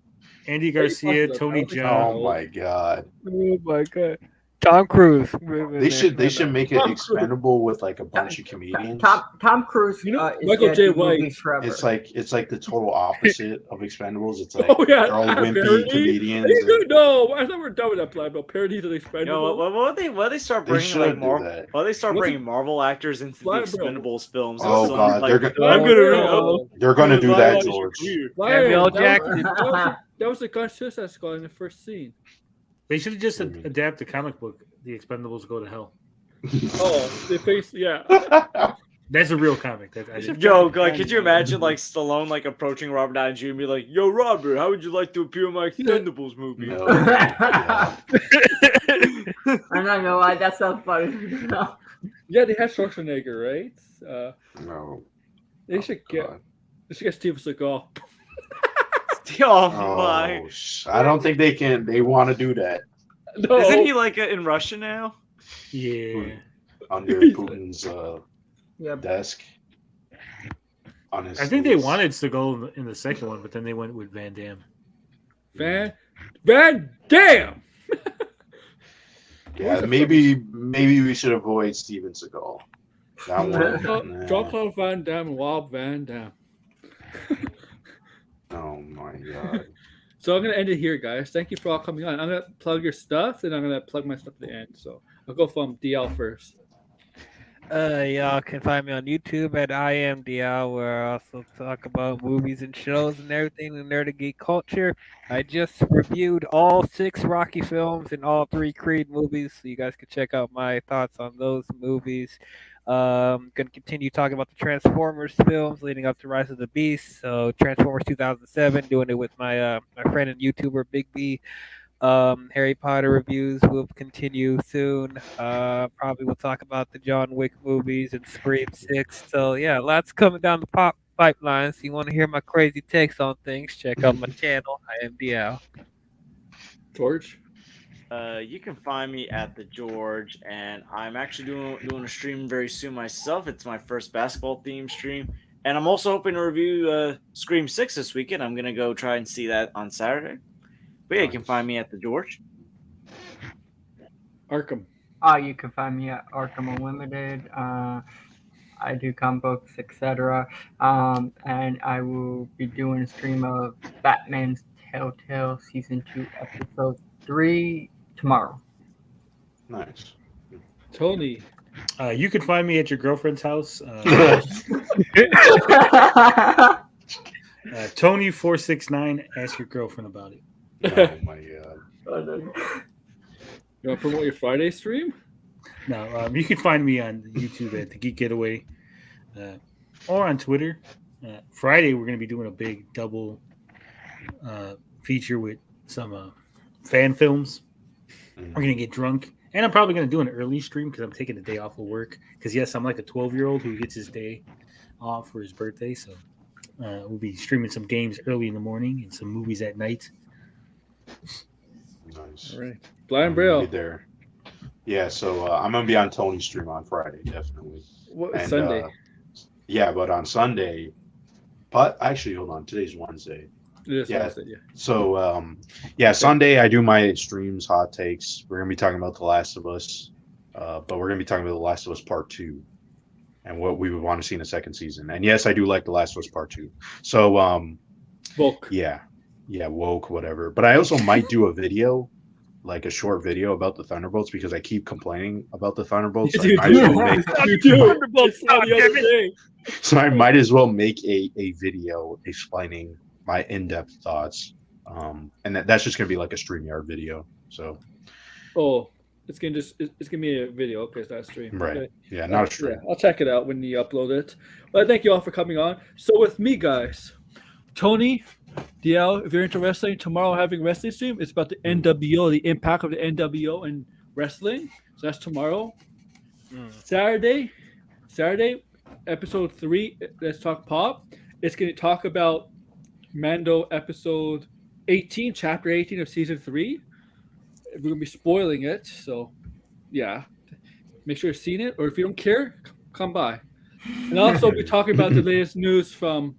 Andy Garcia, Tony Oh Jaa. my god. Oh my god. Tom Cruise. They should make it Tom expendable with like a bunch of comedians. Tom Cruise. You know, is Michael gonna J. do White. movies forever. It's like the total opposite of Expendables. It's like Oh yeah, they're all wimpy parody? comedians. No, I thought we were done with that plan. But parodies of the Expendables. Yo, what would they start They bringing should like do Marvel? that. Why they start What's bringing Marvel actors into the Flat Bro. Expendables films? Oh, It's God, like, they're I'm Oh, gonna. They're gonna do that, Revitalize your George. career. Samuel Jackson. That was the Gun Suicide Squad in the first scene. They should have just Mhm. adapt the comic book. The Expendables Go to Hell. Oh, they face yeah. That's a real comic. That I didn't. Yo, like, could you imagine like Stallone like approaching Robert Downey Jr. and be like, "Yo, Robert, how would you like to appear in my Expendables movie?" No. Yeah. I'm not gonna lie, that sounds funny. No. Yeah, they had Schwarzenegger, right? No. They should get God. Steven Seagal. Oh my! Oh, I don't think they can. They want to do that No, Isn't he like in Russia now? Yeah. under Putin's Yep. desk. On his, I think they wanted to go in the second one, but then they went with Van Damme. Van Damme. Yeah, maybe we should avoid Steven Seagal. That one. Nah. Jean-Claude Van Damme and Rob Van Damme. Oh my god. So I'm gonna end it here, guys. Thank you for all coming on. I'm gonna plug your stuff, and I'm gonna plug my stuff at the end. So I'll go from DL first. Y'all can find me on YouTube at IMDL, where I also talk about movies and shows and everything in nerd geek culture. I just reviewed all 6 Rocky films and all 3 Creed movies, so you guys can check out my thoughts on those movies. Gonna continue talking about the Transformers films leading up to Rise of the Beast. So Transformers 2007, doing it with my my friend and YouTuber Big B. Harry Potter reviews will continue soon. Probably we'll talk about the John Wick movies and Scream 6. So yeah, lots coming down the pipeline. So you want to hear my crazy takes on things, check out my channel, IMDL. George. You can find me at the George, and I'm actually doing a stream very soon myself. It's my first basketball themed stream, and I'm also hoping to review Scream 6 this weekend. I'm gonna go try and see that on Saturday. But yeah, you can find me at the George. Arkham. You can find me at Arkham Unlimited. I do comic books, etc. And I will be doing a stream of Batman's Telltale Season 2, Episode 3 tomorrow. Nice. Tony. You can find me at your girlfriend's house. Tony469. Ask your girlfriend about it. Oh my god. You want to promote your Friday stream? No, you can find me on YouTube at The Geek Getaway or on Twitter. Friday, we're going to be doing a big double feature with some fan films. We're going to get drunk. And I'm probably going to do an early stream because I'm taking a day off of work. Because, yes, I'm like a 12-year-old who gets his day off for his birthday. So we'll be streaming some games early in the morning and some movies at night. Nice. All right. Blind I'm Braille. gonna be there. Yeah, so I'm gonna be on Tony's stream on Friday, definitely. What And, Sunday? Yeah, but on Sunday, but actually, hold on, today's Wednesday. It is yeah. Wednesday, yeah. So, Sunday I do my streams, hot takes. We're gonna be talking about The Last of Us, but we're gonna be talking about The Last of Us Part 2. and what we would want to see in a second season. And yes, I do like The Last of Us Part 2. So Volk. yeah, woke, whatever. But I also might do a video, like a short video about the Thunderbolts, because I keep complaining about the Thunderbolts. So I might as well make, Thunderbolts, I saw the other day. so I might as well make a video explaining my in-depth thoughts. And that's just gonna be like a StreamYard video. So Oh, it's gonna be a video. Okay, it's not a stream. right, Okay. yeah, not a stream. Yeah, I'll check it out when you upload it. But thank you all for coming on. So with me, guys, Tony, DL, if you're into wrestling, tomorrow having a wrestling stream. It's about the NWO, the impact of the NWO in wrestling. So that's tomorrow. Saturday, episode 3. Let's talk pop. It's going to talk about Mando episode 18, chapter 18 of season 3. We're going to be spoiling it, so yeah. Make sure you've seen it, or if you don't care, come by. And also, we'll be talking about the latest news from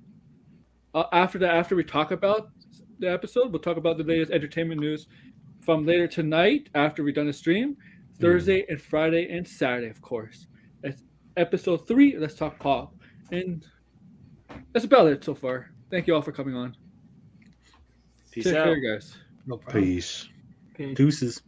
after we talk about the episode. We'll talk about the latest entertainment news from later tonight after we've done the stream, Thursday and Friday and Saturday, of course. It's episode 3. Let's talk pop, and that's about it so far. Thank you all for coming on. Peace Take out. care, guys. No problem. Peace. Deuces.